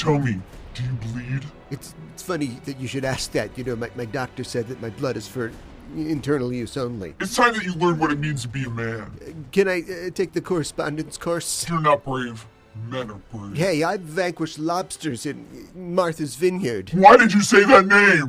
Tell me, do you bleed? It's funny that you should ask that. You know, my doctor said that my blood is for internal use only. It's time that you learn what it means to be a man. Can I take the correspondence course? You're not brave. Men are brave. Hey, I've vanquished lobsters in Martha's Vineyard. Why did you say that name?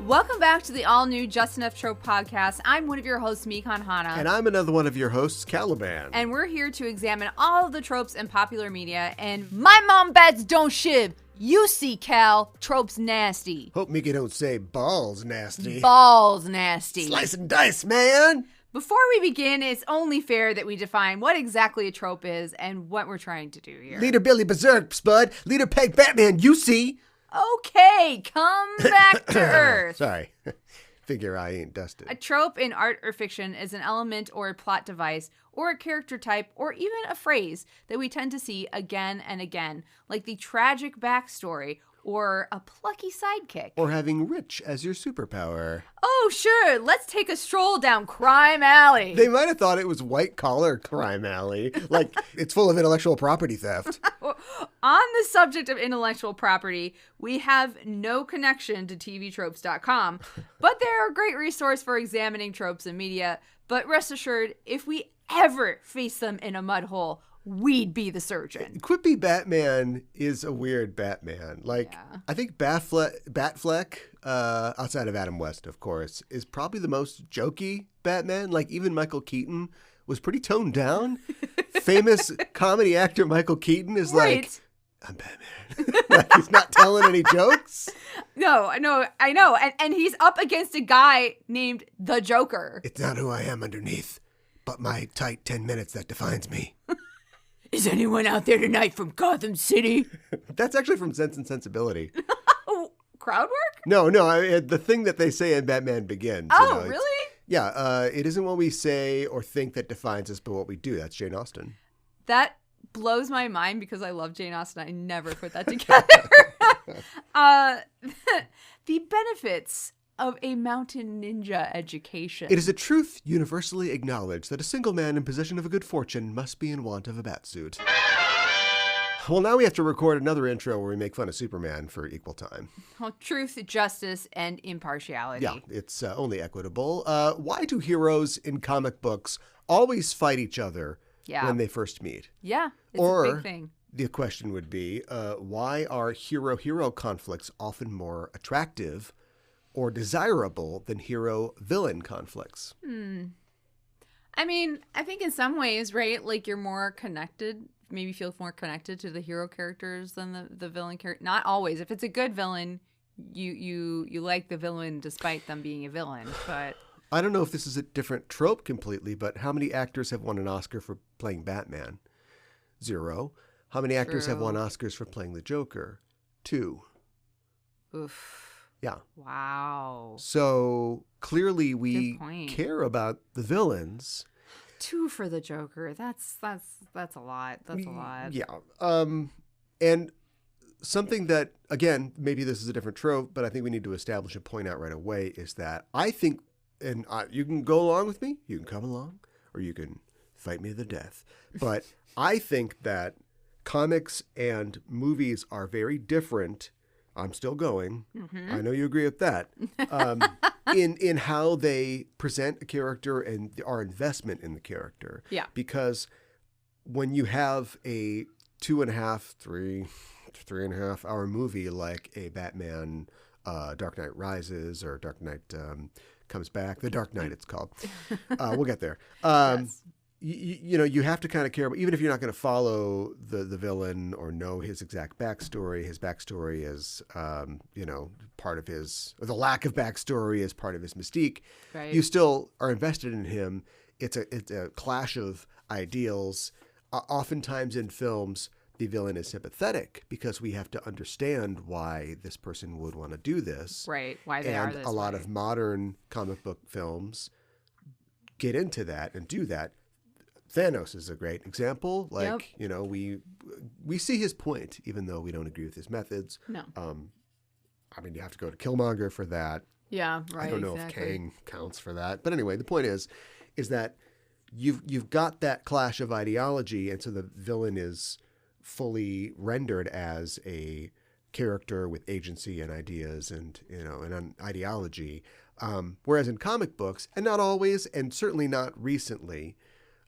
Welcome back to the all-new Just Enough Trope podcast. I'm one of your hosts, Mikan Hana. And I'm another one of your hosts, Caliban. And we're here to examine all of the tropes in popular media. And my mom bets don't shiv. You see, Cal, tropes nasty. Hope Mickey don't say balls nasty. Balls nasty. Slice and dice, man! Before we begin, it's only fair that we define what exactly a trope is and what we're trying to do here. Leader Billy Berserk, Spud. Leader Peg Batman, you see. Okay, come back to Earth. Sorry. Figure I ain't dusted. A trope in art or fiction is an element or a plot device or a character type or even a phrase that we tend to see again and again, like the tragic backstory or a plucky sidekick. Or having rich as your superpower. Oh, sure. Let's take a stroll down Crime Alley. They might have thought it was white-collar Crime Alley. Like, it's full of intellectual property theft. On the subject of intellectual property, we have no connection to tvtropes.com, but they're a great resource for examining tropes in media. But rest assured, if we ever face them in a mud hole, we'd be the surgeon. Quippy Batman is a weird Batman. Like, yeah. I think Batfleck, outside of Adam West, of course, is probably the most jokey Batman. Like, even Michael Keaton was pretty toned down. Famous comedy actor Michael Keaton is right. Like, I'm Batman. Like, he's not telling any jokes. No, I know. And he's up against a guy named the Joker. It's not who I am underneath, but my tight 10 minutes that defines me. Is anyone out there tonight from Gotham City? That's actually from Sense and Sensibility. Crowd work? No, the thing that they say in Batman Begins. Oh, really? Yeah, it isn't what we say or think that defines us, but what we do. That's Jane Austen. That blows my mind because I love Jane Austen. I never put that together. The benefits of a mountain ninja education. It is a truth universally acknowledged that a single man in possession of a good fortune must be in want of a batsuit. Well, now we have to record another intro where we make fun of Superman for equal time. Well, truth, justice, and impartiality. Yeah, it's only equitable. Why do heroes in comic books always fight each other when they first meet? Yeah, it's a big thing. The question would be, why are hero-hero conflicts often more attractive or desirable than hero-villain conflicts? I mean, I think in some ways, right, like you're more connected, maybe feel more connected to the hero characters than the villain character. Not always. If it's a good villain, you like the villain despite them being a villain, but... I don't know if this is a different trope completely, but how many actors have won an Oscar for playing Batman? 0. How many actors have won Oscars for playing the Joker? 2. Oof. Yeah. Wow. So clearly we care about the villains. 2 for the Joker. That's a lot. That's a lot. Yeah. And something that, again, maybe this is a different trope, but I think we need to establish and point out right away is that I think, and you can go along with me, you can come along, or you can fight me to the death. But I think that comics and movies are very different. I'm still going. Mm-hmm. I know you agree with that. In how they present a character and our investment in the character. Yeah. Because when you have a 2.5, 3.5 hour movie like a Batman Dark Knight Rises or Dark Knight Comes Back, The Dark Knight it's called. We'll get there. Yes. You have to kind of care about, even if you're not going to follow the villain or know his exact backstory. His backstory is, part of his, or the lack of backstory is part of his mystique. Right. You still are invested in him. It's a clash of ideals. Oftentimes in films, the villain is sympathetic because we have to understand why this person would want to do this. Right. Why they are this way. And a lot of modern comic book films get into that and do that. Thanos is a great example. Like, Yep. you know, we see his point, even though we don't agree with his methods. No. I mean, you have to go to Killmonger for that. Yeah, right. I don't know exactly. if Kang counts for that. But anyway, the point is that you've got that clash of ideology, and so the villain is fully rendered as a character with agency and ideas and, you know, and an ideology. Whereas in comic books, and not always, and certainly not recently,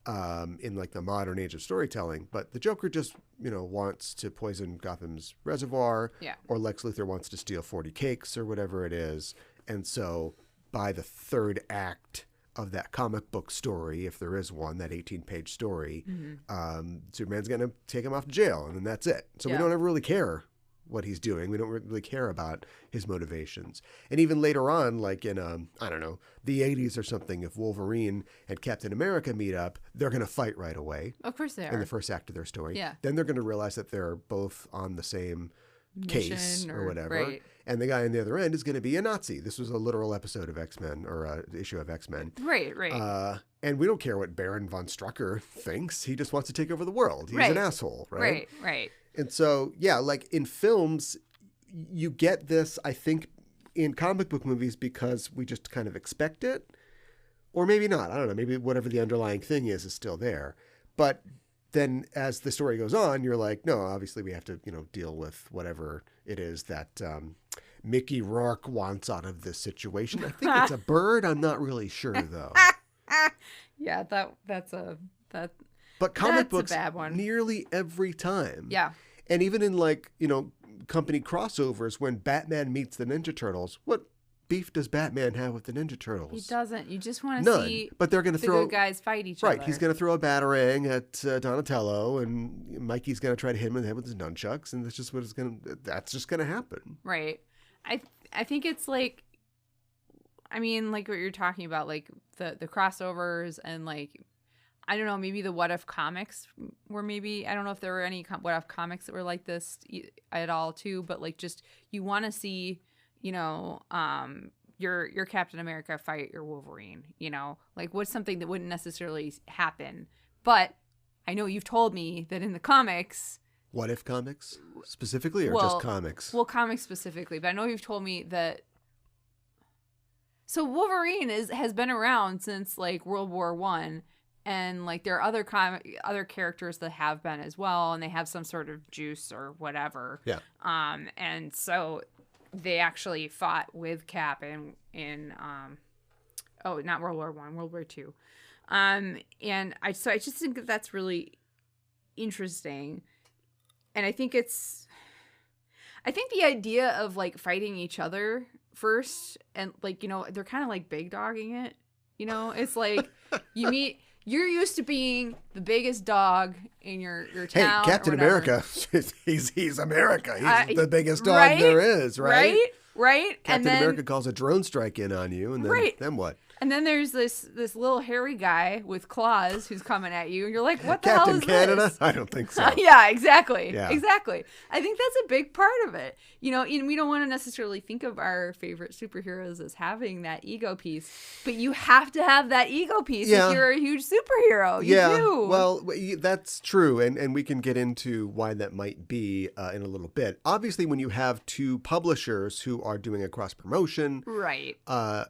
in like the modern age of storytelling, but the Joker just, you know, wants to poison Gotham's reservoir, Yeah. or Lex Luthor wants to steal 40 cakes or whatever it is. And so by the third act of that comic book story, if there is one, that 18-page story, Superman's going to take him off to jail, and then that's it. So we Yeah. don't ever really care what he's doing. We don't really care about his motivations. And even later on, like in, I don't know, the 80s or something, if Wolverine and Captain America meet up, they're going to fight right away Of course they in are. the first act of their story. Yeah. Then they're going to realize that they're both on the same case Mission or whatever. Right. And the guy on the other end is going to be a Nazi. This was a literal episode of X-Men, or an issue of X-Men. Right, right. And we don't care what Baron von Strucker thinks. He just wants to take over the world. He's Right. an asshole, right? Right, right. And so, yeah, like in films, you get this, I think, in comic book movies because we just kind of expect it. Or maybe not. I don't know. Maybe whatever the underlying thing is still there. But then as the story goes on, you're like, no, obviously we have to, you know, deal with whatever it is that Mickey Rourke wants out of this situation. I think it's a bird. I'm not really sure, though. Yeah, that's a But comic That's a books, bad one. nearly every time. yeah. And even in, like, you know, company crossovers, when Batman meets the Ninja Turtles, what beef does Batman have with the Ninja Turtles? He doesn't. You just want to None. see But they're going to the throw... good guys fight each Right, other. he's going to throw a batarang at Donatello, and Mikey's going to try to hit him in the head with his nunchucks, and that's just what it's going to... That's just going to happen. Right. I think it's like, I mean, like what you're talking about, like the crossovers and like, I don't know, maybe the What If comics were maybe, I don't know if there were any What If comics that were like this at all too, but like just, you want to see, you know, your Captain America fight your Wolverine, you know, like what's something that wouldn't necessarily happen. But I know you've told me that in the comics, What If comics, specifically, or Well, just comics? well, comics specifically, but I know you've told me that. So Wolverine has been around since like World War I, and like there are other characters that have been as well, and they have some sort of juice or whatever. Yeah. And so they actually fought with Cap in not World War I, World War II. And I just think that that's really interesting. And I think the idea of like fighting each other first, and like, you know, they're kind of like big dogging it, you know, it's like you're used to being the biggest dog in your town. Hey, Captain or whatever. America, he's America. He's the biggest dog right? there is, right? Right. Captain And then, America calls a drone strike in on you, and then, Right. then what? And then there's this little hairy guy with claws who's coming at you, and you're like, what the Captain hell is Canada? this? I don't think so. Yeah, exactly. Yeah. Exactly. I think that's a big part of it. You know, and we don't want to necessarily think of our favorite superheroes as having that ego piece, but you have to have that ego piece Yeah. if you're a huge superhero. You Yeah, do. well, that's true, and we can get into why that might be in a little bit. Obviously, when you have two publishers who are doing a cross-promotion, Right.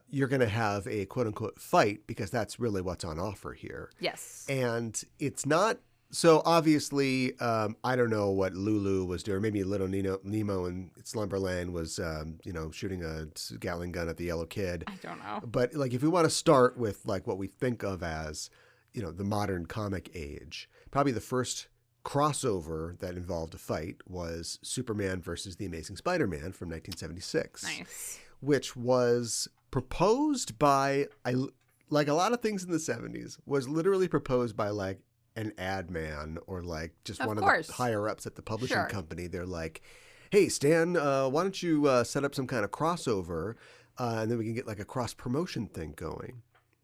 you're going to have a quote-unquote fight, because that's really what's on offer here. Yes. And it's not... So obviously, I don't know what Lulu was doing. Maybe Little Nemo in Slumberland was, shooting a Gatling gun at the yellow kid. I don't know. But like, if we want to start with like what we think of as, you know, the modern comic age, probably the first crossover that involved a fight was Superman versus the Amazing Spider-Man from 1976. Nice. Which was proposed by, like a lot of things in the 70s, was literally proposed by like an ad man or like just Of one course. of the higher ups at the publishing Sure. company. They're like, hey, Stan, why don't you set up some kind of crossover and then we can get like a cross promotion thing going.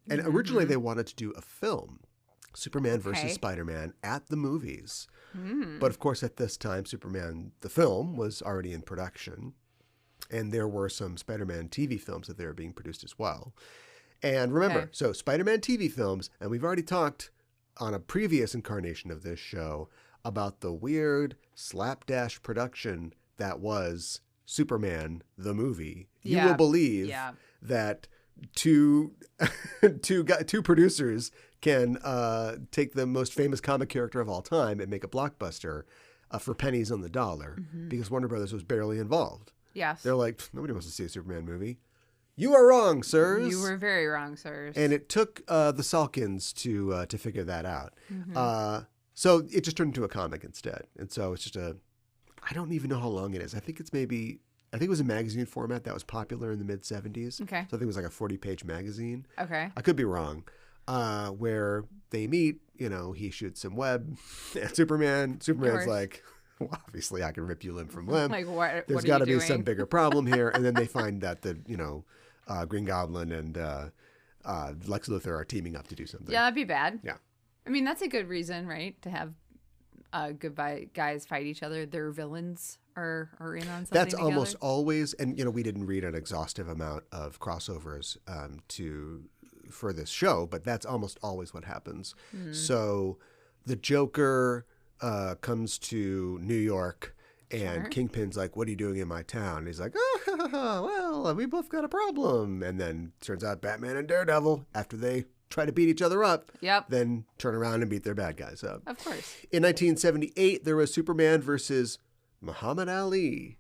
And originally they wanted to do a film, Superman Okay. versus Spider-Man, at the movies. Mm. But of course, at this time, Superman, the film, was already in production. And there were some Spider-Man TV films that they were being produced as well. And remember, Okay. so Spider-Man TV films, and we've already talked on a previous incarnation of this show about the weird slapdash production that was Superman the movie, you Yeah. will believe Yeah. that two producers can take the most famous comic character of all time and make a blockbuster for pennies on the dollar because Warner Brothers was barely involved. Yes. They're like, nobody wants to see a Superman movie. You are wrong, sirs. You were very wrong, sirs. And it took the Salkins to figure that out. So it just turned into a comic instead. And so it's just I don't even know how long it is. I think it was a magazine format that was popular in the mid 70s. Okay. So I think it was like a 40-page magazine. Okay. I could be wrong. Where they meet, he shoots some web and Superman's like, well, obviously I can rip you limb from limb. Like what? There's got to be some bigger problem here. And then they find that Green Goblin and Lex Luthor are teaming up to do something. Yeah, that'd be bad. Yeah. I mean, that's a good reason, right? To have good guys fight each other. Their villains are in on something That's together. almost always, and we didn't read an exhaustive amount of crossovers for this show, but that's almost always what happens. So the Joker comes to New York. And Sure. Kingpin's like, what are you doing in my town? And he's like, well, we both got a problem. And then turns out Batman and Daredevil, after they try to beat each other up, then turn around and beat their bad guys up. Of course. In 1978, there was Superman versus Muhammad Ali.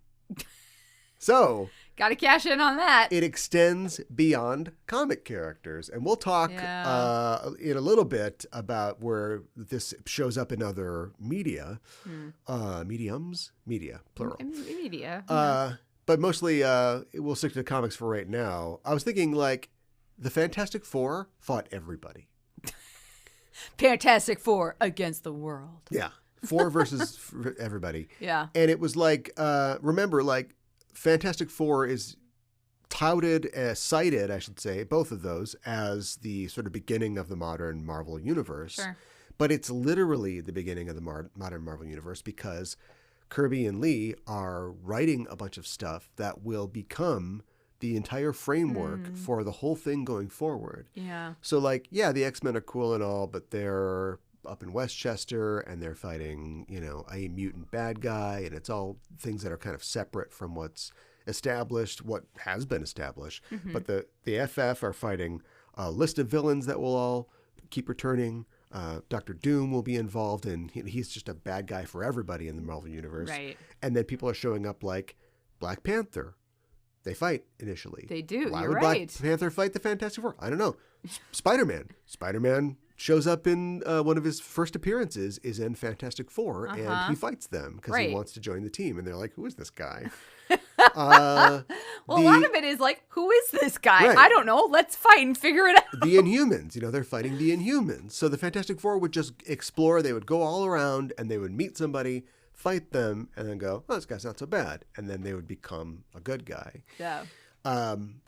So Got to cash in on that. it extends beyond comic characters. And we'll talk in a little bit about where this shows up in other media. Media, plural. Media. But mostly we'll stick to the comics for right now. I was thinking like the Fantastic Four fought everybody. Fantastic Four against the world. Yeah. Four versus everybody. Yeah. And it was like, remember, like, Fantastic Four is cited, I should say, both of those, as the sort of beginning of the modern Marvel universe. Sure. But it's literally the beginning of the modern Marvel universe because Kirby and Lee are writing a bunch of stuff that will become the entire framework for the whole thing going forward. Yeah. So, like, yeah, the X-Men are cool and all, but they're up in Westchester and they're fighting, a mutant bad guy, and it's all things that are kind of separate from what's established, what has been established. But the FF are fighting a list of villains that will all keep returning. Dr. Doom will be involved, and he's just a bad guy for everybody in the Marvel Universe. Right. And then people are showing up like Black Panther. They fight initially. They do. Why You're would right. Black Panther fight the Fantastic Four? I don't know. Spider-Man shows up in one of his first appearances is in Fantastic Four, and he fights them because he wants to join the team. And they're like, who is this guy? Well, a lot of it is like, who is this guy? Right. I don't know. Let's fight and figure it out. The Inhumans, they're fighting the Inhumans. So the Fantastic Four would just explore. They would go all around and they would meet somebody, fight them, and then go, oh, this guy's not so bad. And then they would become a good guy. Yeah.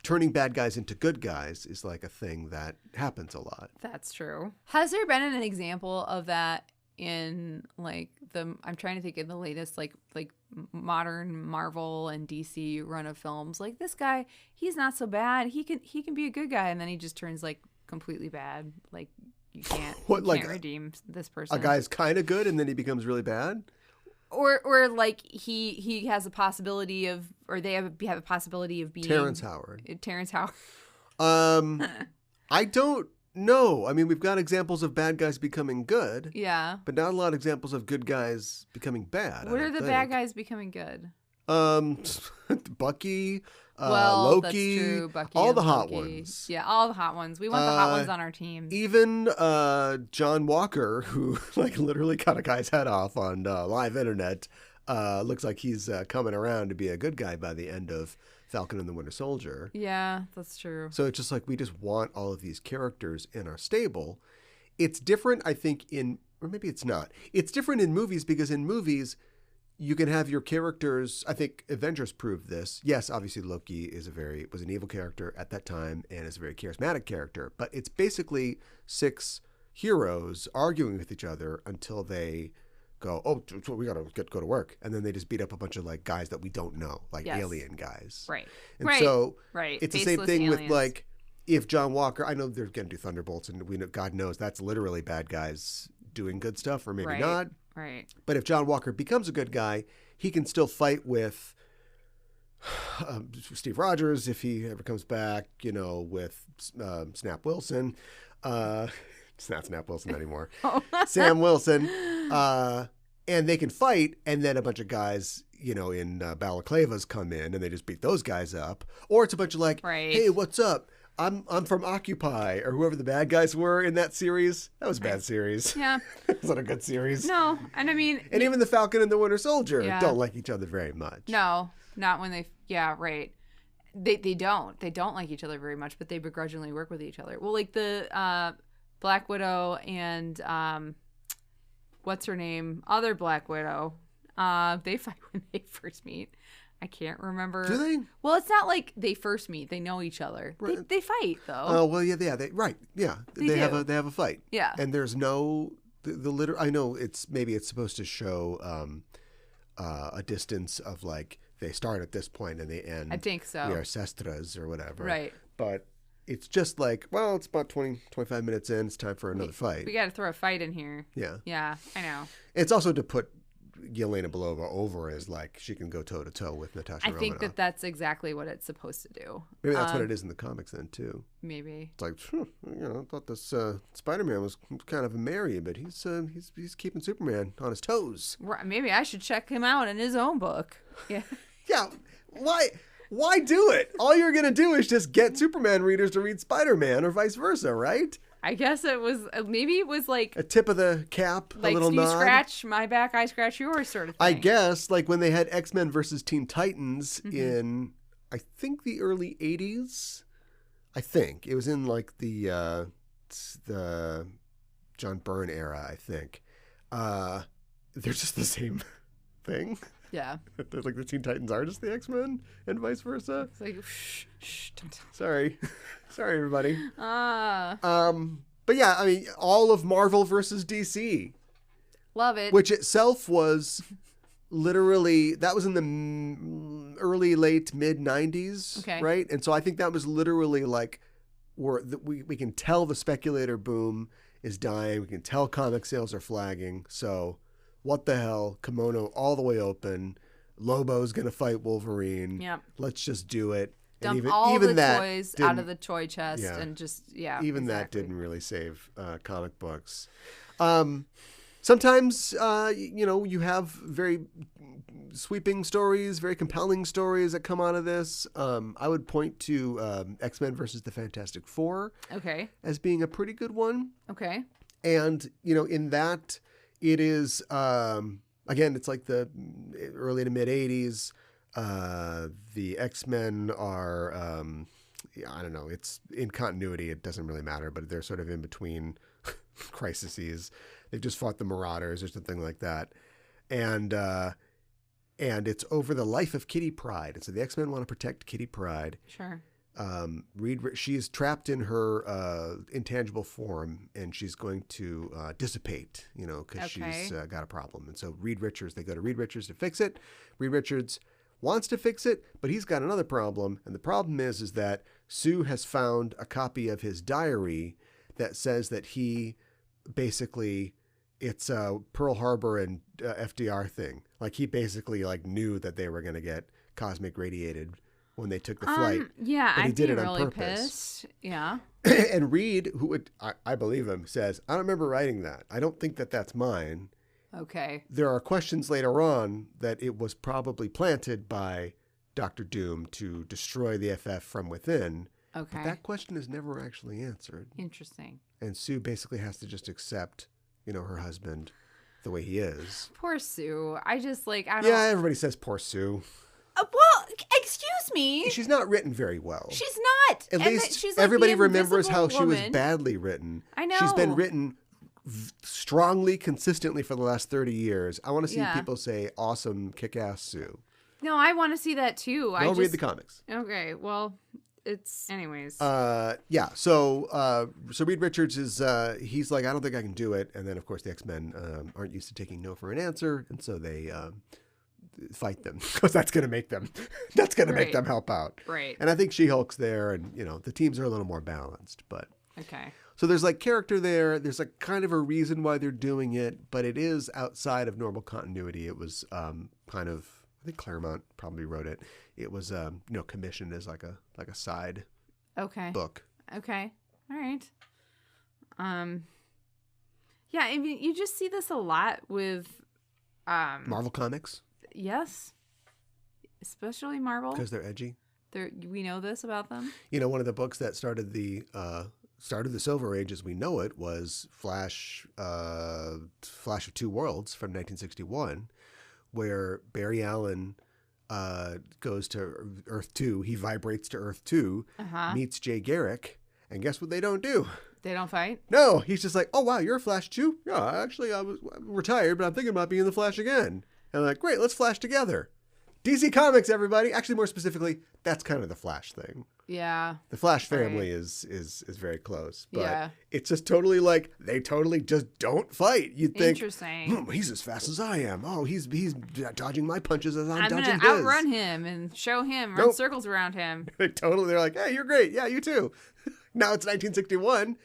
Turning bad guys into good guys is like a thing that happens a lot. That's true. Has there been an example of that in like I'm trying to think of the latest like modern Marvel and DC run of films? Like this guy, he's not so bad. He can be a good guy, and then he just turns like completely bad. Like you can't redeem this person. A guy's kind of good and then he becomes really bad? Or like he has a possibility of, or they have a possibility of being Terrence Howard. I don't know. I mean, we've got examples of bad guys becoming good. Yeah. But not a lot of examples of good guys becoming bad. What are the bad guys becoming good? Bucky, Well, Loki, that's true. Bucky all and the hot Loki. ones. Yeah, all the hot ones. We want the hot ones on our team. Even John Walker, who like literally cut a guy's head off on live internet, looks like he's coming around to be a good guy by the end of Falcon and the Winter Soldier. Yeah, that's true. So it's just like we just want all of these characters in our stable. It's different, I think, or maybe it's not. It's different in movies because in movies, you can have your characters. I think Avengers proved this. Yes, obviously Loki was an evil character at that time and is a very charismatic character. But it's basically 6 heroes arguing with each other until they go, oh, we gotta go to work, and then they just beat up a bunch of like guys that we don't know, like alien guys. Right. And so right. it's the same thing with like if John Walker, I know they're going to do Thunderbolts, and we know, God knows that's literally bad guys doing good stuff, or maybe Right. not. Right. But if John Walker becomes a good guy, he can still fight with Steve Rogers if he ever comes back, with Snap Wilson. It's not Snap Wilson anymore. Sam Wilson. And they can fight, and then a bunch of guys, in balaclavas come in, and they just beat those guys up. Or it's a bunch of like, Right. hey, what's up? I'm from Occupy, or whoever the bad guys were in that series. That was a bad series. Yeah. It was not a good series. No, and I mean, And even the Falcon and the Winter Soldier Yeah. don't like each other very much. no, not when they. Yeah, right. They don't. They don't like each other very much, but they begrudgingly work with each other. Well, like the Black Widow and what's her name? Other Black Widow. They fight when they first meet. I can't remember. Do they? Well, it's not like they first meet. They know each other. Right. They fight though. Oh well, yeah, right, yeah. They have do. they have a fight. Yeah. And there's no the I know it's supposed to show a distance of like they start at this point and they end. I think so. We are sestras or whatever. Right. But it's just like, well, it's about 25 minutes in. It's time for another fight. We got to throw a fight in here. Yeah. Yeah, I know. It's also to put Yelena Belova over as like she can go toe to toe with Natasha I Romanoff. think that's exactly what it's supposed to do. Maybe that's what it is in the comics then too. Maybe. It's like, I thought this Spider-Man was kind of a Mary, but he's keeping Superman on his toes. Right, maybe I should check him out in his own book. Yeah. Yeah, why do it? All you're gonna do is just get Superman readers to read Spider-Man, or vice versa, right? I guess it was maybe it was like A tip of the cap, like a little you nod. scratch my back, I scratch yours sort of thing. I guess like when they had X-Men versus Teen Titans Mm-hmm. in, I think the early '80s. I think it was in like the John Byrne era. I think they're just the same thing. Yeah. Like the Teen Titans are just the X-Men and vice versa. It's like shh, don't tell. Sorry, everybody. Ah, But yeah, I mean, all of Marvel versus DC, love it. which itself was literally, that was in the early, late, mid 90s, Okay. right? And so I think that was literally like, we can tell the speculator boom is dying. We can tell comic sales are flagging. So what the hell? Kimono all the way open. Lobo's going to fight Wolverine. Yep. Let's just do it. Dump And all the that toys out didn't- of the toy chest Yeah. and just even that exactly. didn't really save comic books. Sometimes, you have very sweeping stories, very compelling stories that come out of this. I would point to X-Men versus the Fantastic Four Okay. as being a pretty good one. Okay. And, in that, it is, again, it's like the early to mid 80s. The X-Men are, I don't know, it's in continuity. It doesn't really matter, but they're sort of in between crises. They've just fought the Marauders or something like that. And it's over the life of Kitty Pryde. And so the X-Men want to protect Kitty Pryde. Sure. She's trapped in her intangible form, and she's going to dissipate, because Okay. she's got a problem. And so they go to Reed Richards to fix it. Reed Richards wants to fix it, but he's got another problem. And the problem is that Sue has found a copy of his diary that says that he basically, it's a Pearl Harbor and FDR thing. Like he basically knew that they were going to get cosmic radiated when they took the flight. Yeah, but he I'd did be it on really purpose. pissed. Yeah. And Reed, who would, I believe him, says, I don't remember writing that. I don't think that that's mine. Okay. There are questions later on that it was probably planted by Dr. Doom to destroy the FF from within. Okay. But that question is never actually answered. Interesting. And Sue basically has to just accept, her husband the way he is. Poor Sue. I just I don't. Yeah, everybody says poor Sue. Well, excuse me. She's not written very well. She's not. At And least she's like everybody the remembers how invisible she was woman. badly written. I know. She's been written strongly, consistently for the last 30 years. I want to see Yeah. people say, awesome, kick-ass Sue. No, I want to see that too. Go read the comics. Okay. Well, it's anyways. Yeah. So Reed Richards is, he's like, I don't think I can do it. And then, of course, the X-Men aren't used to taking no for an answer. And so they fight them because that's going to make them make them help out. Right. And I think She-Hulk's there, and the teams are a little more balanced. But Okay. so there's like character there. There's like kind of a reason why they're doing it, but it is outside of normal continuity. It was kind of, I think Claremont probably wrote it. It was commissioned as like a side book. Okay. All right. Yeah, I mean, you just see this a lot with Marvel Comics, yes, especially Marvel, because they're edgy. We know this about them. One of the books that started the Silver Age as we know it was Flash of Two Worlds from 1961, where Barry Allen goes to Earth 2. He vibrates to Earth 2, meets Jay Garrick, and guess what they don't do? They don't fight? No, he's just like, oh, wow, you're a Flash too? Yeah, actually, I'm retired, but I'm thinking about being the Flash again. And I'm like, great, let's Flash together. DC Comics, everybody. Actually, more specifically, that's kind of the Flash thing. Yeah. The Flash family is very close. But yeah. It's just totally like, they totally just don't fight. You'd think, interesting. He's as fast as I am. Oh, he's dodging my punches as I'm dodging his. I'm going to outrun him and show him, run circles around him. They're like, hey, you're great. Yeah, you too. Now it's 1961.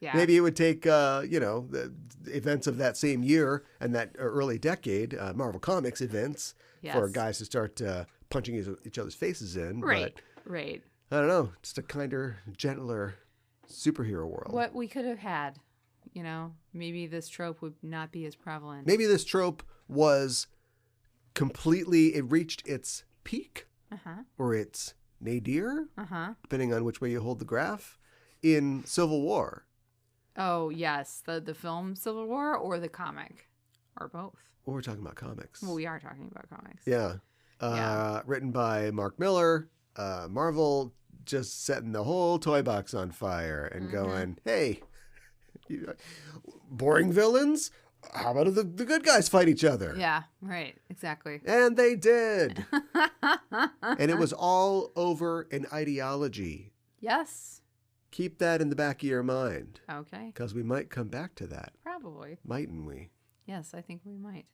Yeah. Maybe it would take, the events of that same year and that early decade, Marvel Comics events, for guys to start punching each other's faces in. Right, but, right. I don't know, just a kinder, gentler superhero world. What we could have had, maybe this trope would not be as prevalent. Maybe this trope was it reached its peak or its nadir, depending on which way you hold the graph, in Civil War. Oh, yes. The film Civil War or the comic? Or both? Well, we're talking about comics. Well, we are talking about comics. Yeah. Written by Mark Miller. Marvel just setting the whole toy box on fire and going, hey, boring villains? How about the good guys fight each other? Yeah, right. Exactly. And they did. And it was all over an ideology. Yes. Keep that in the back of your mind. Okay. Because we might come back to that. Probably. Mightn't we? Yes, I think we might.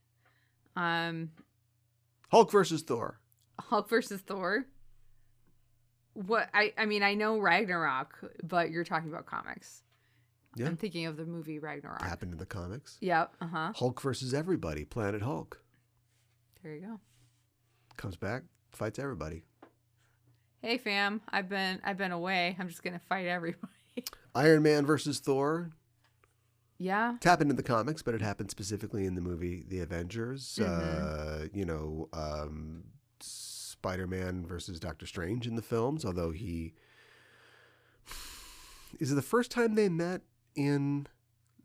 Hulk versus Thor. Hulk versus Thor? What? I mean, I know Ragnarok, but you're talking about comics. Yeah. I'm thinking of the movie Ragnarok. Happened in the comics. Yep. Hulk versus everybody. Planet Hulk. There you go. Comes back, fights everybody. Hey fam, I've been away. I'm just gonna fight everybody. Iron Man versus Thor. Yeah. It's happened in the comics, but it happened specifically in the movie The Avengers. Spider-Man versus Doctor Strange in the films, although is it the first time they met in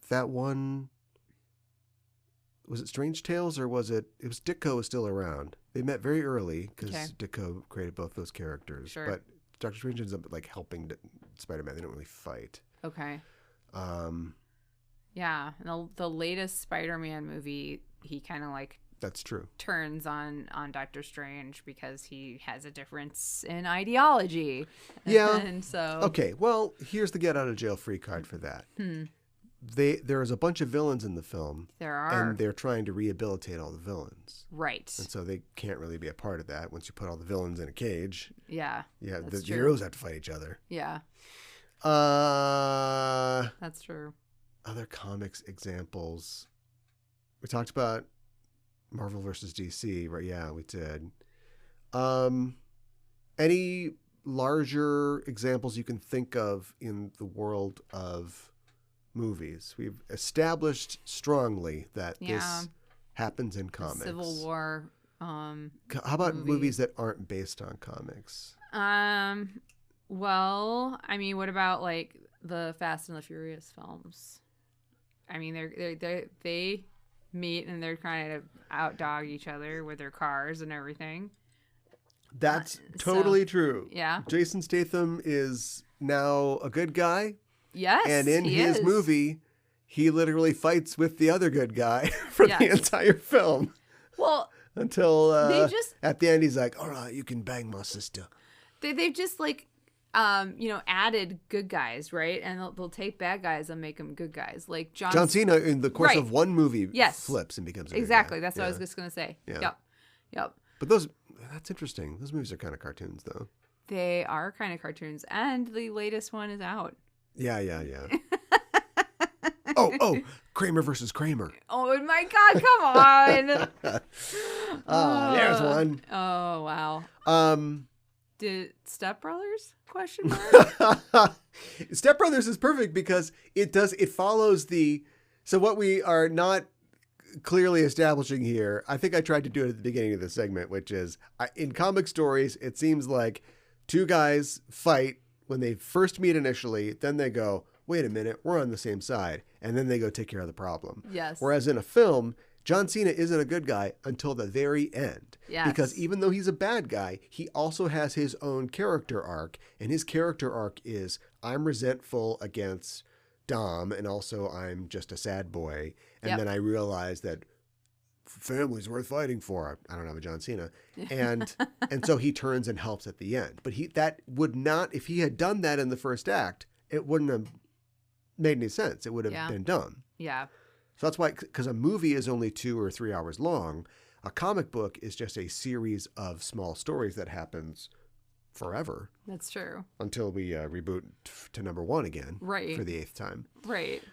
that one? Was it Strange Tales or was it was Ditko was still around? They met very early because Ditko created both those characters. Sure. But Doctor Strange ends up like helping Spider-Man. They don't really fight. Okay. Yeah, the latest Spider-Man movie, he kind of like that's true turns on Doctor Strange because he has a difference in ideology. Yeah. And so okay, well, here's the get out of jail free card for that. There's a bunch of villains in the film. There are. And they're trying to rehabilitate all the villains. Right. And so they can't really be a part of that once you put all the villains in a cage. Yeah. Yeah, the heroes have to fight each other. Yeah. That's true. Other comics examples. We talked about Marvel versus DC, right? Yeah, we did. Any larger examples you can think of in the world of movies? We've established strongly that this happens in comics. The Civil War. How about movies that aren't based on comics? Well, I mean, what about like the Fast and the Furious films? I mean, they meet and they're trying to outdog each other with their cars and everything. That's totally true. Yeah. Jason Statham is now a good guy. Yes, and in his movie, he literally fights with the other good guy for the entire film. Well, until at the end, he's like, "All right, you can bang my sister." They've just like, added good guys, right? And they'll take bad guys and make them good guys. Like John Cena in the course of one movie flips and becomes a good guy. That's what I was just gonna say. Yeah. Yep. But that's interesting. Those movies are kind of cartoons, though. They are kind of cartoons, and the latest one is out. Yeah. Oh, Kramer versus Kramer. Oh my God! Come on. There's one. Oh wow. Did Step Brothers? Question mark. Step Brothers is perfect because it follows the. So what we are not clearly establishing here, I think I tried to do it at the beginning of the segment, which is in comic stories, it seems like two guys fight when they first meet initially, then they go, wait a minute, we're on the same side. And then they go take care of the problem. Yes. Whereas in a film, John Cena isn't a good guy until the very end. Yes. Because even though he's a bad guy, he also has his own character arc. And his character arc is, I'm resentful against Dom, and also I'm just a sad boy. And then I realize that family's worth fighting for. I don't have a John Cena. And so he turns and helps at the end. But that would not, if he had done that in the first act, it wouldn't have made any sense. It would have been dumb. Yeah. So that's why, because a movie is only 2 or 3 hours long, a comic book is just a series of small stories that happens forever. That's true. Until we reboot to number 1 again. Right. For the 8th time. Right.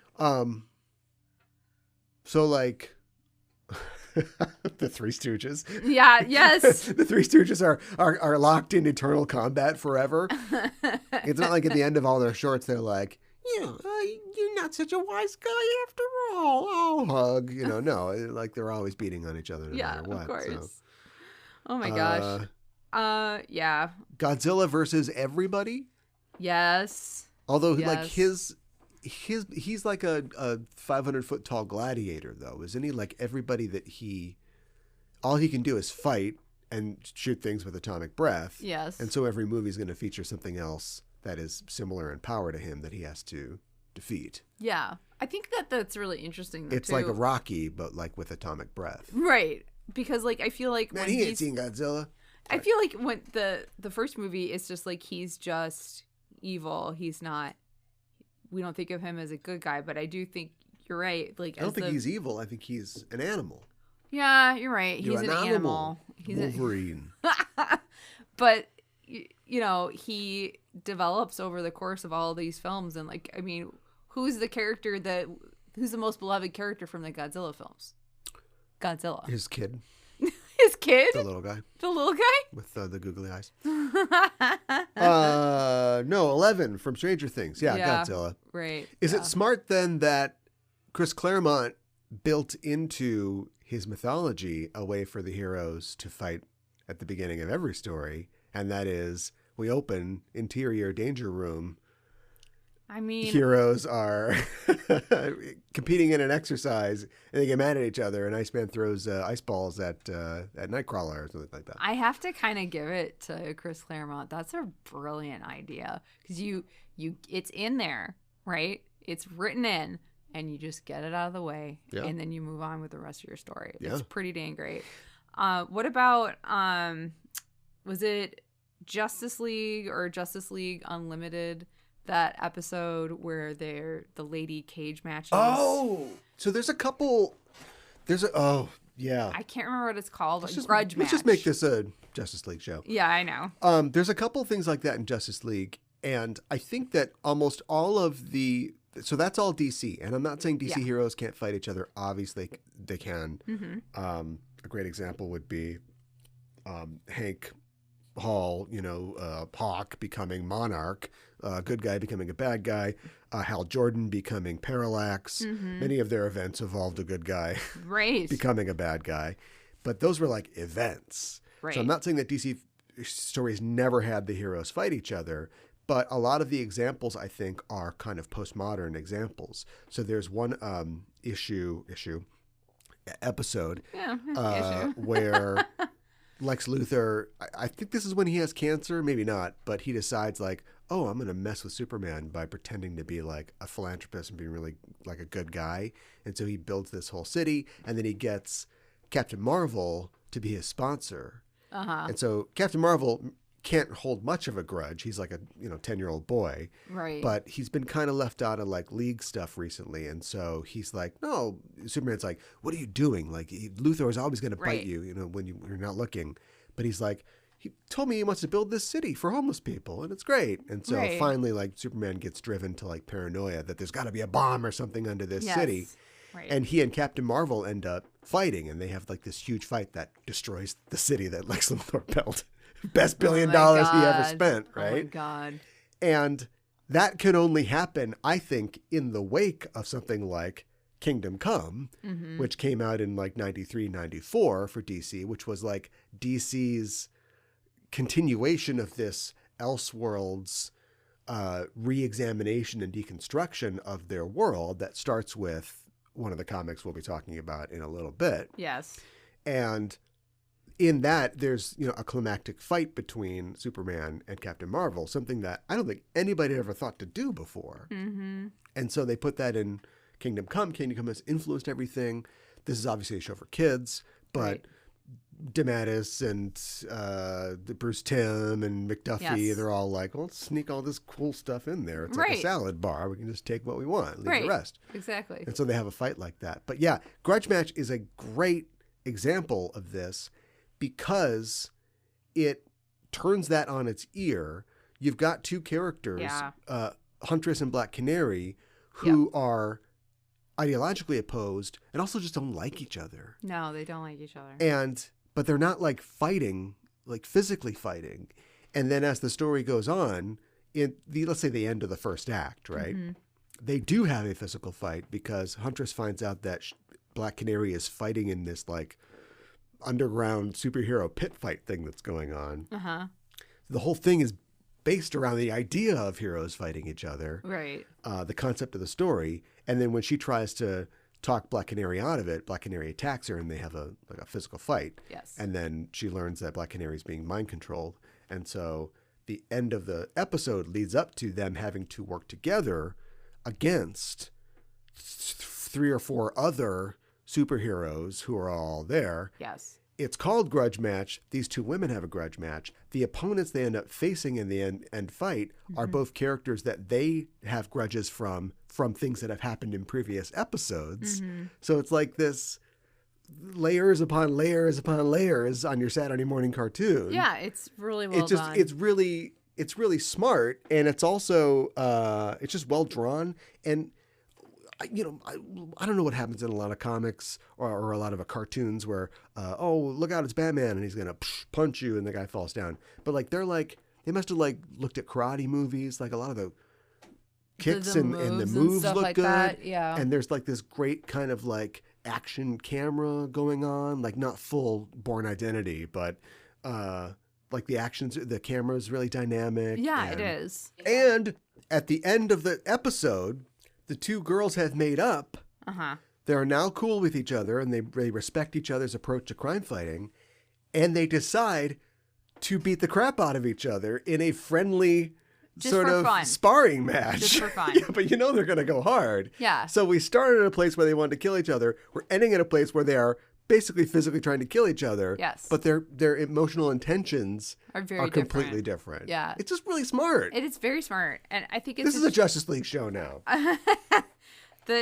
So like the Three Stooges. Yeah, yes. The Three Stooges are locked in eternal combat forever. It's not like at the end of all their shorts, they're like, you're not such a wise guy after all. Oh, hug. No, like they're always beating on each other no matter what. Of course. So. Oh my gosh. Yeah. Godzilla versus everybody. Yes. Although like he's like a 500-foot tall gladiator, though, isn't he? Like everybody that all he can do is fight and shoot things with atomic breath. Yes. And so every movie is going to feature something else that is similar in power to him that he has to defeat. Yeah. I think that's really interesting. It's like a Rocky, but like with atomic breath. Right. Because like I feel like he ain't seen Godzilla. I feel like when the first movie is just like he's just evil. He's not. We don't think of him as a good guy, but I do think you're right. Like I don't think he's evil. I think he's an animal. Yeah, you're right. He's an animal. He's Wolverine. But he develops over the course of all of these films, and like, I mean, who's the most beloved character from the Godzilla films? Godzilla. His kid. His kid? The little guy. The little guy? With the googly eyes. No, 11 from Stranger Things. Yeah, Godzilla. Right. Is it smart then that Chris Claremont built into his mythology a way for the heroes to fight at the beginning of every story? And that is, we open interior danger room. I mean, heroes are competing in an exercise, and they get mad at each other. And Iceman throws ice balls at Nightcrawler or something like that. I have to kind of give it to Chris Claremont. That's a brilliant idea because it's in there, right? It's written in, and you just get it out of the way, and then you move on with the rest of your story. It's pretty dang great. What about was it Justice League or Justice League Unlimited? That episode where they're the lady cage matches. Oh, so there's a couple. I can't remember what it's called. Grudge match. Let's just make this a Justice League show. Yeah, I know. There's a couple things like that in Justice League, and I think that almost all of so that's all DC, and I'm not saying DC heroes can't fight each other. Obviously, they can. Mm-hmm. A great example would be Hank Hall, Hawk becoming Monarch, good guy becoming a bad guy, Hal Jordan becoming Parallax. Mm-hmm. Many of their events involved a good guy becoming a bad guy. But those were like events. Right. So I'm not saying that DC stories never had the heroes fight each other, but a lot of the examples, I think, are kind of postmodern examples. So there's one episode where Lex Luthor, I think this is when he has cancer, maybe not, but he decides like, oh, I'm going to mess with Superman by pretending to be like a philanthropist and being really like a good guy. And so he builds this whole city, and then he gets Captain Marvel to be his sponsor. Uh-huh. And so Captain Marvel can't hold much of a grudge. He's like a 10-year-old boy, Right. but he's been kind of left out of like League stuff recently, and so he's like, no. Superman's like, what are you doing? Like Luthor is always going to Right. bite you, when you're not looking. But he's like, he told me he wants to build this city for homeless people, and it's great. And so Right. finally, like Superman gets driven to like paranoia that there's got to be a bomb or something under this Yes. city. Right. And he and Captain Marvel end up fighting, and they have like this huge fight that destroys the city that Lex Luthor built. Best $1 billion he ever God. spent, Oh my right? God. And that can only happen, I think, in the wake of something like Kingdom Come, Mm-hmm. which came out in like 93, 94 for DC, which was like DC's continuation of this Elseworlds re-examination and deconstruction of their world that starts with one of the comics we'll be talking about in a little bit. Yes. And in that, there's a climactic fight between Superman and Captain Marvel, something that I don't think anybody had ever thought to do before. Mm-hmm. And so they put that in Kingdom Come. Kingdom Come has influenced everything. This is obviously a show for kids, but Right. DeMatteis and Bruce Timm and McDuffie, Yes. they're all like, well, let's sneak all this cool stuff in there. It's like Right. a salad bar. We can just take what we want, leave Right. the rest. Exactly. And so they have a fight like that. But yeah, Grudge Match is a great example of this because it turns that on its ear. You've got two characters, Yeah. Huntress and Black Canary, who are ideologically opposed and also just don't like each other. No, they don't like each other. But they're not like fighting, like physically fighting. And then as the story goes on, let's say the end of the first act, right? Mm-hmm. They do have a physical fight because Huntress finds out that Black Canary is fighting in this like underground superhero pit fight thing that's going on. Uh-huh. The whole thing is based around the idea of heroes fighting each other, Right. the concept of the story. And then when she tries to talk Black Canary out of it, Black Canary attacks her and they have a physical fight. Yes. And then she learns that Black Canary is being mind controlled. And so the end of the episode leads up to them having to work together against 3 or 4 other superheroes who are all there. Yes. It's called Grudge Match. These two women have a grudge match. The opponents they end up facing in the end fight are both characters that they have grudges from things that have happened in previous episodes. So it's like this layers upon layers upon layers on your Saturday morning cartoon. Yeah, it's really well done. It's really smart, and it's also it's just well drawn. And I don't know what happens in a lot of comics or a lot of cartoons where look out, it's Batman and he's gonna punch you and the guy falls down. But like they must have like looked at karate movies, like a lot of the kicks The and the moves and moves stuff look like good. that, yeah. And there's like this great kind of like action camera going on, like not full Born Identity, but like the camera's really dynamic. Yeah, and, it is. And at the end of the episode, the two girls have made up. Uh-huh. They are now cool with each other and they respect each other's approach to crime fighting. And they decide to beat the crap out of each other in a friendly Just sort for of fun. sparring match. Just for fun. Yeah, but they're going to go hard. Yeah. So we started at a place where they wanted to kill each other. We're ending at a place where they are basically physically trying to kill each other. Yes. But their emotional intentions Are very completely different. Yeah. It's just really smart. It is very smart. And I think it's This is a Justice League show now.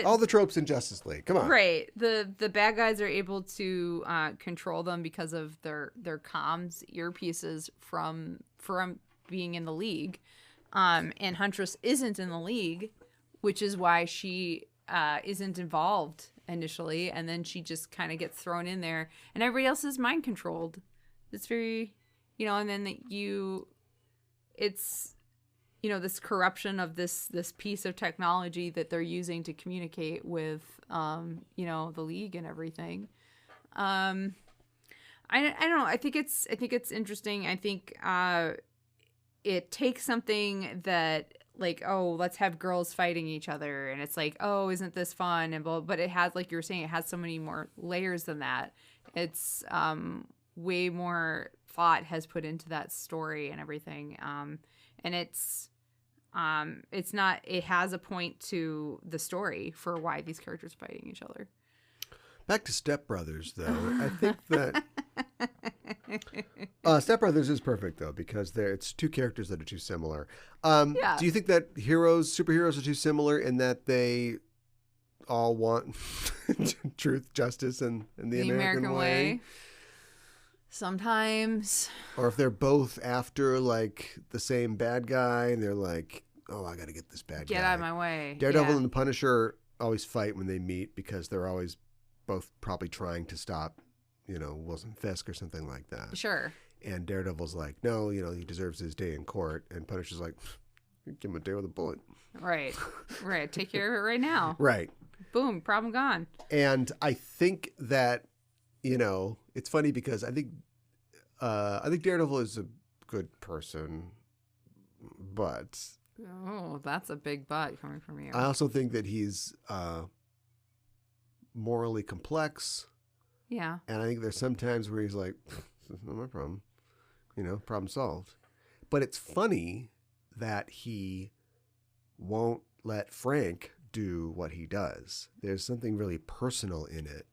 All the tropes in Justice League. Come on. Right. The bad guys are able to control them because of their comms earpieces from being in the League. And Huntress isn't in the League, which is why she isn't involved initially, and then she just kind of gets thrown in there, and everybody else is mind controlled. It's very, and then it's this corruption of this piece of technology that they're using to communicate with the League and everything. I don't know. I think it's interesting. I think it takes something that like, oh, let's have girls fighting each other, and it's like, oh, isn't this fun? And but it has, like you were saying, it has so many more layers than that. It's way more thought has put into that story and everything. And it's not, it has a point to the story for why these characters are fighting each other. Back to Step Brothers, though. I think that Step Brothers is perfect though because it's two characters that are too similar. Yeah. Do you think that superheroes are too similar in that they all want truth, justice, and the American way? Sometimes. Or if they're both after like the same bad guy and they're like, oh, I got to get this bad guy. Get out of my way. Daredevil and the Punisher always fight when they meet because they're always both probably trying to stop, Wilson Fisk or something like that. Sure. And Daredevil's like, no, he deserves his day in court. And Punisher's like, give him a day with a bullet. Right. Right. Take care of it right now. Right. Boom. Problem gone. And I think that, it's funny because I think Daredevil is a good person, but... Oh, that's a big butt coming from you. I also think that he's morally complex. Yeah. And I think there's some times where he's like, this is not my problem. Problem solved. But it's funny that he won't let Frank do what he does. There's something really personal in it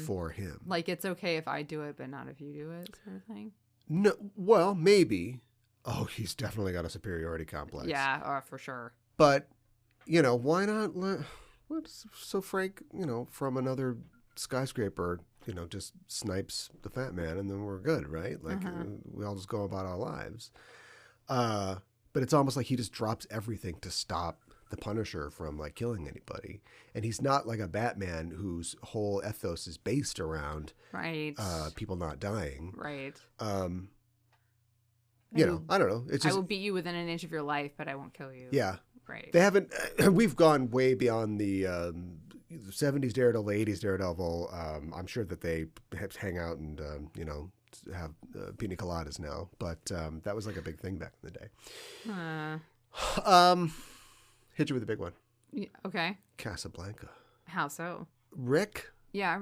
for him. Like it's okay if I do it, but not if you do it, sort of thing? No, well, maybe. Oh, he's definitely got a superiority complex. Yeah, for sure. But, why not so Frank, from another skyscraper, just snipes the fat man and then we're good, right? Like we all just go about our lives. But it's almost like he just drops everything to stop the Punisher from like killing anybody. And he's not like a Batman whose whole ethos is based around people not dying. Right. I don't know. It's just, I will beat you within an inch of your life, but I won't kill you. Yeah. Right. They haven't, we've gone way beyond the 70s Daredevil, 80s Daredevil. I'm sure that they hang out and, have pina coladas now, but that was like a big thing back in the day. Hit you with a big one. Yeah, okay. Casablanca. How so? Rick. Yeah,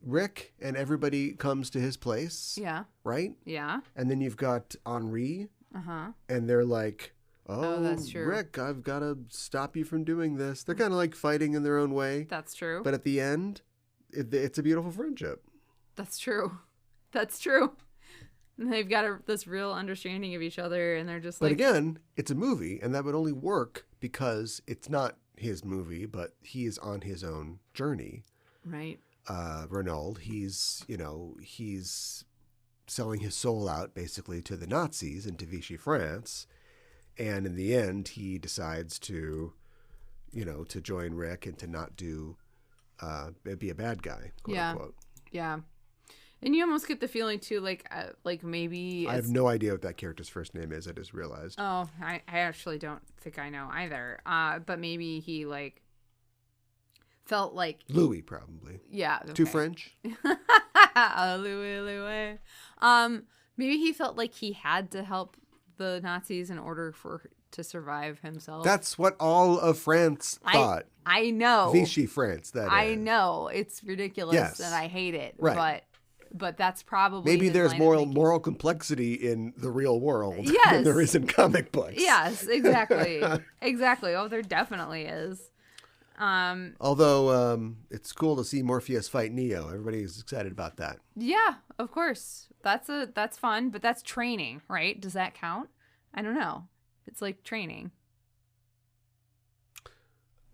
Rick and everybody comes to his place. Yeah. Right? Yeah. And then you've got Henri. Uh-huh. And they're like, oh, that's true. Rick, I've got to stop you from doing this. They're kind of like fighting in their own way. That's true. But at the end, it's a beautiful friendship. That's true. That's true. And they've got this real understanding of each other, and they're just like... But again, it's a movie, and that would only work because it's not his movie, but he is on his own journey. Right. Renaud, he's selling his soul out basically to the Nazis in Vichy France. And in the end, he decides to join Rick and to not be a bad guy, quote unquote. Yeah. And you almost get the feeling too, like maybe I have no idea what that character's first name is. I just realized. Oh, I actually don't think I know either. But maybe he felt like Louis, probably. Yeah. Okay. Too French. Louis. Maybe he felt like he had to help the Nazis in order to survive himself. That's what all of France thought. I know. Vichy France. I know it's ridiculous and I hate it. Right. But that's probably maybe his there's line of moral complexity in the real world yes. than there is in comic books. Yes, exactly. Exactly. Oh, there definitely is. Although it's cool to see Morpheus fight Neo. Everybody's excited about that. Yeah, of course. That's fun, but that's training, right? Does that count? I don't know. It's like training.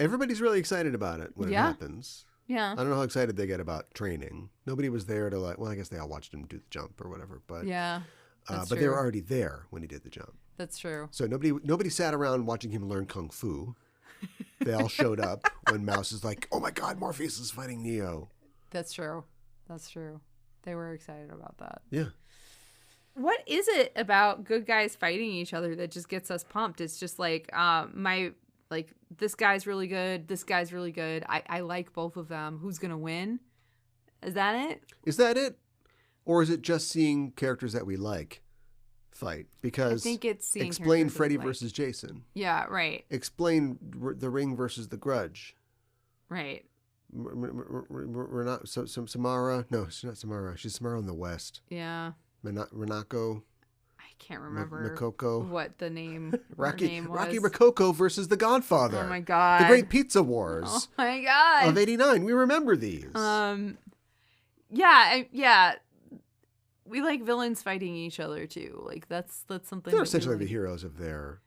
Everybody's really excited about it when it happens. Yeah. I don't know how excited they get about training. Nobody was there to I guess they all watched him do the jump or whatever, but yeah. But they were already there when he did the jump. That's true. So nobody sat around watching him learn kung fu. They all showed up when Mouse is like, "Oh my God, Morpheus is fighting Neo." That's true. They were excited about that. Yeah. What is it about good guys fighting each other that just gets us pumped? It's just like this guy's really good. This guy's really good. I like both of them. Who's gonna win? Is that it? Or is it just seeing characters that we like fight? Because I think it's seeing explain Freddy versus Jason. Yeah, right. Explain The Ring versus The Grudge. Right. We're not Samara. No, she's not Samara. She's Samara in the West. Yeah. Renako. I can't remember Makoko. what the name. Rocky was. Rocky Rococo versus The Godfather. Oh my God. The Great Pizza Wars. Oh my God. Of '89. We remember these. Yeah. we like villains fighting each other too. Like that's something. They're that we essentially like. the heroes of their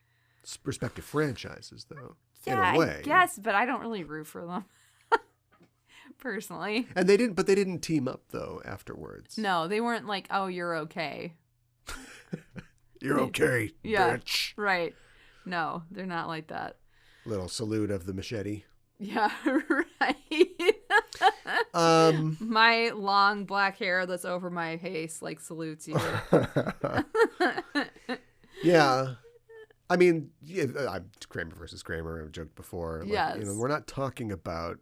respective franchises, though. Yeah, in a way. yes, but I don't really root for them personally. And they didn't team up though afterwards. No, they weren't like, oh, you're okay. You're okay, Yeah. bitch. Right. No, they're not like that. Little salute of the machete. Yeah, right. My long black hair that's over my face like salutes you. Yeah. I mean, yeah, I'm Kramer versus Kramer. I've joked before. Like, Yes. we're not talking about,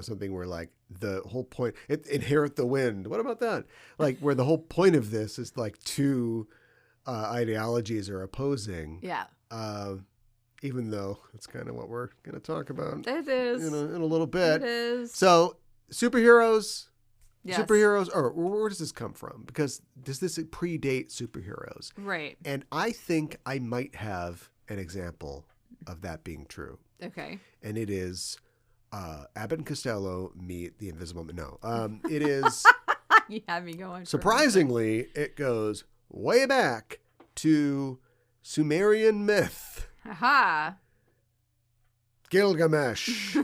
something where like the whole point, inherit the wind. What about that? Like where the whole point of this is like two ideologies are opposing. Yeah. Even though it's kind of what we're going to talk about It is. in a little bit. It is. So superheroes, Yes. or where does this come from? Because does this predate superheroes? Right. And I think I might have an example of that being true. Okay. And it is Abbott and Costello meet the Invisible Man. No, it is You had me going. surprisingly, it goes way back to Sumerian myth. Aha. Gilgamesh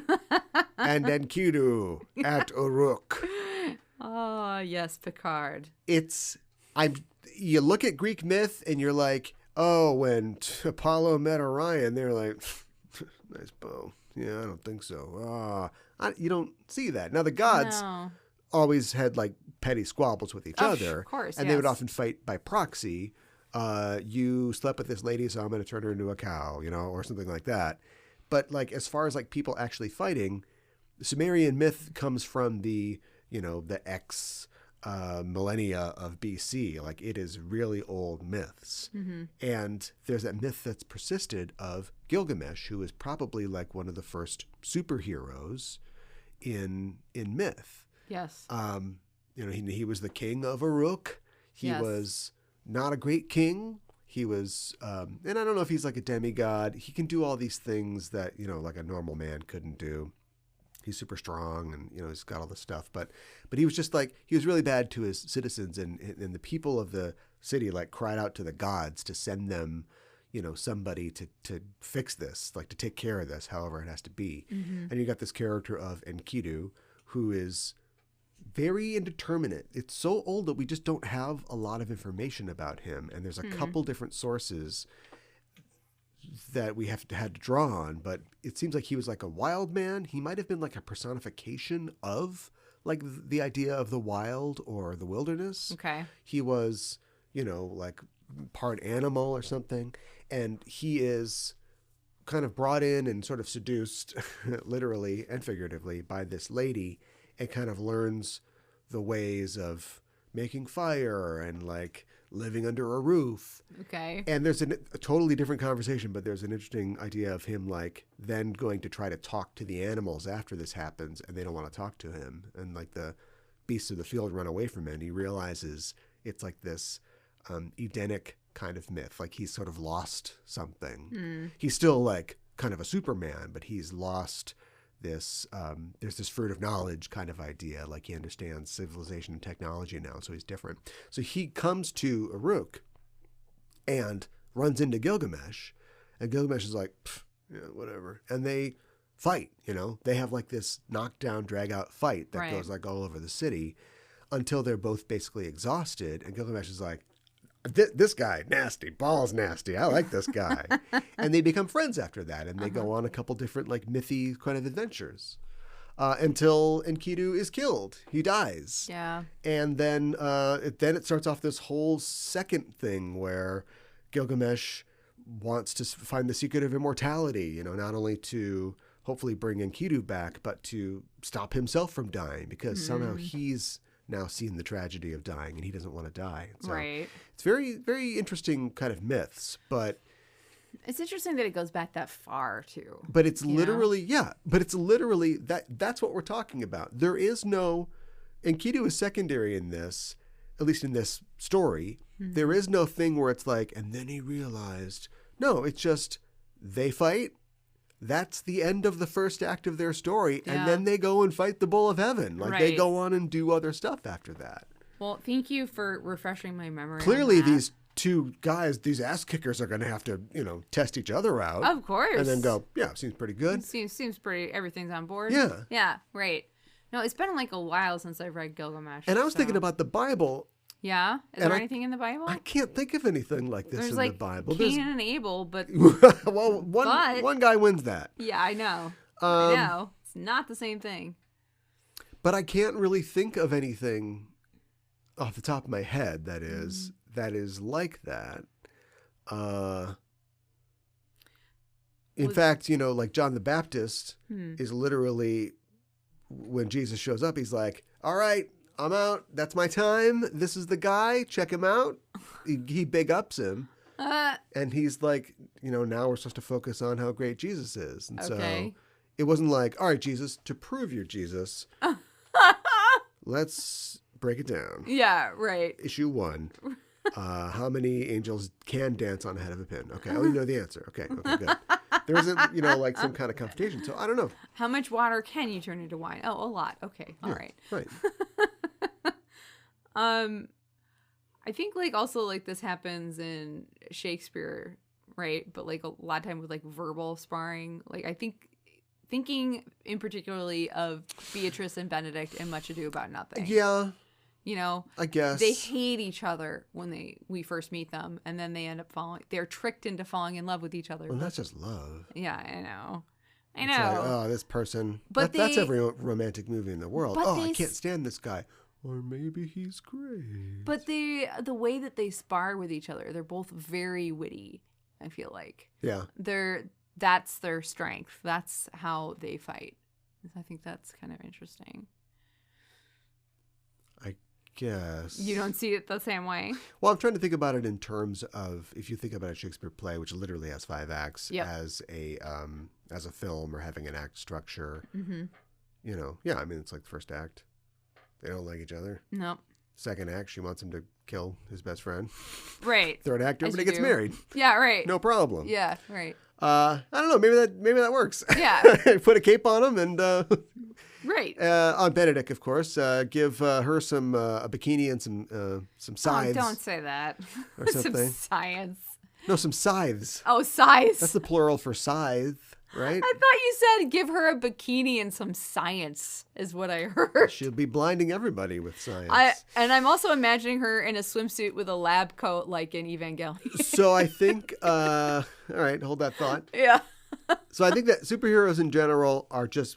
and Enkidu at Uruk. Oh, yes, Picard. You look at Greek myth and you're like, oh, when Apollo met Orion, they're like, nice bow. Yeah, I don't think so. You don't see that. Now the gods No. always had like petty squabbles with each other. Of course, and they would yes. often fight by proxy. You slept with this lady, so I'm going to turn her into a cow, or something like that. But like as far as like people actually fighting, the Sumerian myth comes from the X millennia of BC. Like it is really old myths. Mm-hmm. And there's that myth that's persisted of Gilgamesh, who is probably like one of the first superheroes in myth. Yes. He was the king of Uruk. He Yes. was not a great king. He was, and I don't know if he's like a demigod. He can do all these things that, like a normal man couldn't do. He's super strong and, he's got all this stuff. But he was just like, he was really bad to his citizens and the people of the city like cried out to the gods to send them, somebody to fix this, like to take care of this, however it has to be. Mm-hmm. And you got this character of Enkidu, who is very indeterminate. It's so old that we just don't have a lot of information about him. And there's a couple different sources that we had to draw on, but it seems like he was like a wild man. He might have been like a personification of like the idea of the wild or the wilderness. Okay. He was, like part animal or something. And he is kind of brought in and sort of seduced literally and figuratively by this lady and kind of learns the ways of making fire and like living under a roof. Okay. And there's a totally different conversation, but there's an interesting idea of him like then going to try to talk to the animals after this happens, and they don't want to talk to him. And like the beasts of the field run away from him. And he realizes it's like this Edenic kind of myth. Like he's sort of lost something. He's still like kind of a Superman, but he's lost this, there's this fruit of knowledge kind of idea. Like he understands civilization and technology now, so he's different. So he comes to Uruk and runs into Gilgamesh, and Gilgamesh is like, yeah, whatever. And they fight, they have like this knockdown, drag out fight that Right. goes like all over the city until they're both basically exhausted. And Gilgamesh is like, this guy, nasty, balls nasty. I like this guy. And they become friends after that. And they go on a couple different like mythy kind of adventures until Enkidu is killed. He dies. Yeah. And then it starts off this whole second thing where Gilgamesh wants to find the secret of immortality, not only to hopefully bring Enkidu back, but to stop himself from dying because somehow he's now seen the tragedy of dying and he doesn't want to die. So Right. it's very, very interesting kind of myths, but It's interesting that it goes back that far too. it's literally, that's what we're talking about. There is no, Enkidu is secondary in this, at least in this story. There is no thing where it's like, and then he realized, no, it's just they fight. That's the end of the first act of their story. Yeah. And then they go and fight the bull of heaven. Like they Right. go on and do other stuff after that. Well, thank you for refreshing my memory. Clearly, on that. these two guys, these ass kickers, are going to have to, test each other out. Of course. And then go, yeah, seems pretty good. Seems pretty. Everything's on board. Yeah. Yeah. Right. No, it's been like a while since I've read Gilgamesh. And I was so- thinking about the Bible. Yeah. Is and there I- anything in the Bible? I can't think of anything like this There's in like the Bible. Cain and Abel, but Well, But- one guy wins that. yeah, I know. I know. It's not the same thing. But I can't really think of anything off the top of my head that is like that. In fact, like John the Baptist is literally, when Jesus shows up, he's like, all right, I'm out. That's my time. This is the guy. Check him out. He big ups him. And he's like, now we're supposed to focus on how great Jesus is. And Okay. so it wasn't like, all right, Jesus, to prove you're Jesus, let's break it down. Yeah, right. Issue 1. How many angels can dance on the head of a pin? Okay. Oh, you know the answer. Okay, good. There isn't, like some kind of confrontation. So I don't know. How much water can you turn into wine? Oh, a lot. Okay. All right. Right. I think like also like this happens in Shakespeare, right? But like a lot of time with like verbal sparring. Like I think thinking in particularly of Beatrice and Benedict in Much Ado About Nothing. Yeah, I guess. They hate each other when we first meet them, and then they end up they're tricked into falling in love with each other. Well, that's just love. Yeah, I know. I It's know. like, oh, this person. But That's they- every romantic movie in the world. But Oh, I they can't stand this guy. Or maybe he's great. But the way that they spar with each other, they're both very witty, I feel like. Yeah. That's their strength. That's how they fight. I think that's kind of interesting. I guess. You don't see it the same way? Well, I'm trying to think about it in terms of, if you think about a Shakespeare play, which literally has 5 acts, Yep. as a film or having an act structure. Mm-hmm. Yeah, I mean, it's like the first act. They don't like each other. No. Second act, she wants him to kill his best friend. Right. Third act, As everybody you gets do. married. Yeah, right. No problem. Yeah, right. I don't know. Maybe that works. Yeah. Put a cape on him and Right. on Benedict, of course. Give her some a bikini and some scythes. Oh, don't say that. Or something. Some science. No, some scythes. Oh, scythes. That's the plural for scythe, right? I thought you said give her a bikini and some science is what I heard. She'll be blinding everybody with science. And I'm also imagining her in a swimsuit with a lab coat like in Evangelion. So I think, all right, hold that thought. Yeah. So I think that superheroes in general are just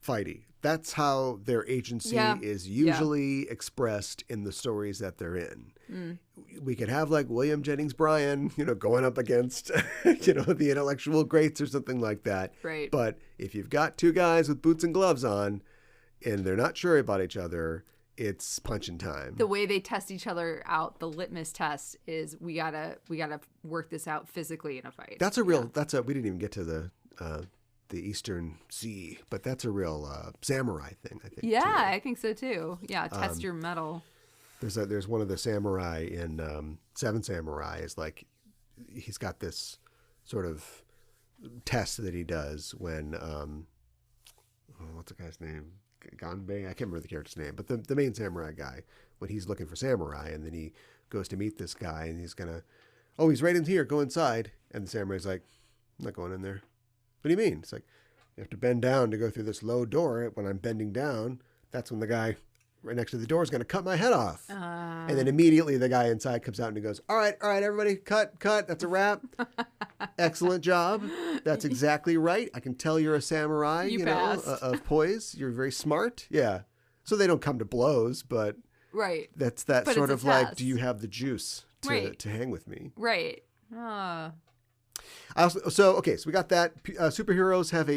fighty. That's how their agency is usually expressed in the stories that they're in. We could have like William Jennings Bryan, going up against, the intellectual greats or something like that. Right. But if you've got 2 guys with boots and gloves on and they're not sure about each other, it's punching time. The way they test each other out, the litmus test is we gotta work this out physically in a fight. That's a real, we didn't even get to the Eastern Sea, but that's a real samurai thing, I think. Yeah, too. I think so too. Yeah, test your metal. There's one of the samurai in Seven Samurai is like, he's got this sort of test that he does when what's the guy's name? Ganbei? I can't remember the character's name, but the main samurai guy, when he's looking for samurai, and then he goes to meet this guy, and he's right in here, go inside, and the samurai's like, I'm not going in there. What do you mean? It's like, you have to bend down to go through this low door. When I'm bending down, that's when the guy right next to the door is going to cut my head off. And then immediately the guy inside comes out and he goes, all right, everybody, cut. That's a wrap. Excellent job. That's exactly right. I can tell you're a samurai, You passed. of poise. You're very smart. Yeah. So they don't come to blows, but Right. that's that But sort it's of a like, test. do you have the juice Right. to hang with me? Right. So we got that. Superheroes have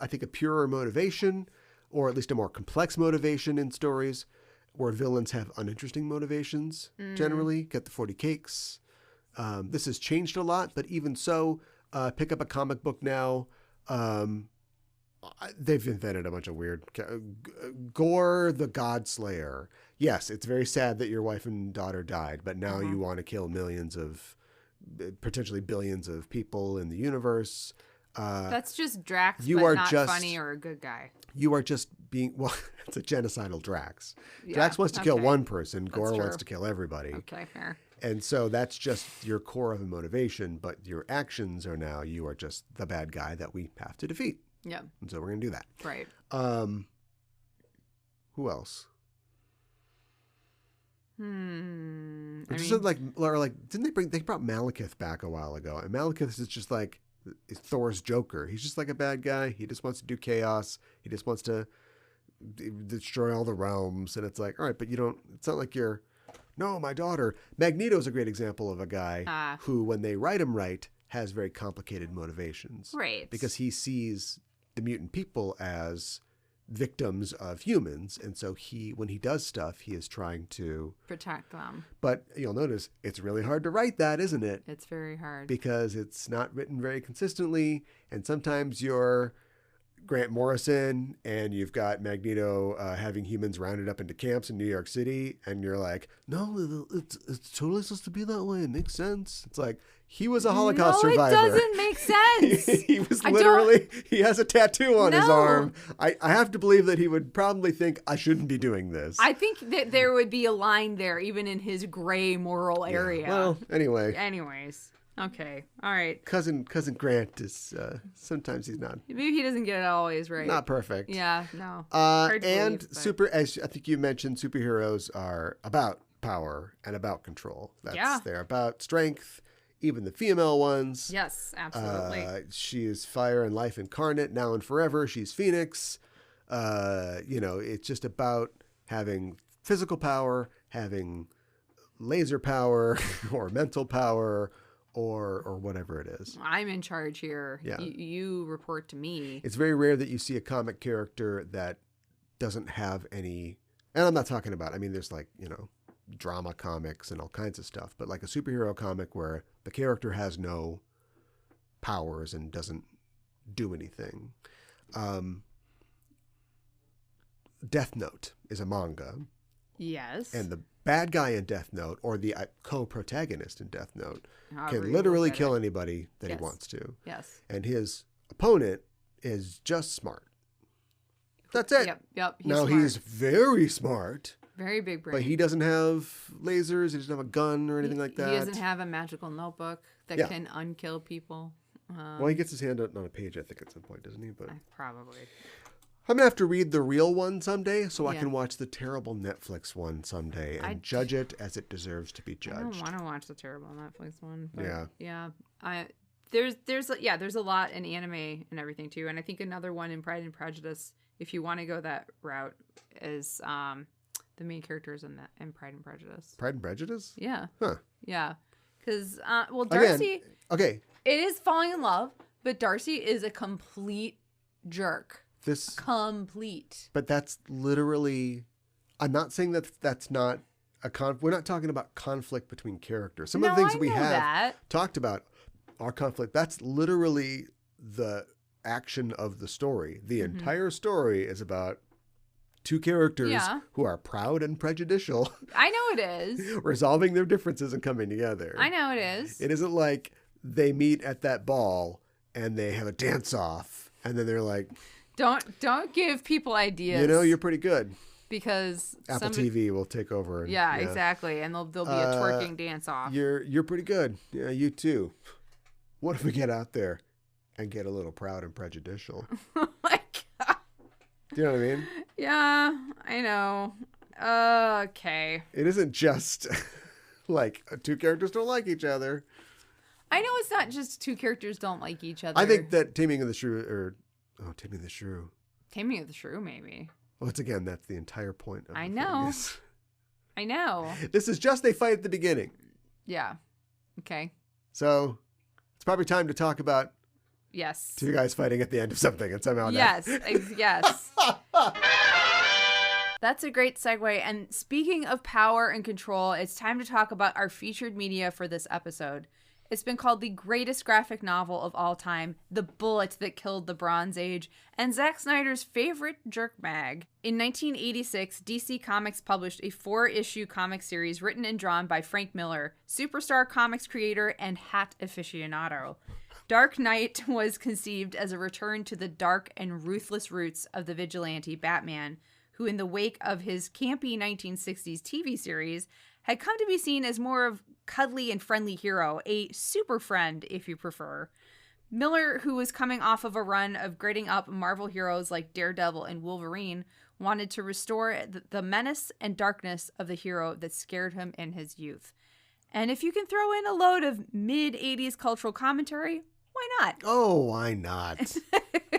I think a purer motivation, or at least a more complex motivation in stories, where villains have uninteresting motivations, generally. Get the 40 cakes. This has changed a lot, but even so, pick up a comic book now. They've invented a bunch of weird... Gore the God Slayer. Yes, it's very sad that your wife and daughter died, but now you want to kill millions of... potentially billions of people in the universe. That's just Drax, you but are not just- funny or a good guy. You are just being, well, it's a genocidal Drax. Yeah, Drax wants to kill okay. one person. Gore true. wants to kill everybody. Okay, fair. And so that's just your core of a motivation, but your actions are now you are just the bad guy that we have to defeat. Yeah, And so we're going to do that. right. Who else? I Just mean, like didn't they brought Malekith back a while ago? And Malekith is just like Thor's Joker. He's just like a bad guy. He just wants to do chaos. He just wants to destroy all the realms. And it's like, all right, but it's not like you're, no, my daughter. Magneto's a great example of a guy who, when they write him right, has very complicated motivations. right. Because he sees the mutant people as victims of humans. And so when he does stuff, he is trying to protect them. But you'll notice it's really hard to write that, isn't it? It's very hard. Because it's not written very consistently. And sometimes you're Grant Morrison and you've got Magneto having humans rounded up into camps in New York City. And you're like, no, it's totally supposed to be that way. It makes sense. It's like, he was a Holocaust survivor. No, it doesn't make sense. He was literally, he has a tattoo on his arm. I have to believe that he would probably think, I shouldn't be doing this. I think that there would be a line there, even in his gray moral area. Well, anyway. Anyways. Okay. All right. Cousin Grant is, sometimes he's not. Maybe he doesn't get it always right. Not perfect. Yeah, no. And as I think you mentioned, superheroes are about power and about control. They're about strength. Even the female ones. Yes, absolutely. She is fire and life incarnate, now and forever. She's Phoenix. It's just about having physical power, having laser power, or mental power, or whatever it is. I'm in charge here. Yeah. You report to me. It's very rare that you see a comic character that doesn't have any, and I'm not talking about, I mean, there's like, drama comics and all kinds of stuff, but like a superhero comic where the character has no powers and doesn't do anything. Death Note is a manga. Yes. And the bad guy in Death Note, or the co-protagonist in Death Note, However can you literally look at kill it. anybody that Yes. he wants to. Yes. And his opponent is just smart. That's it. Yep. He's very smart. very big brain. But he doesn't have lasers. He doesn't have a gun or anything like that. He doesn't have a magical notebook that can unkill people. Well, he gets his hand on a page, I think, at some point, doesn't he? But Probably. I'm gonna have to read the real one someday, so I Yeah. can watch the terrible Netflix one someday and judge it as it deserves to be I judged. don't want to watch the terrible Netflix one. But Yeah. There's a lot in anime and everything too, and I think another one in Pride and Prejudice, if you want to go that route, is the main characters in Pride and Prejudice. Pride and Prejudice? Yeah. Huh. Yeah. Because Darcy, Again, okay. it is falling in love, but Darcy is a complete jerk. Complete. But that's literally. I'm not saying that that's not a We're not talking about conflict between characters. Some of the things we have talked about are conflict. That's literally the action of the story. The entire story is about two characters who are proud and prejudicial. I know it is. Resolving their differences and coming together. I know it is. It isn't like they meet at that ball and they have a dance off and then they're like, Don't give people ideas. you're pretty good. Because Apple TV will take over. And, yeah, exactly. And there'll be a twerking dance off. You're pretty good. Yeah, you too. What if we get out there and get a little proud and prejudicial? Oh my God. Do you know what I mean? Yeah, I know. Okay. It isn't just like two characters don't like each other. I know it's not just two characters don't like each other. I think that Taming of the Shrew, Taming of the Shrew. Taming of the Shrew, maybe. Once again, that's the entire point of I the know. thing is- I know. This is just they fight at the beginning. Yeah. Okay. So it's probably time to talk about Yes. two guys fighting at the end of something and somehow Yes. Yes. That's a great segue. And speaking of power and control, it's time to talk about our featured media for this episode. It's been called the greatest graphic novel of all time, The Bullet That Killed the Bronze Age, and Zack Snyder's favorite jerk mag. In 1986, DC Comics published a 4-issue comic series written and drawn by Frank Miller, Superstar Comics creator and hat aficionado. Dark Knight was conceived as a return to the dark and ruthless roots of the vigilante Batman, who in the wake of his campy 1960s TV series had come to be seen as more of cuddly and friendly hero, a super friend if you prefer. Miller, who was coming off of a run of gritting up Marvel heroes like Daredevil and Wolverine, wanted to restore the menace and darkness of the hero that scared him in his youth. And if you can throw in a load of mid-80s cultural commentary, why not? Oh, why not?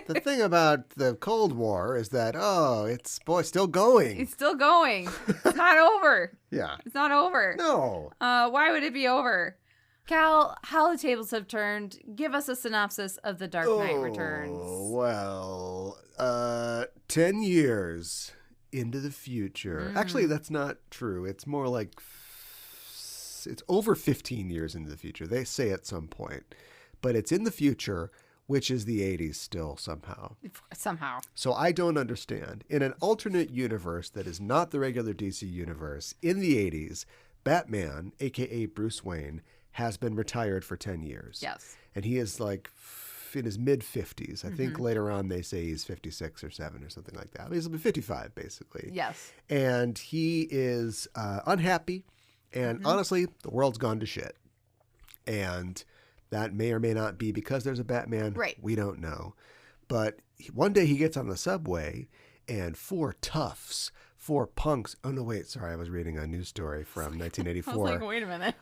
The thing about the Cold War is that, it's still going. It's still going. It's not over. Yeah. It's not over. No. Why would it be over? Cal, how the tables have turned. Give us a synopsis of The Dark Knight Returns. Well, 10 years into the future. Actually, that's not true. It's more like it's over 15 years into the future. They say at some point. But it's in the future, which is the 80s still somehow. Somehow. So I don't understand. In an alternate universe that is not the regular DC universe, in the 80s, Batman, a.k.a. Bruce Wayne, has been retired for 10 years. Yes. And he is like in his mid-50s. I think later on they say he's 56 or 7 or something like that. He's 55, basically. Yes. And he is unhappy. And honestly, the world's gone to shit. And that may or may not be because there's a Batman. Right. We don't know. But one day he gets on the subway and 4 toughs, 4 punks. Oh, no, wait. Sorry. I was reading a news story from 1984. I was like, wait a minute.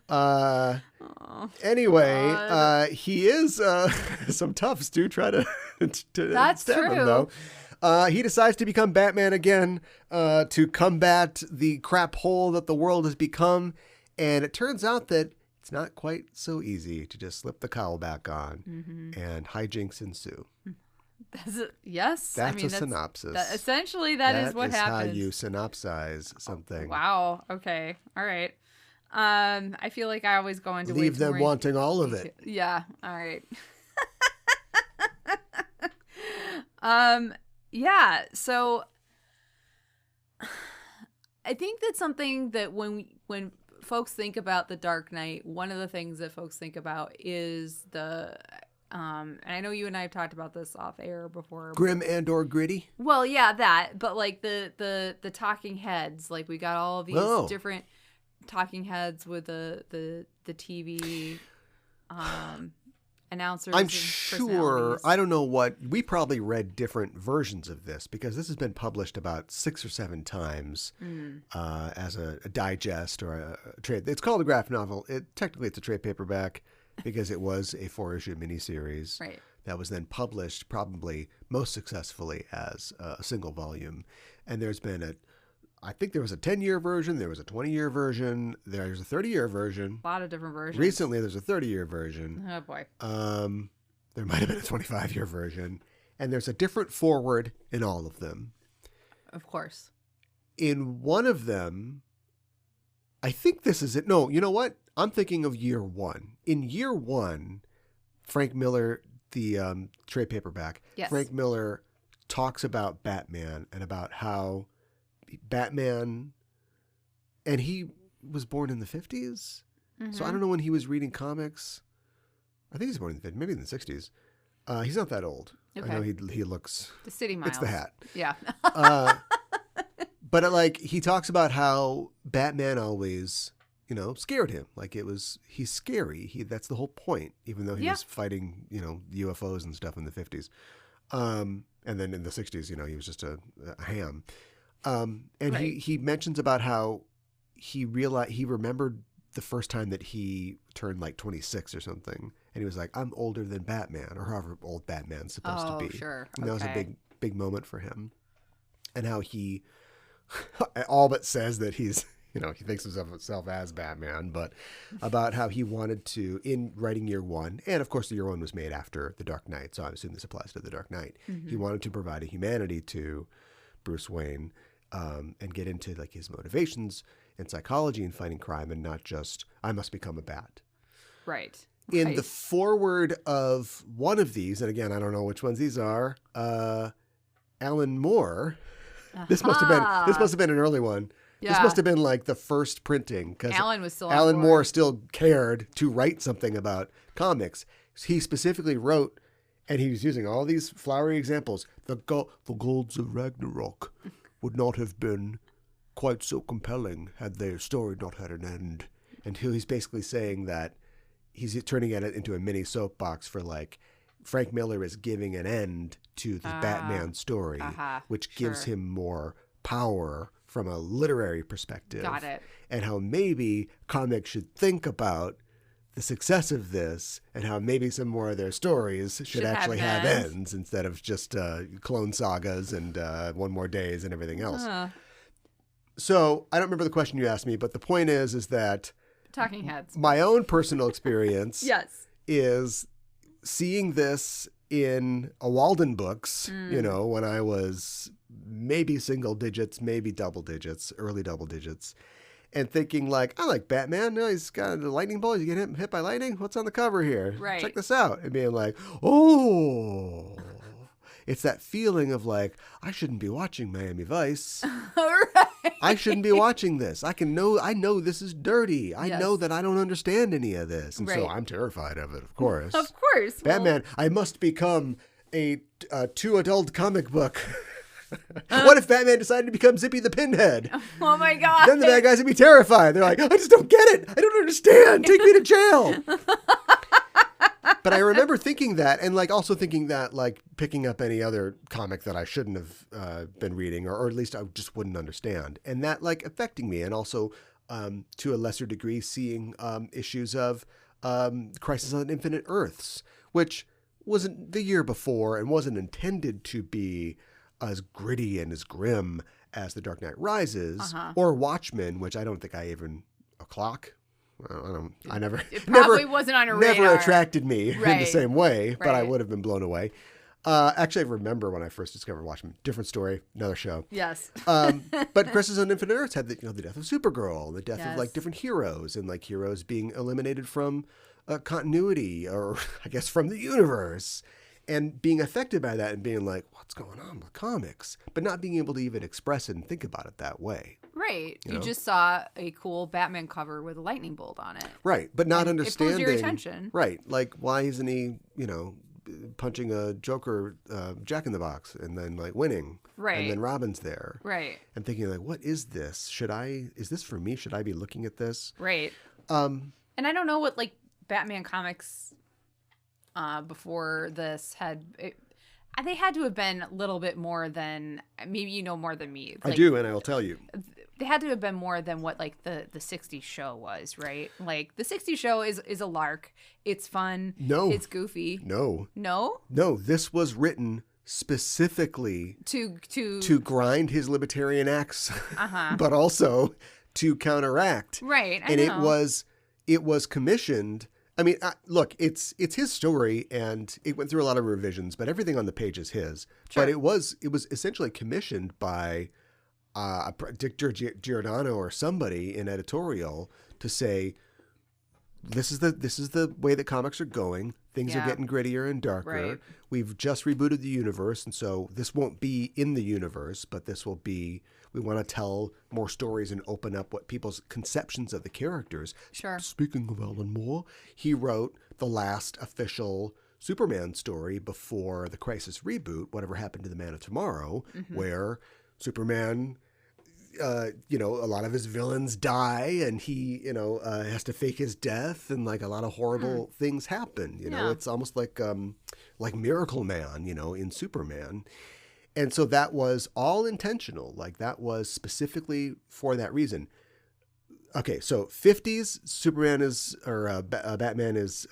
Anyway, he is, some toughs do try to That's stab him, true. though. He decides to become Batman again to combat the crap hole that the world has become. And it turns out that it's not quite so easy to just slip the cowl back on and hijinks ensue. Yes. That's a synopsis. Essentially, that is what happens. That is how you synopsize something. Wow. Okay. All right. I feel like I always go into Leave them wanting all of it. Yeah. All right. Yeah. So I think that's something that when folks think about the Dark Knight, one of the things that folks think about is the and I know you and I have talked about this off air before. Grim and or gritty. Well, yeah, that, but like the talking heads, like we got all of these different talking heads with the TV announcers. I'm and sure, personalities. I don't know what, we probably read different versions of this because this has been published about 6 or 7 times as a digest or a trade. It's called a graphic novel. Technically, it's a trade paperback because it was a 4-issue miniseries that was then published probably most successfully as a single volume. And there's been I think there was a 10-year version, there was a 20-year version, there's a 30-year version. A lot of different versions. Recently, there's a 30-year version. Oh, boy. There might have been a 25-year version. And there's a different forward in all of them. Of course. In one of them, I think this is it. No, you know what? I'm thinking of year 1. In year 1, Frank Miller, the trade paperback, Frank Miller talks about Batman and about how Batman, and he was born in the 50s. So I don't know when he was reading comics. I think he's born in the 50s, maybe in the 60s. He's not that old. Okay. I know he looks... The City Miles. It's the hat. Yeah. But he talks about how Batman always, scared him. Like he's scary. That's the whole point, even though he was fighting, UFOs and stuff in the 50s. And then in the 60s, he was just a ham. And he mentions about how he remembered the first time that he turned like 26 or something. And he was like, I'm older than Batman, or however old Batman's supposed to be. Sure. And that was a big moment for him. And how he all but says that he's, he thinks of himself as Batman, but about how he wanted to, in writing year 1, and of course the year 1 was made after The Dark Knight, so I assume this applies to The Dark Knight. He wanted to provide a humanity to Bruce Wayne and get into like his motivations and psychology in fighting crime, and not just, I must become a bat. Right. In the forward of one of these, and again, I don't know which ones these are, Alan Moore. This must have been an early one. Yeah. This must have been like the first printing, because Alan was still Alan Moore still cared to write something about comics. he specifically wrote, and he was using all these flowery examples. The gods of Ragnarok would not have been quite so compelling had their story not had an end. And he's basically saying that he's turning it into a mini soapbox for like Frank Miller is giving an end to the Batman story, which gives him more power from a literary perspective. Got it. And how maybe comics should think about the success of this and how maybe some more of their stories should actually have ends instead of just clone sagas and One More Days and everything else. So I don't remember the question you asked me, but the point is that Talking Heads. My own personal experience Yes. is seeing this in a Walden books, you know, when I was maybe single digits, maybe double digits, early double digits, and thinking like, I like Batman. No, he's got the lightning bolt. You get hit by lightning. What's on the cover here? Right. Check this out. And being like, oh, it's that feeling of like, I shouldn't be watching Miami Vice. Right. I shouldn't be watching this. I know this is dirty. I Yes. know that I don't understand any of this. And so Right. I'm terrified of it, of course. Of course. Well, Batman, I must become a too adult comic book. What if Batman decided to become Zippy the Pinhead? oh my God. Then the bad guys would be terrified. They're like, I just don't get it. I don't understand. Take me to jail. But I remember thinking that, and like also thinking that, like picking up any other comic that I shouldn't have been reading, or at least I just wouldn't understand, and that like affecting me, and also to a lesser degree seeing issues of Crisis on Infinite Earths, which wasn't the year before and wasn't intended to be as gritty and as grim as The Dark Knight Rises or Watchmen, which I don't think I even clock. I never. It probably wasn't on a Never radar. attracted me in the Right. same way, but I Right. would have been blown away. Actually, I remember when I first discovered Watchmen. Different story, another show. Yes. But Crisis on Infinite Earths had the death of Supergirl, the death of like Yes. different heroes, and like heroes being eliminated from continuity, or I guess from the universe, and being affected by that and being like, what's going on with comics? But not being able to even express it and think about it that way. Right. You know? just saw a cool Batman cover with a lightning bolt on it. Right, but not And it pulls your understanding. attention. Right, like why isn't he, punching a Joker Jack in the Box and then like winning, Right. and then Robin's there, Right. and thinking like, what is this? Is this for me? Should I be looking at this? Right. Um, And I don't know what like Batman comics before this they had to have been a little bit more than, maybe you know more than me. I Like, do, and I will tell you. They had to have been more than what like the 60s show was, right? Like the 60s show is a lark. It's fun. No. It's goofy. No, No? this was written specifically To grind his libertarian axe, but also to counteract. Right. I And know. it was commissioned. I mean, look, it's his story, and it went through a lot of revisions, but everything on the page is his. Sure. But it was essentially commissioned by Dick Giordano or somebody in editorial to say, this is the way that comics are going. Things are Yeah. getting grittier and darker. Right. We've just rebooted the universe, and so this won't be in the universe, but this will be. We want to tell more stories and open up what people's conceptions of the characters. Sure. Speaking of Alan Moore, he wrote the last official Superman story before the Crisis reboot, Whatever Happened to the Man of Tomorrow, where Superman, a lot of his villains die, and he, has to fake his death, and like a lot of horrible things happen. Yeah. It's almost like Miracle Man, in Superman. And so that was all intentional. Like that was specifically for that reason. Okay, so 50s, Batman is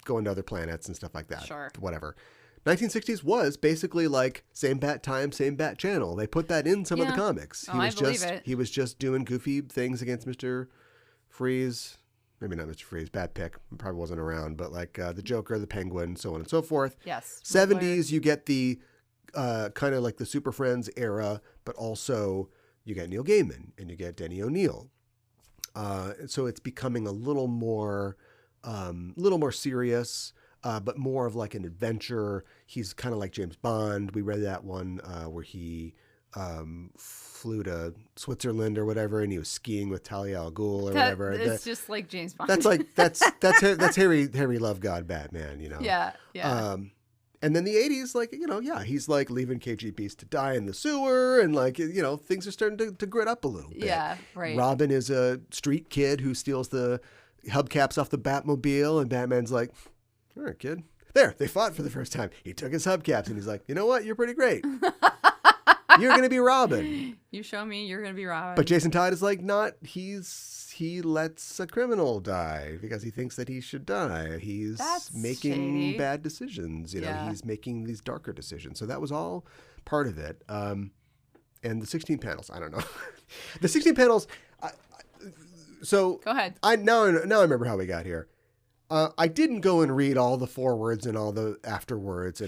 going to other planets and stuff like that. Sure. Whatever. 1960s was basically like same bat time, same bat channel. They put that in some of the Yeah. comics. Oh, I believe it. He was just doing goofy things against Mr. Freeze. Maybe not Mr. Freeze, bad pick. Probably wasn't around, but like the Joker, the Penguin, so on and so forth. Yes. 70s, you get the kind of like the Super Friends era, but also you get Neil Gaiman and you get Denny O'Neil. So it's becoming a little more serious, but more of like an adventure. He's kind of like James Bond. We read that one where he flew to Switzerland or whatever, and he was skiing with Talia al Ghul or whatever. It's just like James Bond. That's Harry Love God Batman, you know. Yeah. And then the 80s, he's like leaving KGBs to die in the sewer, and things are starting to grit up a little bit. Yeah, right. Robin is a street kid who steals the hubcaps off the Batmobile, and Batman's like, all right, kid. There, they fought for the first time. He took his hubcaps, and he's like, you know what? You're pretty great. You're going to be Robin. You show me, you're going to be Robin. But Jason Todd is like, he lets a criminal die because he thinks that he should die. He's making shady. bad decisions. He's making these darker decisions. So that was all part of it. And the 16 panels, I don't know. The 16 panels, so go ahead. Now I remember how we got here. I didn't go and read all the forewords and all the afterwords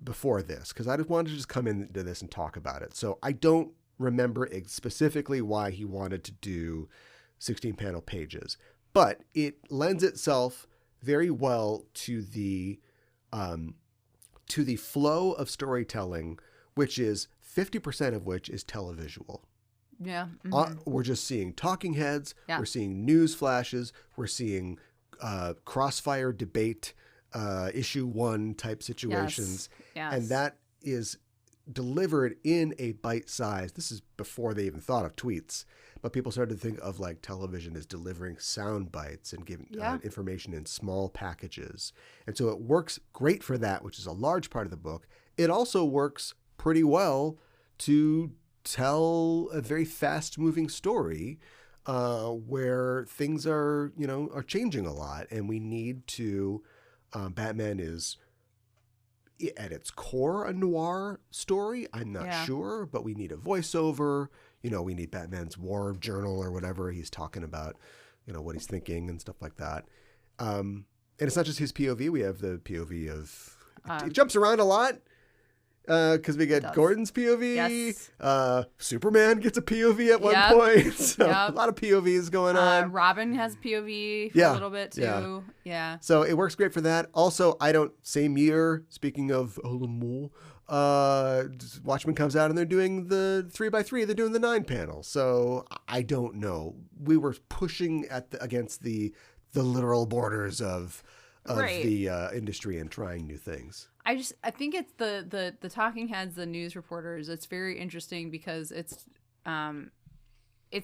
before this, because I just wanted to just come into this and talk about it. So I don't remember specifically why he wanted to do 16 panel pages, but it lends itself very well to the flow of storytelling, which is 50% of which is televisual. Yeah. We're just seeing talking heads. Yeah. We're seeing news flashes. We're seeing crossfire debate, issue 1 type situations. Yes. And that is delivered in a bite size. This is before they even thought of tweets, but people started to think of like television as delivering sound bites and giving information in small packages. And so it works great for that, which is a large part of the book. It also works pretty well to tell a very fast moving story where things are changing a lot, and we need to. Batman is at its core a noir story. I'm not sure, but we need a voiceover. We need Batman's war journal or whatever he's talking about. What he's thinking and stuff like that. And it's not just his POV. We have the POV of it jumps around a lot. Because we get Gordon's POV. Yes. Superman gets a POV at one point. So a lot of POVs going on. Robin has POV for a little bit too. Yeah. So it works great for that. Also, same year, speaking of Olamour, Watchmen comes out and they're doing the 3x3. They're doing the 9 panel. So I don't know. We were pushing against the literal borders of the industry and trying new things. I think it's the talking heads, the news reporters. It's very interesting because it's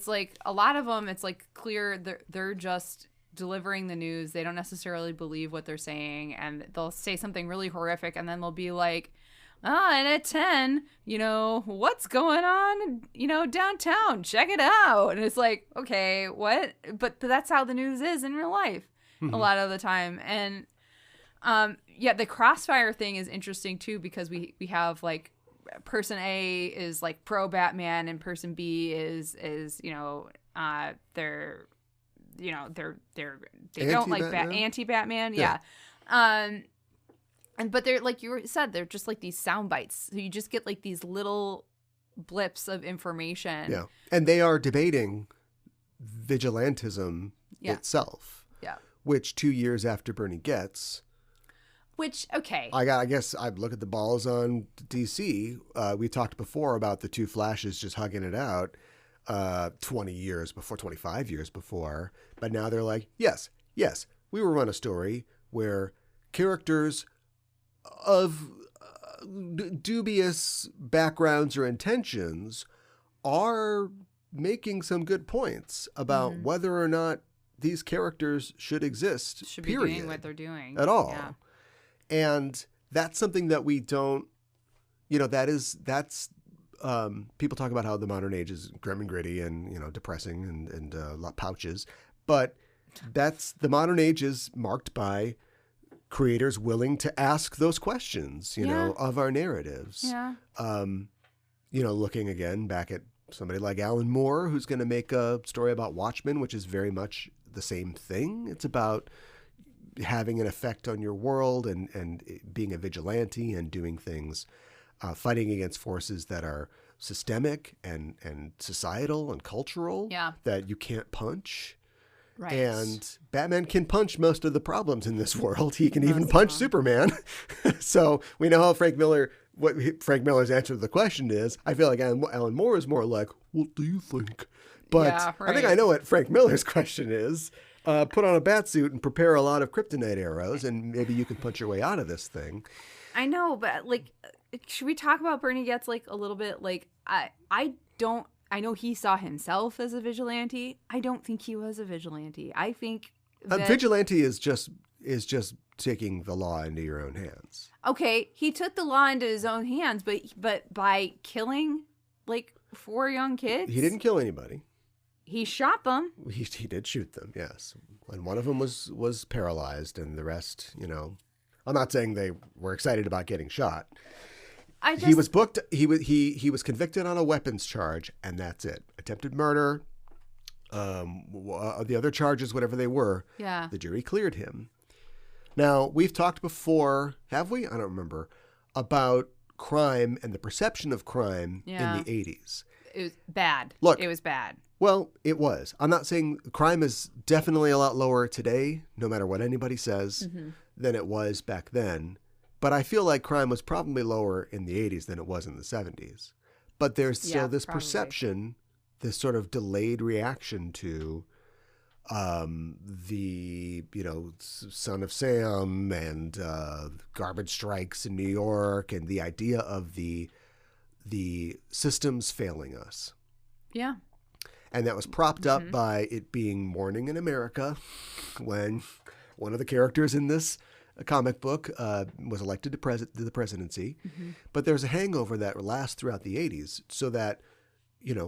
like a lot of them. It's like clear they're just delivering the news. They don't necessarily believe what they're saying, and they'll say something really horrific, and then they'll be like, and at 10, what's going on, downtown? Check it out. And it's like, okay, what? But that's how the news is in real life a lot of the time. And the crossfire thing is interesting too, because we have like person A is like pro Batman and person B is they don't like anti Batman. Yeah. But they're like you said, they're just like these sound bites. So you just get like these little blips of information. Yeah. And they are debating vigilantism itself. Yeah. Which 2 years after Bernie gets. Which, okay. I guess I'd look at the balls on DC. We talked before about the two Flashes just hugging it out 25 years before. But now they're like, yes, we will run a story where characters of dubious backgrounds or intentions are making some good points about whether or not these characters should exist. Should be doing what they're doing at all. Yeah. And that's something that we don't, that's people talk about how the modern age is grim and gritty and, depressing and pouches. But the modern age is marked by creators willing to ask those questions, of our narratives. Yeah. Looking again back at somebody like Alan Moore, who's going to make a story about Watchmen, which is very much the same thing. It's about having an effect on your world and being a vigilante and doing things, fighting against forces that are systemic and societal and cultural that you can't punch. Right. And Batman can punch most of the problems in this world. He can even punch Superman. So we know how Frank Miller what Frank Miller's answer to the question is. I feel like Alan Moore is more like, what do you think? But Yeah, I think right. I know what Frank Miller's question is. Put on a bat suit and prepare a lot of kryptonite arrows, and maybe you can punch your way out of this thing. I know, but like, should we talk about Bernie Getz like a little bit? Like, I know he saw himself as a vigilante. I don't think he was a vigilante. I think that, Vigilante is just taking the law into your own hands. okay, he took the law into his own hands, but by killing like 4 young kids, He didn't kill anybody. He shot them. He did shoot them, yes. And one of them was paralyzed, and the rest, I'm not saying they were excited about getting shot. He was booked. He was convicted on a weapons charge, and that's it. Attempted murder. The other charges, whatever they were, Yeah. the jury cleared him. Now, we've talked before, have we? I don't remember, about crime and the perception of crime Yeah. in the 80s. It was bad. Look. It was bad. Well, it was. I'm not saying crime is definitely a lot lower today, no matter what anybody says, than it was back then. But I feel like crime was probably lower in the 80s than it was in the 70s. But there's still this probably. perception, this sort of delayed reaction to the, Son of Sam and garbage strikes in New York, and the idea of the systems failing us. Yeah. And that was propped up by it being morning in America when one of the characters in this comic book was elected to the presidency. But there's a hangover that lasts throughout the 80s, so that,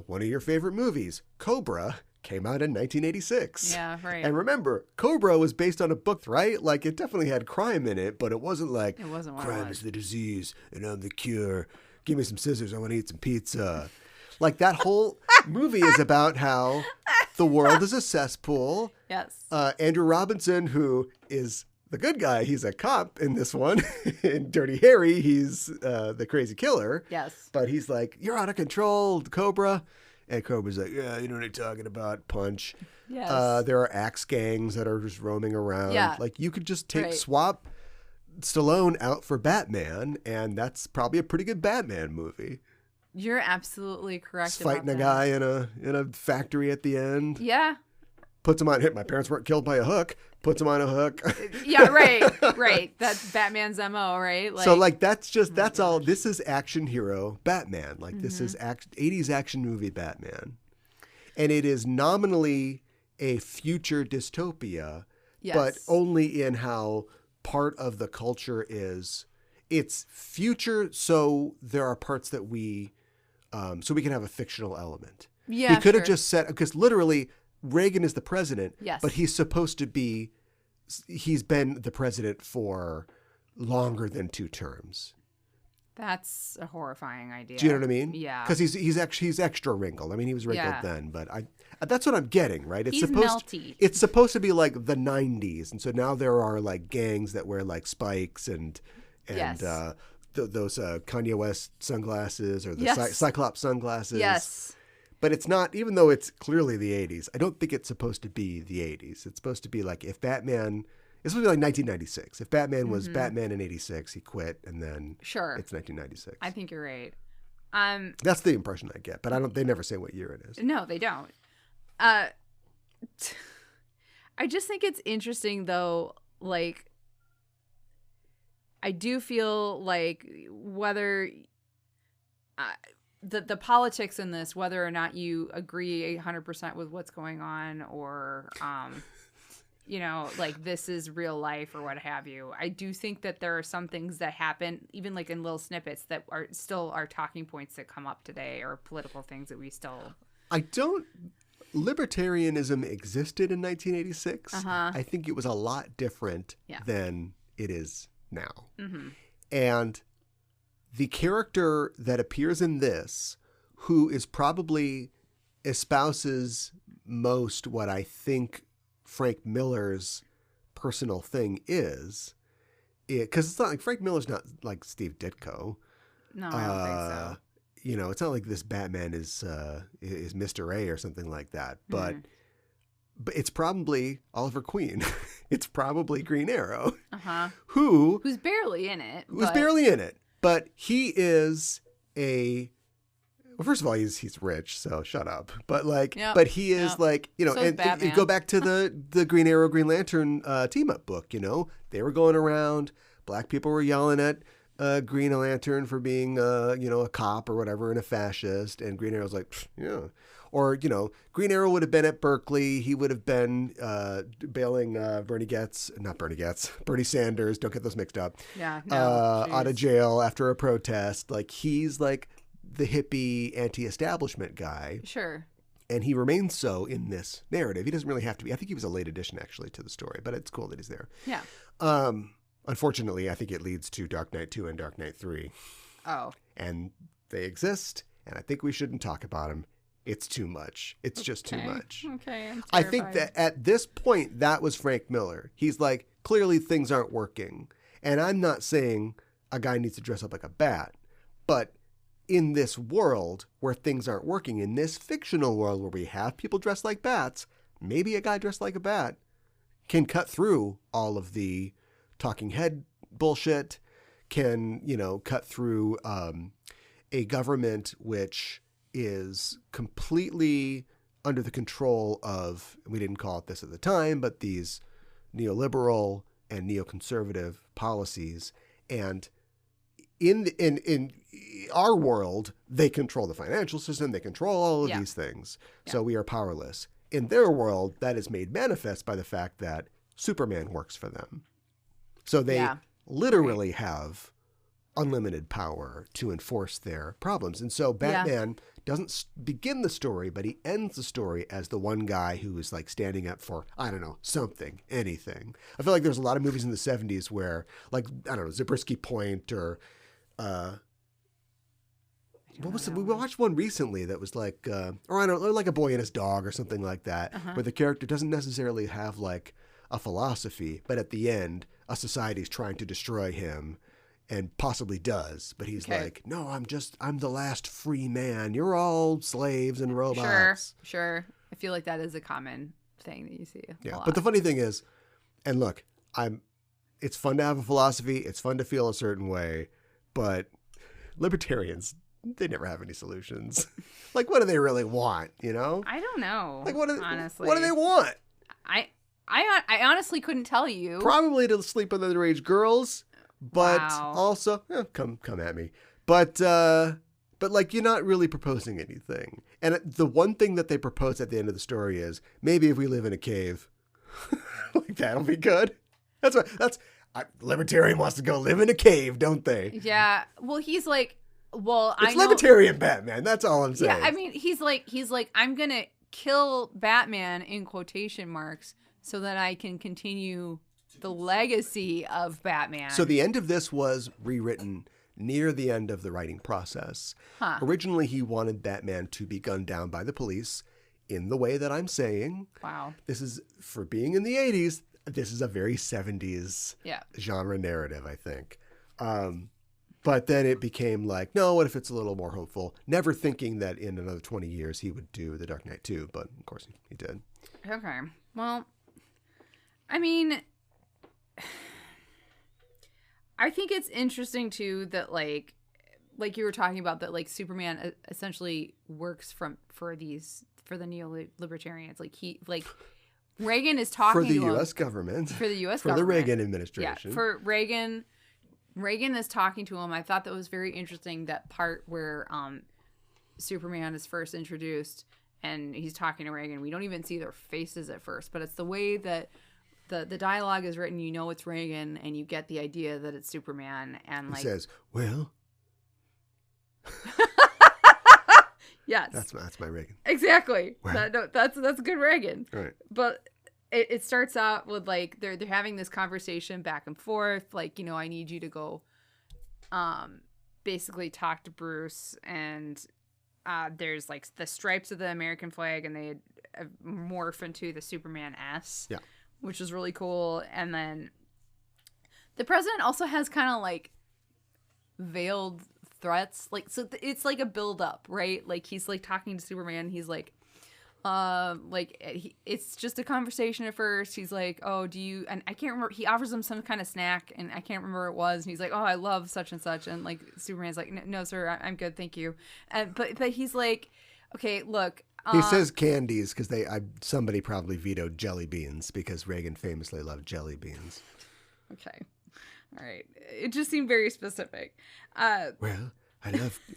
one of your favorite movies, Cobra, came out in 1986. Yeah, right. And remember, Cobra was based on a book, right? Like, it definitely had crime in it, but it wasn't like, It wasn't what it crime was. is the disease and I'm the cure. Give me some scissors. I want to eat some pizza. Like, that whole movie is about how the world is a cesspool. Yes. Andrew Robinson, who is the good guy, he's a cop in this one. In Dirty Harry, he's the crazy killer. Yes. But he's like, you're out of control, Cobra. And Cobra's like, yeah, you know what I'm talking about, punch. Yes. There are axe gangs that are just roaming around. Yeah. Like, you could just Right. swap Stallone out for Batman, and that's probably a pretty good Batman movie. You're absolutely correct. He's fighting about a that. guy in a factory at the end. Yeah. Puts him on hit. My parents weren't killed by a hook. Puts him on a hook. Yeah. Right. Right. That's Batman's MO. Right. So like that's all. This is action hero Batman. Like this is 80s action movie Batman, and it is nominally a future dystopia, Yes. but only in how part of the culture is. It's future, so there are parts that we can have a fictional element. Yeah. He could have sure. just said, because literally Reagan is the president, Yes. but he's been the president for longer than 2 terms. That's a horrifying idea. Do you know what I mean? Yeah. Because he's extra wrinkled. I mean, he was wrinkled Yeah. then, but that's what I'm getting, right? He's melty. It's supposed to be like the 90s, and so now there are like gangs that wear like spikes and Yes. those Kanye West sunglasses or the Yes. Cyclops sunglasses. Yes. But it's not, even though it's clearly the 80s, I don't think it's supposed to be the 80s. It's supposed to be like it's supposed to be like 1996. If Batman was Batman in 86, he quit, and then Sure. it's 1996. I think you're right. That's the impression I get, but they never say what year it is. No, they don't. I just think it's interesting though, like I do feel like whether the politics in this, whether or not you agree 100% with what's going on, or like this is real life or what have you, I do think that there are some things that happen, even like in little snippets, that are still our talking points that come up today, or political things that we still. Libertarianism existed in 1986. Uh-huh. I think it was a lot different Yeah. than it is now. Mm-hmm. And the character that appears in this, who is probably espouses most what I think Frank Miller's personal thing is, because it's not like Frank Miller's not like Steve Ditko. No, I don't think so. It's not like this Batman is Mr. A or something like that, but it's probably Oliver Queen. It's probably Green Arrow, Uh-huh. who's Who's barely in it. barely in it. But he is well, first of all, he's rich, so shut up. But but he is So is and Batman. go back to the Green Arrow, Green Lantern team up book. They were going around. Black people were yelling at Green Lantern for being a cop or whatever and a fascist, and Green Arrow's like, yeah. Or Green Arrow would have been at Berkeley. He would have been bailing Bernie Sanders. Don't get those mixed up. Yeah, no, out of jail after a protest. He's the hippie anti-establishment guy. Sure. And he remains so in this narrative. He doesn't really have to be. I think he was a late addition, actually, to the story, but it's cool that he's there. Yeah. Unfortunately, I think it leads to Dark Knight 2 and Dark Knight 3. Oh. And they exist, and I think we shouldn't talk about them. It's too much. It's just too much. Okay. I think that at this point, that was Frank Miller. He's like, clearly things aren't working. And I'm not saying a guy needs to dress up like a bat, but in this world where things aren't working, in this fictional world where we have people dressed like bats, maybe a guy dressed like a bat can cut through all of the talking head bullshit, can, cut through a government which is completely under the control of, we didn't call it this at the time, but these neoliberal and neoconservative policies. And in our world, they control the financial system, they control all of these things. Yeah. So we are powerless. In their world, that is made manifest by the fact that Superman works for them. So they literally have unlimited power to enforce their problems. And so Batman doesn't begin the story, but he ends the story as the one guy who is standing up for, I don't know, something, anything. I feel like there's a lot of movies in the 70s where, I don't know, Zabriskie Point or we watched one recently that was or I don't know, like A Boy and His Dog or something like that, where the character doesn't necessarily have a philosophy, but at the end, a society's trying to destroy him and possibly does. But he's no, I'm the last free man. You're all slaves and robots. Sure. I feel like that is a common thing that you see a lot. But the funny thing is, and look, it's fun to have a philosophy. It's fun to feel a certain way, but libertarians, they never have any solutions. What do they really want, I don't know. Honestly. What do they want? I honestly couldn't tell you. Probably to sleep with underage girls, but also come at me. But you're not really proposing anything. And the one thing that they propose at the end of the story is maybe if we live in a cave, that'll be good. Libertarian wants to go live in a cave, don't they? Yeah. Well, he's it's libertarian Batman. That's all I'm saying. Yeah, I mean, he's like, I'm gonna kill Batman in quotation marks so that I can continue the legacy of Batman. So the end of this was rewritten near the end of the writing process. Originally, he wanted Batman to be gunned down by the police in the way that I'm saying. Wow. This is, for being in the 80s, this is a very 70s genre narrative, I think. But then it became no, what if it's a little more hopeful? Never thinking that in another 20 years he would do The Dark Knight 2, but of course he did. Okay. Well, I mean, I think it's interesting too that like you were talking about that Superman essentially works for the neo-libertarians. Reagan is talking for the to U.S. him, government. For the U.S. for government. the Reagan administration. Yeah, for Reagan. Reagan is talking to him. I thought that was very interesting, that part where Superman is first introduced and he's talking to Reagan. We don't even see their faces at first, but it's the way that the dialogue is written. It's Reagan, and you get the idea that it's Superman. And he says, well... Yes. That's my Reagan. Exactly. Well. That's good Reagan. Right. But it starts out with they're having this conversation back and forth. I need you to go basically talk to Bruce, and there's the stripes of the American flag, and they morph into the Superman S. Yeah. Which is really cool. And then the president also has kind of veiled threats. So it's a build up, right? He's talking to Superman. He's It's just a conversation at first. He's like, oh, do you, and I can't remember, he offers him some kind of snack and I can't remember what it was, and he's like, oh, I love such and such, and like Superman's like, no sir, I'm good, thank you. But he's like, okay, look, he says candies because somebody probably vetoed jelly beans because Reagan famously loved jelly beans. Okay, all right, it just seemed very specific. Well, I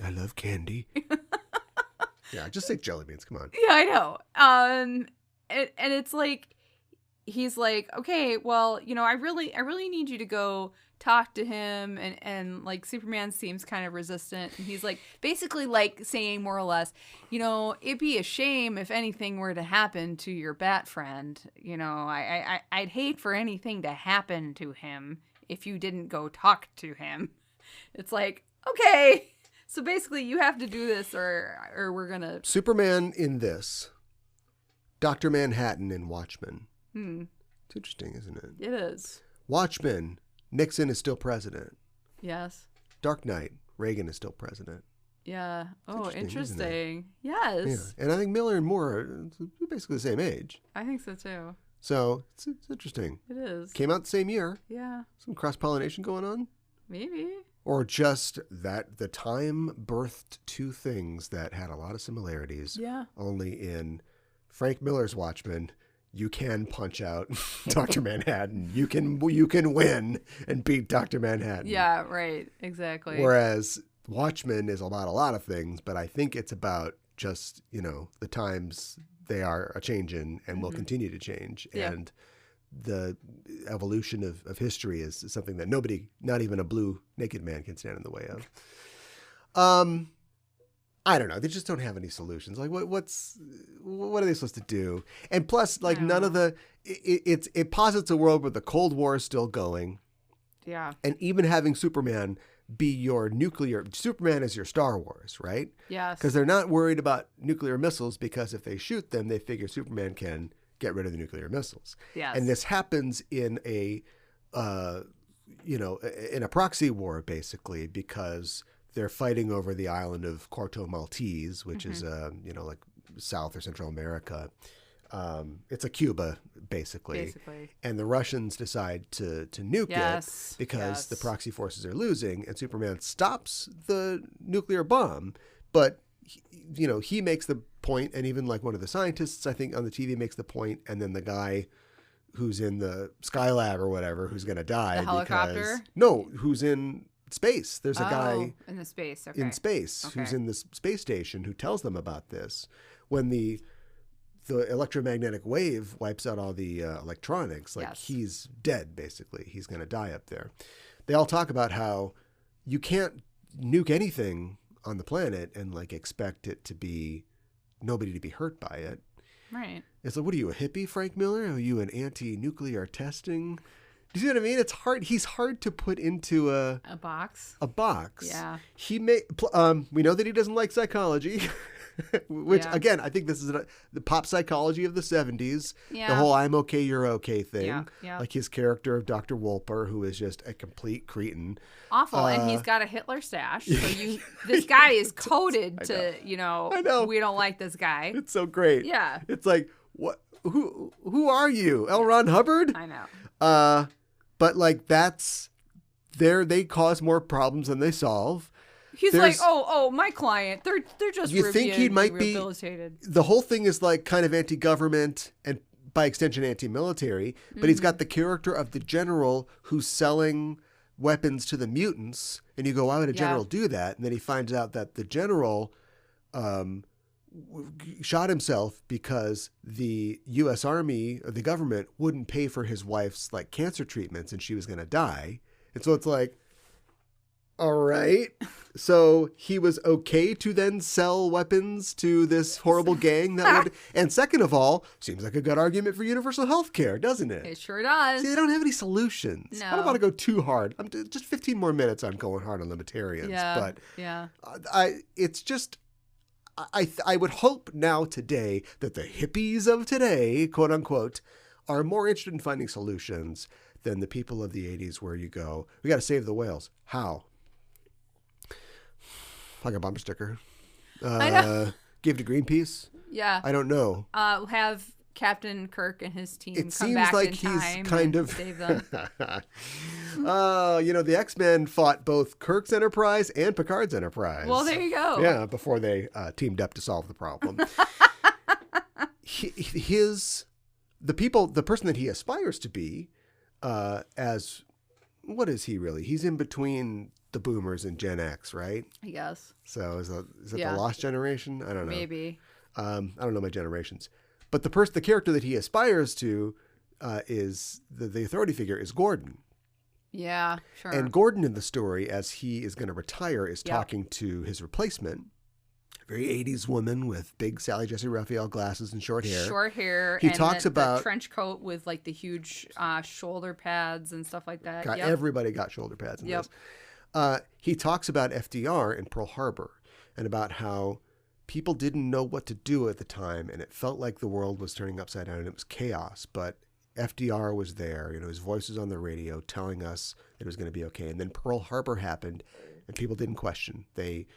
love candy. Yeah, just say jelly beans. Come on. Yeah, I know. And it's like, he's like, okay, well, I really need you to go talk to him. And like Superman seems kind of resistant. And he's like, basically like saying more or less, it'd be a shame if anything were to happen to your bat friend. I'd hate for anything to happen to him if you didn't go talk to him. It's like, okay. So basically, you have to do this, or we're gonna. Superman in this, Dr. Manhattan in Watchmen. It's interesting, isn't it? It is. Watchmen, Nixon is still president. Yes. Dark Knight, Reagan is still president. Yeah. Oh, interesting. Yes. Yeah. And I think Miller and Moore are basically the same age. I think so too. So it's interesting. It is. Came out the same year. Yeah. Some cross-pollination going on. Maybe. Or just that the time birthed two things that had a lot of similarities. Yeah. Only in Frank Miller's Watchmen, you can punch out Dr. Manhattan. You can win and beat Dr. Manhattan. Yeah, right. Exactly. Whereas Watchmen is about a lot of things, but I think it's about just, the times they are a-changing and will continue to change. Yeah. And the evolution of history is something that nobody, not even a blue naked man, can stand in the way of. I don't know. They just don't have any solutions. Like, what are they supposed to do? And plus, like, none of the it posits a world where the Cold War is still going. Yeah. And even having Superman be your Superman is your Star Wars, right? Yes. Because they're not worried about nuclear missiles, because if they shoot them, they figure Superman can get rid of the nuclear missiles. Yes. And this happens in a proxy war, basically, because they're fighting over the island of Corto Maltese, which is like South or Central America. It's a Cuba, basically. And the Russians decide to nuke it because the proxy forces are losing, and Superman stops the nuclear bomb, but he makes the point, and even like one of the scientists, I think, on the TV makes the point, and then the guy who's in the Skylab or whatever, who's going to die. The helicopter? Who's in space. There's a guy in the space. Okay. in space who's in the space station who tells them about this. When the electromagnetic wave wipes out all the electronics, he's dead, basically. He's going to die up there. They all talk about how you can't nuke anything on the planet and like expect it to be nobody to be hurt by it. Right. It's like, what are you, a hippie, Frank Miller? Are you an anti-nuclear testing? Do you see what I mean? It's hard. He's hard to put into a box. A box. Yeah. We know that he doesn't like psychology, which again, I think this is the pop psychology of the 70s. Yeah. The whole "I'm okay, you're okay" thing. Yeah. Yeah. Like his character of Dr. Wolper, who is just a complete cretin. Awful, and he's got a Hitler stash. So this guy is coded to, I know. We don't like this guy. It's so great. Yeah. It's like, what? Who are you, L. Ron Hubbard? I know. But like they cause more problems than they solve. He's like, oh, my client, they're just you think he might be rehabilitated. The whole thing is like kind of anti-government and by extension anti-military, but he's got the character of the general who's selling weapons to the mutants, and you go, why would a general do that? And then he finds out that the general shot himself because the U.S. Army or the government wouldn't pay for his wife's like cancer treatments, and she was going to die. And so it's like, all right. So he was okay to then sell weapons to this horrible gang that would. And second of all, seems like a good argument for universal health care, doesn't it? It sure does. See, they don't have any solutions. No. I don't want to go too hard. I'm just 15 more minutes on going hard on libertarians. Yeah. But it's just. I would hope now today that the hippies of today, quote unquote, are more interested in finding solutions than the people of the 80s where you go, we got to save the whales. How? Like a bumper sticker. I know. Give to Greenpeace. Yeah. I don't know. Have Captain Kirk and his team It come seems back like in he's time kind and of save them. The X-Men fought both Kirk's Enterprise and Picard's Enterprise. Well, there you go. Yeah, before they teamed up to solve the problem. The person that he aspires to be, as what is he really? He's in between the Boomers and Gen X, right? I guess. So is it Yeah. the Lost Generation? I don't know. Maybe. I don't know my generations, but the character that he aspires to is the authority figure is Gordon. Yeah, sure. And Gordon in the story, as he is going to retire, is Yep. talking to his replacement, a very 80s woman with big Sally Jesse Raphael glasses and short hair. Short hair. He and talks the about trench coat with like the huge shoulder pads and stuff like that. Yep. Everybody got shoulder pads in Yep. this. He talks about FDR in Pearl Harbor and about how people didn't know what to do at the time, and it felt like the world was turning upside down and it was chaos, but FDR was there, his voice was on the radio telling us that it was going to be okay. And then Pearl Harbor happened and people didn't question. They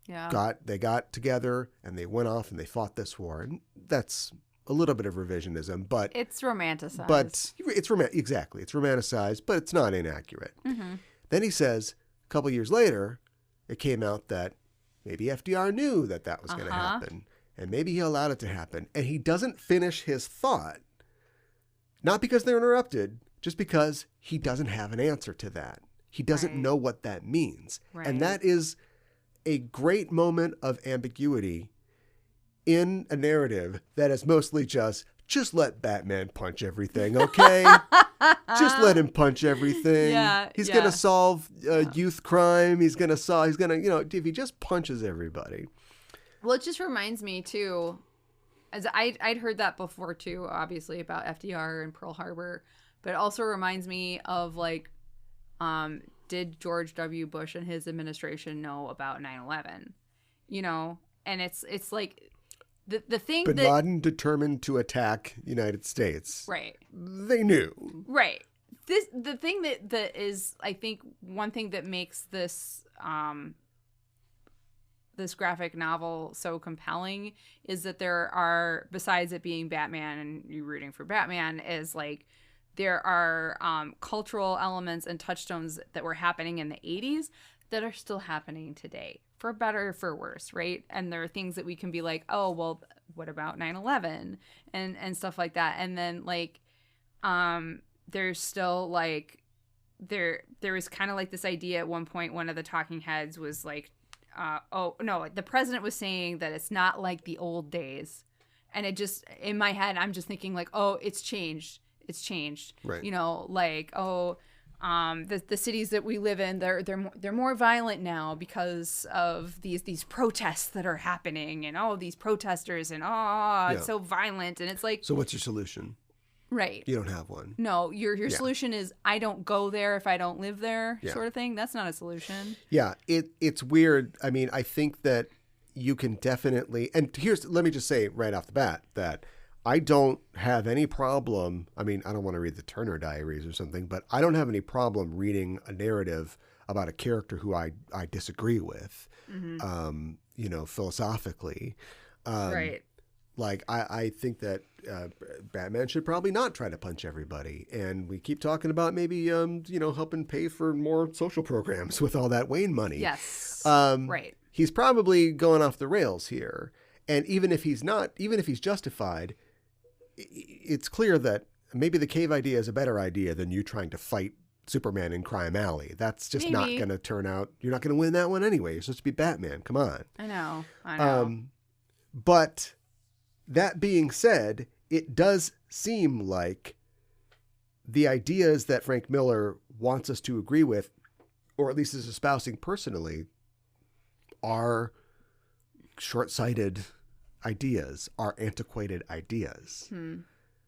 got together and they went off and they fought this war. And that's a little bit of revisionism, but It's romanticized. But exactly. It's romanticized, but it's not inaccurate. Mm-hmm. Then he says a couple years later, it came out that maybe FDR knew that was going to happen, and maybe he allowed it to happen. And he doesn't finish his thought. Not because they're interrupted, just because he doesn't have an answer to that. He doesn't know what that means. Right. And that is a great moment of ambiguity in a narrative that is mostly just let Batman punch everything, okay? Just let him punch everything. Yeah, He's yeah. going to solve youth crime. He's going to, if he just punches everybody. Well, it just reminds me too, as I'd heard that before too, obviously about FDR and Pearl Harbor, but it also reminds me of like, did George W. Bush and his administration know about 9/11? And it's like the thing Bin that Laden determined to attack United States. right, They knew. right. The thing that is, I think, one thing that makes this this graphic novel so compelling is that there are, besides it being Batman and you rooting for Batman, is like there are cultural elements and touchstones that were happening in the 80s that are still happening today, for better or for worse, right? And there are things that we can be like, oh, well, what about 9/11 and stuff like that. And then like there's still like there was kind of like this idea at one point, one of the talking heads was like, the president was saying that it's not like the old days. And it just, in my head, I'm just thinking like, oh, it's changed. Right. The cities that we live in, they're more violent now because of these protests that are happening, and these protesters, and it's so violent. And it's like, so what's your solution? Right. You don't have one. No, your solution is I don't go there if I don't live there, Yeah. sort of thing. That's not a solution. Yeah, it's weird. I mean, I think that you can definitely, and let me just say right off the bat that I don't have any problem. I mean, I don't want to read the Turner Diaries or something, but I don't have any problem reading a narrative about a character who I disagree with, philosophically. Right. Like, I think that Batman should probably not try to punch everybody. And we keep talking about maybe, helping pay for more social programs with all that Wayne money. Yes. Right. He's probably going off the rails here. And even if he's not, even if he's justified, it's clear that maybe the cave idea is a better idea than you trying to fight Superman in Crime Alley. That's just not going to turn out. You're not going to win that one anyway. You're supposed to be Batman. Come on. I know. But that being said, it does seem like the ideas that Frank Miller wants us to agree with, or at least is espousing personally, are short-sighted ideas, are antiquated ideas.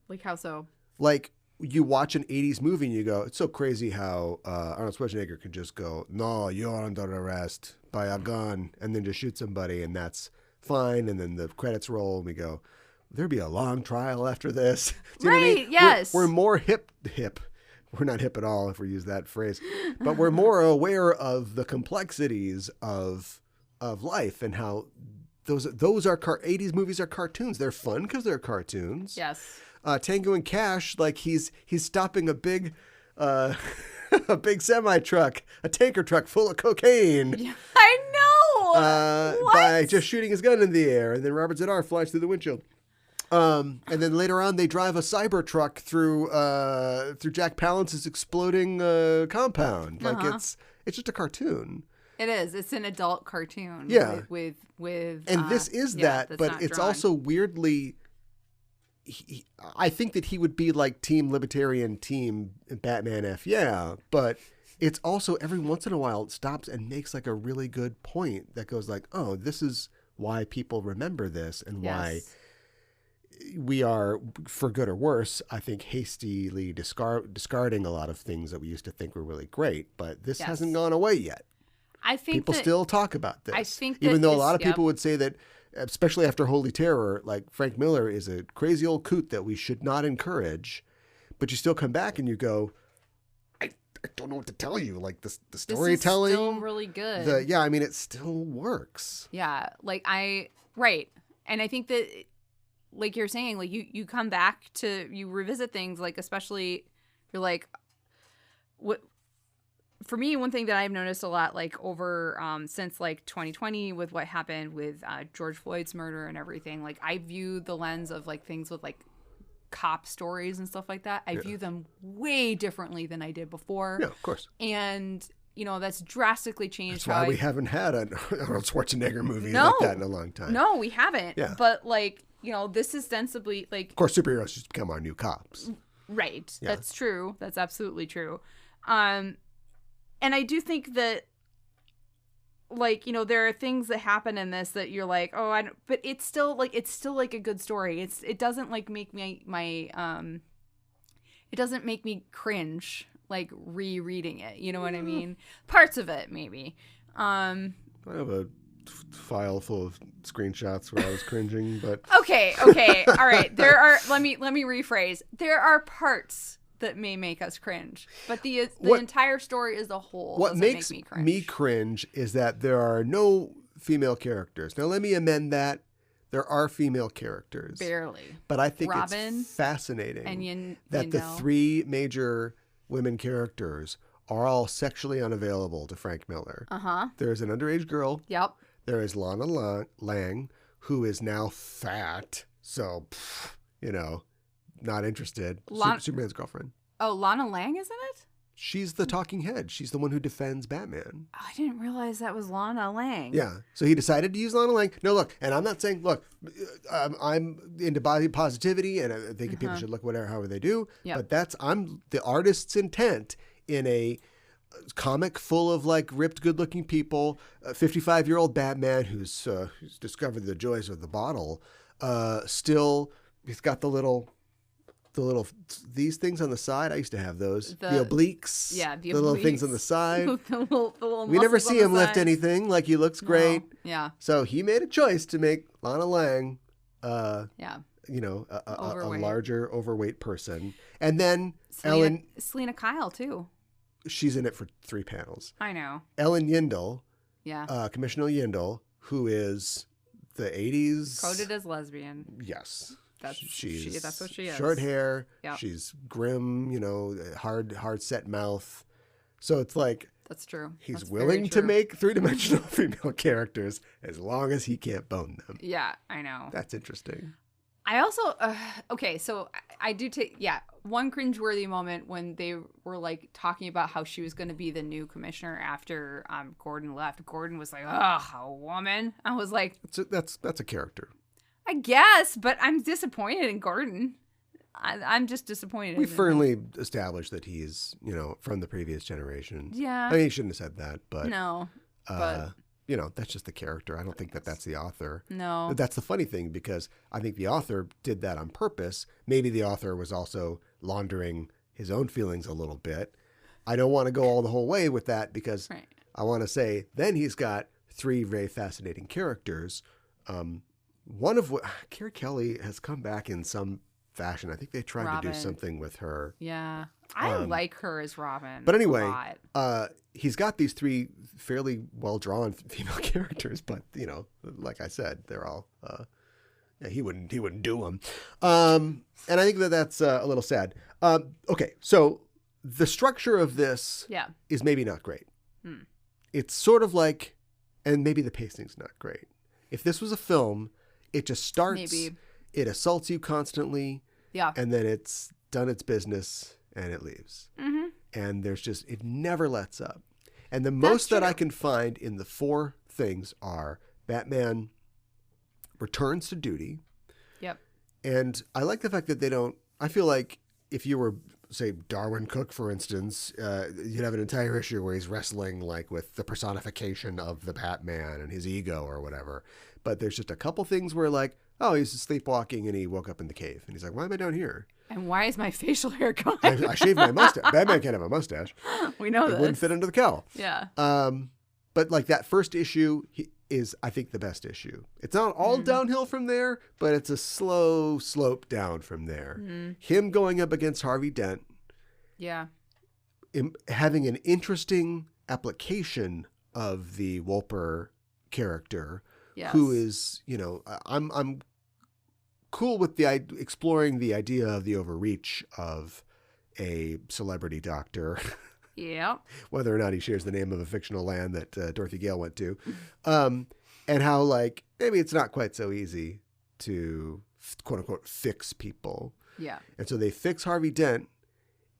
Like how so? Like, you watch an 80s movie and you go, it's so crazy how Arnold Schwarzenegger can just go, no, you're under arrest by a gun, and then just shoot somebody, and that's fine. And then the credits roll and we go, there'd be a long trial after this. Do you know what I mean? Yes. We're more hip. We're not hip at all if we use that phrase, but we're more aware of the complexities of life and how those are 80s movies are cartoons. They're fun because they're cartoons. Yes. Tango and Cash, like he's stopping a big a big semi truck, a tanker truck full of cocaine. Yeah, I know. By just shooting his gun in the air, and then Robert Z'Dar flies through the windshield. And then later on, they drive a cyber truck through Jack Palance's exploding compound. Like it's just a cartoon. It is. It's an adult cartoon. Yeah. With and this is that, that's but not it's drawn. also weirdly. I think that he would be like Team Libertarian, Team Batman F. Yeah, but it's also every once in a while it stops and makes like a really good point that goes like, oh, this is why people remember this and why we are, for good or worse, I think hastily discarding a lot of things that we used to think were really great. But this hasn't gone away yet. I think people still talk about this. I think even that though a lot of people would say that, especially after Holy Terror, like Frank Miller is a crazy old coot that we should not encourage. But you still come back and you go, I don't know what to tell you. Like the storytelling, this is still really good. I mean, it still works. Yeah, right. And I think that, like you're saying, like you come back to, you revisit things, like especially you're like, what. For me, one thing that I've noticed a lot, like over since like 2020 with what happened with George Floyd's murder and everything, like I view the lens of like things with like cop stories and stuff like that. I view them way differently than I did before. Yeah, of course. And, you know, that's drastically changed. That's why we haven't had an Arnold Schwarzenegger movie like that in a long time. No, we haven't. Yeah. But like, you know, this is sensibly like. Of course, superheroes just become our new cops. Right. Yeah. That's true. That's absolutely true. And I do think that, like, you know, there are things that happen in this that you're like, oh, I don't, but it's still like a good story. It doesn't like make me it doesn't make me cringe like rereading it. You know what I mean? Parts of it maybe. I have a file full of screenshots where I was cringing, but okay, all right. Let me rephrase. There are parts that may make us cringe, but the entire story as a whole what doesn't makes make me cringe. me cringe is that there are no female characters. Now let me amend that. There are female characters, barely, but I think Robin it's fascinating and that the three major women characters are all sexually unavailable to Frank Miller. There's an underage girl. Yep. There is Lana Lang, who is now fat, so not interested. Superman's girlfriend. Oh, Lana Lang, isn't it? She's the talking head. She's the one who defends Batman. Oh, I didn't realize that was Lana Lang. Yeah. So he decided to use Lana Lang. No, look, and I'm not saying, look, I'm into body positivity, and I think people should look however they do. Yep. But I'm the artist's intent in a comic full of like ripped, good-looking people. A 55-year-old Batman who's discovered the joys of the bottle. Still, he's got the little these things on the side. I used to have those. The obliques. Yeah, the little things on the side. the little we never see him side. lift anything. Like he looks great. No. Yeah. So he made a choice to make Lana Lang, a larger, overweight person, and then Selena Kyle too. She's in it for 3 panels. I know. Ellen Yindel. Yeah. Commissioner Yindel, who is the 80s. Coded as lesbian. Yes. That's what she is. Short hair. Yep. She's grim, hard set mouth. So it's like that's true. He's willing to make 3-dimensional female characters as long as he can't bone them. Yeah, I know. That's interesting. I also so I do take one cringeworthy moment when they were like talking about how she was going to be the new commissioner after Gordon left. Gordon was like, "Ugh, a woman." I was like, "That's a character." I guess, but I'm disappointed in Gordon. I'm just disappointed. We firmly established that he's, from the previous generation. Yeah. I mean, he shouldn't have said that, but no. That's just the character. I don't think that's the author. No. But that's the funny thing, because I think the author did that on purpose. Maybe the author was also laundering his own feelings a little bit. I don't want to go all the whole way with that, because I want to say then he's got 3 very fascinating characters. One of which, Carrie Kelly has come back in some fashion. I think they tried to do something with her. Yeah. I like her as Robin. But anyway, he's got these three fairly well-drawn female characters, but, like I said, they're all, he wouldn't do them. And I think that's a little sad. Okay, so the structure of this is maybe not great. It's sort of like, and maybe the pacing's not great. If this was a film, it just starts, it assaults you constantly, and then it's done its business and it leaves. Mm-hmm. And it never lets up. And the most that I can find in the four things are Batman returns to duty. Yep. And I like the fact that I feel like if you were, say, Darwin Cook, for instance, you'd have an entire issue where he's wrestling like with the personification of the Batman and his ego or whatever. But there's just a couple things where like, oh, he's sleepwalking and he woke up in the cave. And he's like, why am I down here? And why is my facial hair gone? I shaved my mustache. Batman can't have a mustache. We know this. It wouldn't fit under the cowl. Yeah. But like that first issue is, I think, the best issue. It's not all downhill from there, but it's a slow slope down from there. Him going up against Harvey Dent. Yeah. Having an interesting application of the Wolper character, who is, I'm cool with exploring the idea of the overreach of a celebrity doctor. Yeah. Whether or not he shares the name of a fictional land that Dorothy Gale went to. And how, like, maybe it's not quite so easy to, quote unquote, fix people. Yeah. And so they fix Harvey Dent,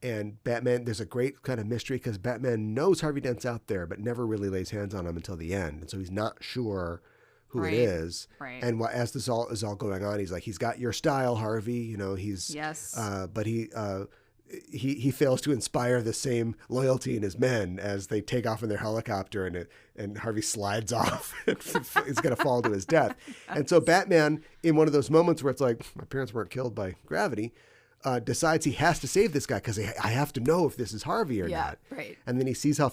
and Batman, there's a great kind of mystery because Batman knows Harvey Dent's out there, but never really lays hands on him until the end. And so he's not sure who it is. Right. And as this all is all going on, he's like, he's got your style, Harvey. But he fails to inspire the same loyalty in his men as they take off in their helicopter, and Harvey slides off and is going to fall to his death. And so Batman, in one of those moments where it's like, my parents weren't killed by gravity, decides he has to save this guy because I have to know if this is Harvey or not. Right. And then he sees how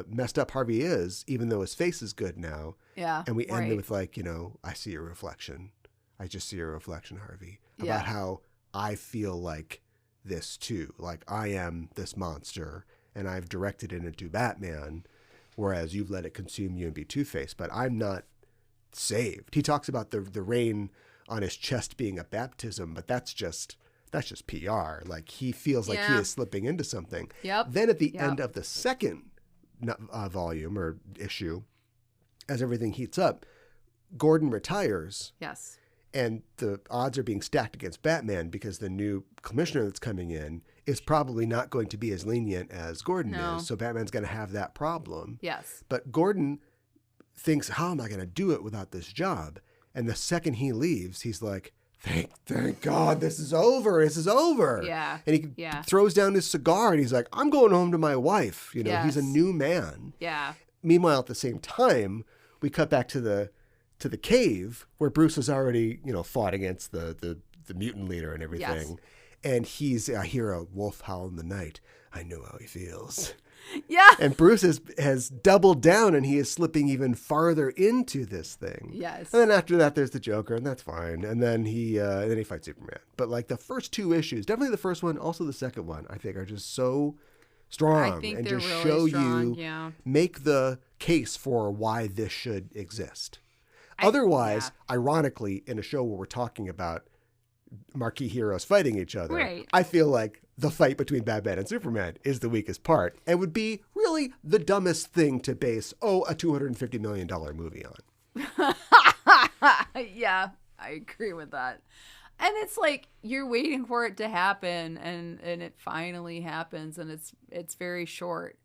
messed up Harvey is, even though his face is good now. Yeah. And we end it with like, I see your reflection. I just see your reflection, Harvey, about how I feel like this too. Like I am this monster and I've directed it into Batman, whereas you've let it consume you and be Two-Face, but I'm not saved. He talks about the rain on his chest being a baptism, but that's just PR. Like he feels like he is slipping into something. Yep. Then at the end of the second volume or issue, as everything heats up, Gordon retires. Yes. And the odds are being stacked against Batman because the new commissioner that's coming in is probably not going to be as lenient as Gordon is. So Batman's going to have that problem. Yes. But Gordon thinks, how am I going to do it without this job? And the second he leaves, he's like, thank God this is over. This is over. Yeah. And he throws down his cigar and he's like, I'm going home to my wife. He's a new man. Yeah. Meanwhile, at the same time, we cut back to the cave where Bruce has already, fought against the mutant leader and everything. Yes. And I hear a wolf howl in the night. I know how he feels. Yeah. And Bruce has doubled down and he is slipping even farther into this thing. Yes. And then after that, there's the Joker, and that's fine. And then he fights Superman. But like the first two issues, definitely the first one, also the second one, I think are just so strong. I think and they're just really show strong, you, make the case for why this should exist. Otherwise, ironically, in a show where we're talking about marquee heroes fighting each other, right, I feel like the fight between Batman and Superman is the weakest part and would be really the dumbest thing to base, a $250 million movie on. Yeah, I agree with that. And it's like you're waiting for it to happen and it finally happens and it's very short.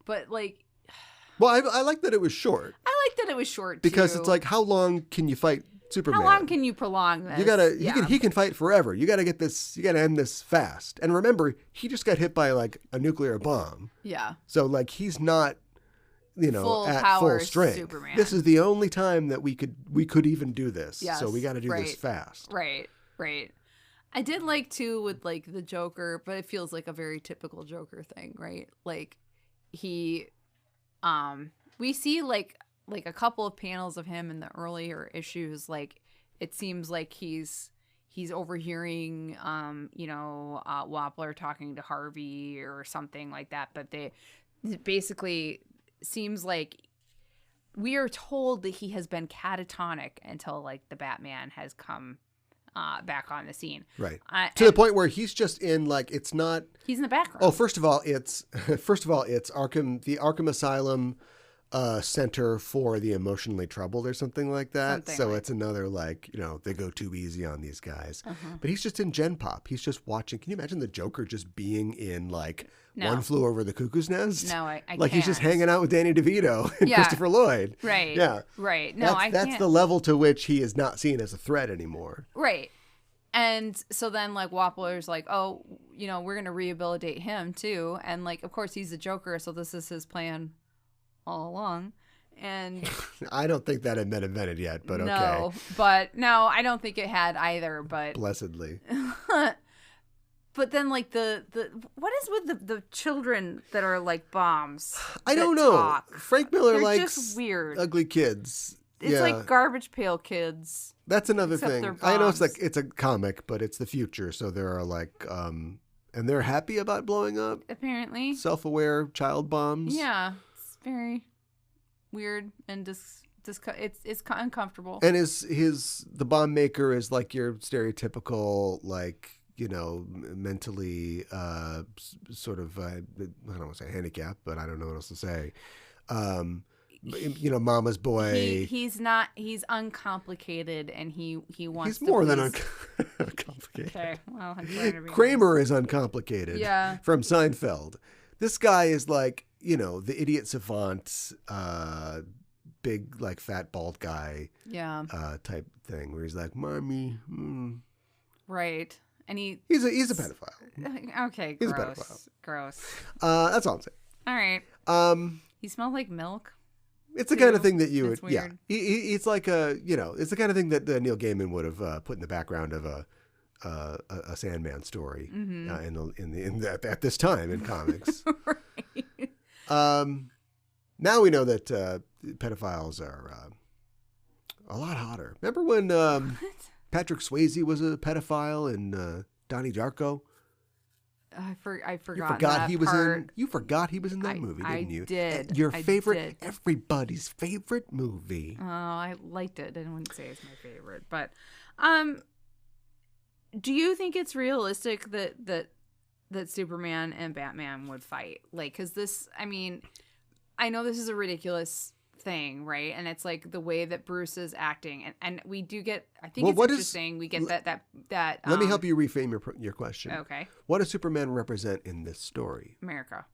But like... Well, I like that it was short. I like that it was short, because too. It's like, how long can you fight Superman? How long can you prolong this? He can fight forever. You gotta end this fast. And remember, he just got hit by like a nuclear bomb. Yeah. So like he's not, at full strength. Superman. This is the only time that we could even do this. Yes, so we gotta do this fast. Right. I did like too with like the Joker, but it feels like a very typical Joker thing, right? Like we see like a couple of panels of him in the earlier issues. Like it seems like he's overhearing, Wappler talking to Harvey or something like that. But they basically seems like we are told that he has been catatonic until like the Batman has come back on the scene. Right. To the point where he's just in like, it's not. He's in the background. Oh, first of all, it's Arkham, the Arkham Asylum Center for the Emotionally Troubled or something like that. It's another like, they go too easy on these guys. But he's just in Gen Pop. He's just watching. Can you imagine the Joker just being in like One Flew Over the Cuckoo's Nest? No, I like can't. He's just hanging out with Danny DeVito and Christopher Lloyd. Right. Yeah. Right. No, that's the level to which he is not seen as a threat anymore. Right. And so then like Wappler's like, oh, we're going to rehabilitate him too. And like, of course he's the Joker. So this is his plan all along. And I don't think that had been invented yet, but okay. No, I don't think it had either, but blessedly. But then like the what is with the children that are like bombs? I don't know. Talk? Frank Miller They're likes just weird. Ugly kids. It's like Garbage Pail Kids. That's another thing. they're I know it's bombs. like it's a comic, but it's the future, so there are like and they're happy about blowing up. Apparently. Self-aware child bombs. Yeah. It's very weird and it's uncomfortable. And the bomb maker is like your stereotypical like, mentally sort of I don't want to say handicapped, but I don't know what else to say. Mama's boy. He's uncomplicated, and he wants. He's more than Okay, uncomplicated. well, I'm trying to be Kramer is uncomplicated. Yeah. From Seinfeld. This guy is like, the idiot savant, big like fat bald guy. Yeah. Type thing where he's like, mommy. Right, and he's a pedophile. Okay. He's gross. a pedophile. Gross. That's all I'm saying. All right. He smells like milk. It's the kind of thing that you would, It's yeah. weird. It's like it's the kind of thing that Neil Gaiman would have put in the background of a Sandman story at this time in comics. Right. Now we know that pedophiles are a lot hotter. Remember when Patrick Swayze was a pedophile in Donnie Darko? I forgot. You forgot he was part. You forgot he was in that movie, didn't you? I did. Your I favorite, did. everybody's favorite movie. Oh, I liked it. I wouldn't say it's my favorite, but do you think it's realistic that Superman and Batman would fight? Like, because this, I mean, I know this is a ridiculous thing, right? And it's like the way that Bruce is acting, and we do get. I think it's interesting. We get that. Let me help you reframe your question. Okay. What does Superman represent in this story? America.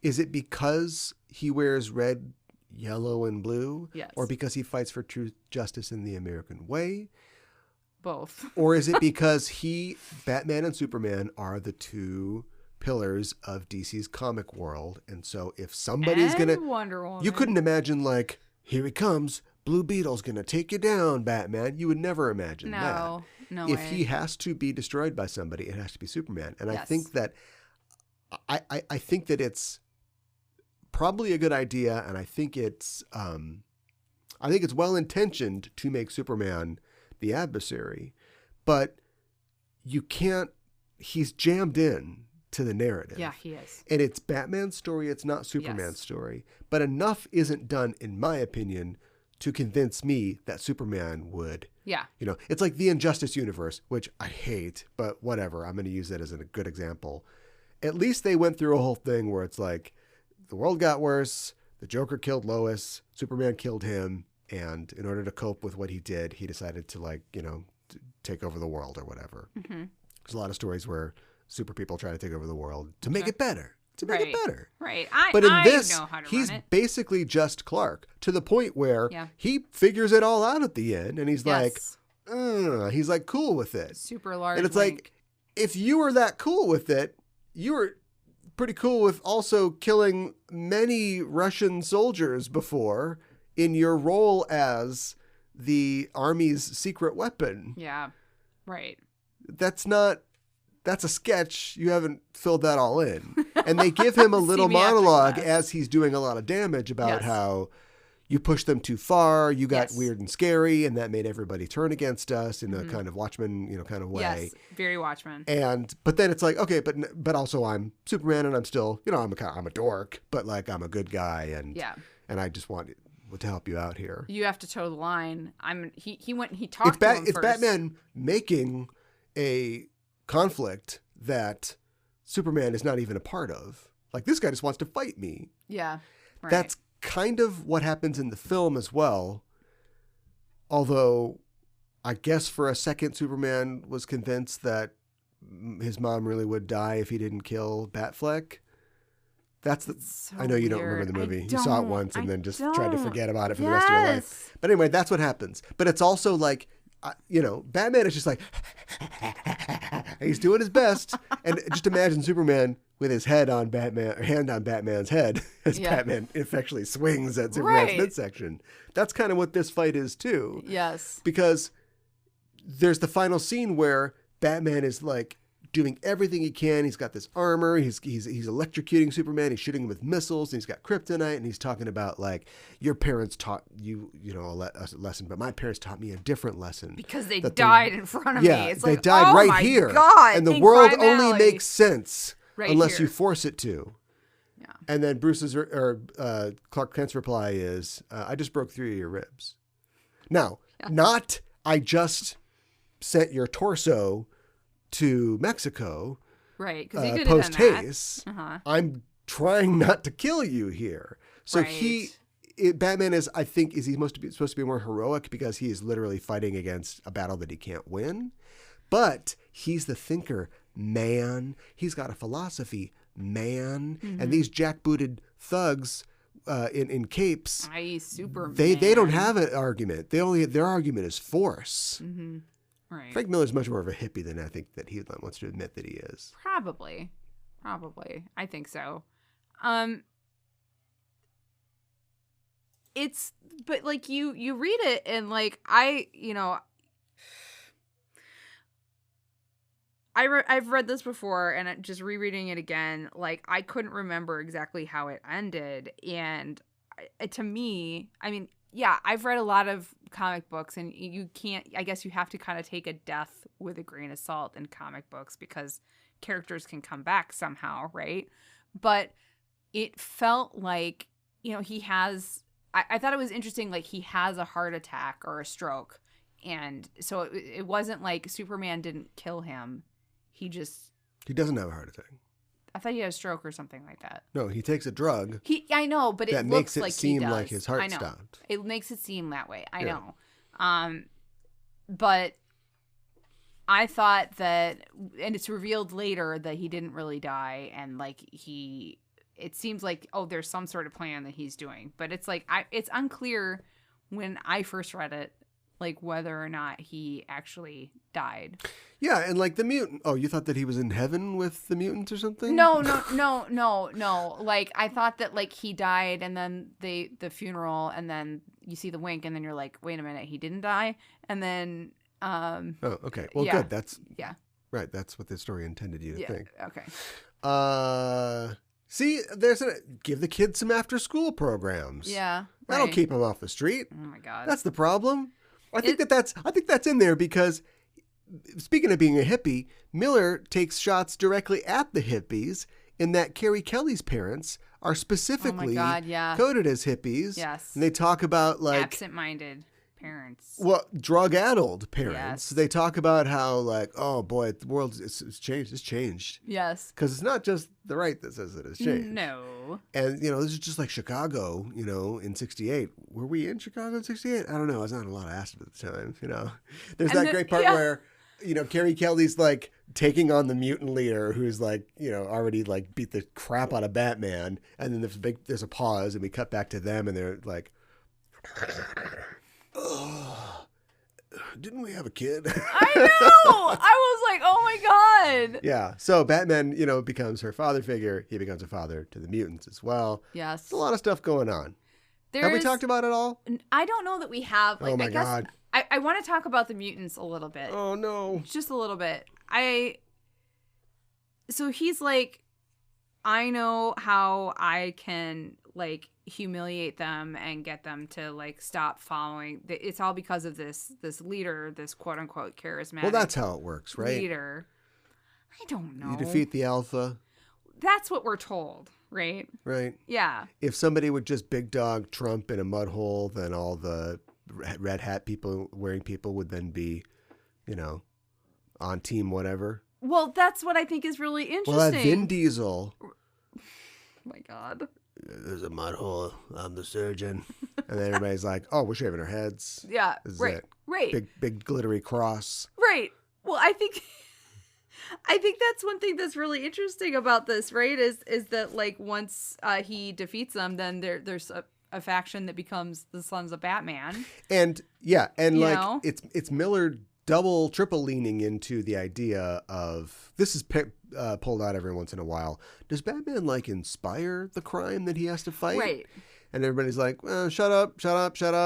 Is it because he wears red, yellow, and blue? Yes. Or because he fights for truth, justice, in the American way? Both. Or is it because Batman and Superman are the two pillars of DC's comic world, and so if somebody's gonna Wonder Woman. You couldn't imagine like, here he comes, Blue Beetle's gonna take you down, Batman. You would never imagine that. No if way. he has to be destroyed by somebody, it has to be Superman. And Yes. I think that I think that it's probably a good idea, and I think it's well intentioned to make Superman the adversary, but you can't. He's jammed in to the narrative. Yeah, he is. And it's Batman's story, it's not Superman's story. But enough isn't done, in my opinion, to convince me that Superman would. Yeah. It's like the Injustice universe, which I hate, but whatever. I'm going to use that as a good example. At least they went through a whole thing where it's like, the world got worse, the Joker killed Lois, Superman killed him, and in order to cope with what he did, he decided to take over the world or whatever. Mm-hmm. There's a lot of stories where super people try to take over the world to make it better. Right. But in I this, know how to he's run it. basically just Clark, to the point where Yeah. he figures it all out at the end, and he's Yes. he's like cool with it. Super large. And it's wink. like, if you were that cool with it, you were pretty cool with also killing many Russian soldiers before in your role as the army's secret weapon. Yeah. Right. That's a sketch. You haven't filled that all in. And they give him a little See me after monologue class. as he's doing a lot of damage about Yes. how, you pushed them too far. You got Yes. weird and scary, and that made everybody turn against us in a kind of Watchmen, kind of way. Yes, very Watchmen. But then it's like, okay, but also I'm Superman, and I'm still, I'm a dork, but like I'm a good guy, and I just want to help you out here. You have to toe the line. He went and he talked to him It's first. Batman making a conflict that Superman is not even a part of. Like, this guy just wants to fight me. Yeah. Right. That's kind of what happens in the film as well. Although, I guess for a second, Superman was convinced that his mom really would die if he didn't kill Batfleck. So I know you don't weird. remember the movie. I You saw it don't. once and I then just don't. tried to forget about it for the rest of your life. Yes. But anyway, that's what happens. But it's also like, Batman is just like, he's doing his best. And just imagine Superman with his hand on Batman's head as Batman effectually swings at Superman's midsection. That's kind of what this fight is too. Yes. Because there's the final scene where Batman is like doing everything he can. He's got this armor. He's electrocuting Superman. He's shooting him with missiles. And he's got kryptonite. And he's talking about like, your parents taught you, a lesson, but my parents taught me a different lesson. Because they died in front of me. It's they like, died oh right my here. God, and the in world Crime only Alley. makes sense Right unless here. you force it to. Yeah. And then Clark Kent's reply is, I just broke 3 of your ribs. Now, not I just sent your torso to Mexico. Right, because he could have done that. Post-haste. I'm trying not to kill you here. So Batman is, I think, is he supposed to be more heroic because he is literally fighting against a battle that he can't win. But he's the thinker, man. He's got a philosophy, man. And these jackbooted thugs in capes, Superman. they don't have an argument. Their argument is force. Right. Frank Miller's much more of a hippie than I think that he wants to admit that he is. Probably. I think so. But like you read it and like I've read this before and just rereading it again, like I couldn't remember exactly how it ended. And to me, I mean, yeah, I've read a lot of comic books and I guess you have to kind of take a death with a grain of salt in comic books because characters can come back somehow, right? But it felt like, he has, I thought it was interesting, like he has a heart attack or a stroke. And so it wasn't like Superman didn't kill him. He doesn't have a heart attack. I thought he had a stroke or something like that. No, he takes a drug. I know, but it that looks makes it like seem he does. like his heart I know. stopped. It makes it seem that way. I know. But I thought that, and it's revealed later that he didn't really die, and like it seems like, oh, there's some sort of plan that he's doing, but it's like it's unclear when I first read it, like whether or not he actually died. Yeah, and like the mutant. Oh, you thought that he was in heaven with the mutants or something? No. Like I thought that like he died, and then the funeral, and then you see the wink, and then you're like, wait a minute, he didn't die, and then. Oh, okay. Well, good. That's right. That's what the story intended you to think. Okay. See, give the kids some after-school programs. Yeah, that'll keep them off the street. Oh my God, that's the problem. I think that's in there because, speaking of being a hippie, Miller takes shots directly at the hippies in that Carrie Kelly's parents are specifically coded as hippies. Yes, and they talk about like absent-minded parents. Well, drug-addled parents. Yes. They talk about how, like, oh boy, the world it's changed. It's changed. Yes. Because it's not just the right that says it has changed. No. And, this is just like Chicago, in 68. Were we in Chicago in 68? I don't know. I was not a lot of acid at the time, There's that great part where, Carrie Kelly's, like, taking on the mutant leader who's, like, already, like, beat the crap out of Batman. And then there's a pause, and we cut back to them, and they're like... Oh, didn't we have a kid? I know. I was like, oh my God. Yeah. So Batman, becomes her father figure. He becomes a father to the mutants as well. Yes. There's a lot of stuff going on. Have we talked about it all? I don't know that we have. Like, oh my I guess God. I want to talk about the mutants a little bit. Oh no. Just a little bit. So he's like, I know how I can like humiliate them and get them to like stop following. It's all because of this leader, this quote unquote charismatic. Well, that's how it works, right? Leader. I don't know. You defeat the alpha. That's what we're told, right? Right. Yeah. If somebody would just big dog Trump in a mud hole, then all the red hat people wearing people would then be, on team whatever. Well, that's what I think is really interesting. Well, that Vin Diesel. Oh my God. There's a mud hole. I'm the surgeon. And then everybody's like, oh, we're shaving our heads. Yeah. This is right. it. Right. Big glittery cross. Right. Well, I think that's one thing that's really interesting about this, right? Is that like once he defeats them, then there's a faction that becomes the Sons of Batman. And yeah, and You like know? it's Miller triple leaning into the idea of this is pulled out every once in a while. Does Batman like inspire the crime that he has to fight? Right. And everybody's like, shut up.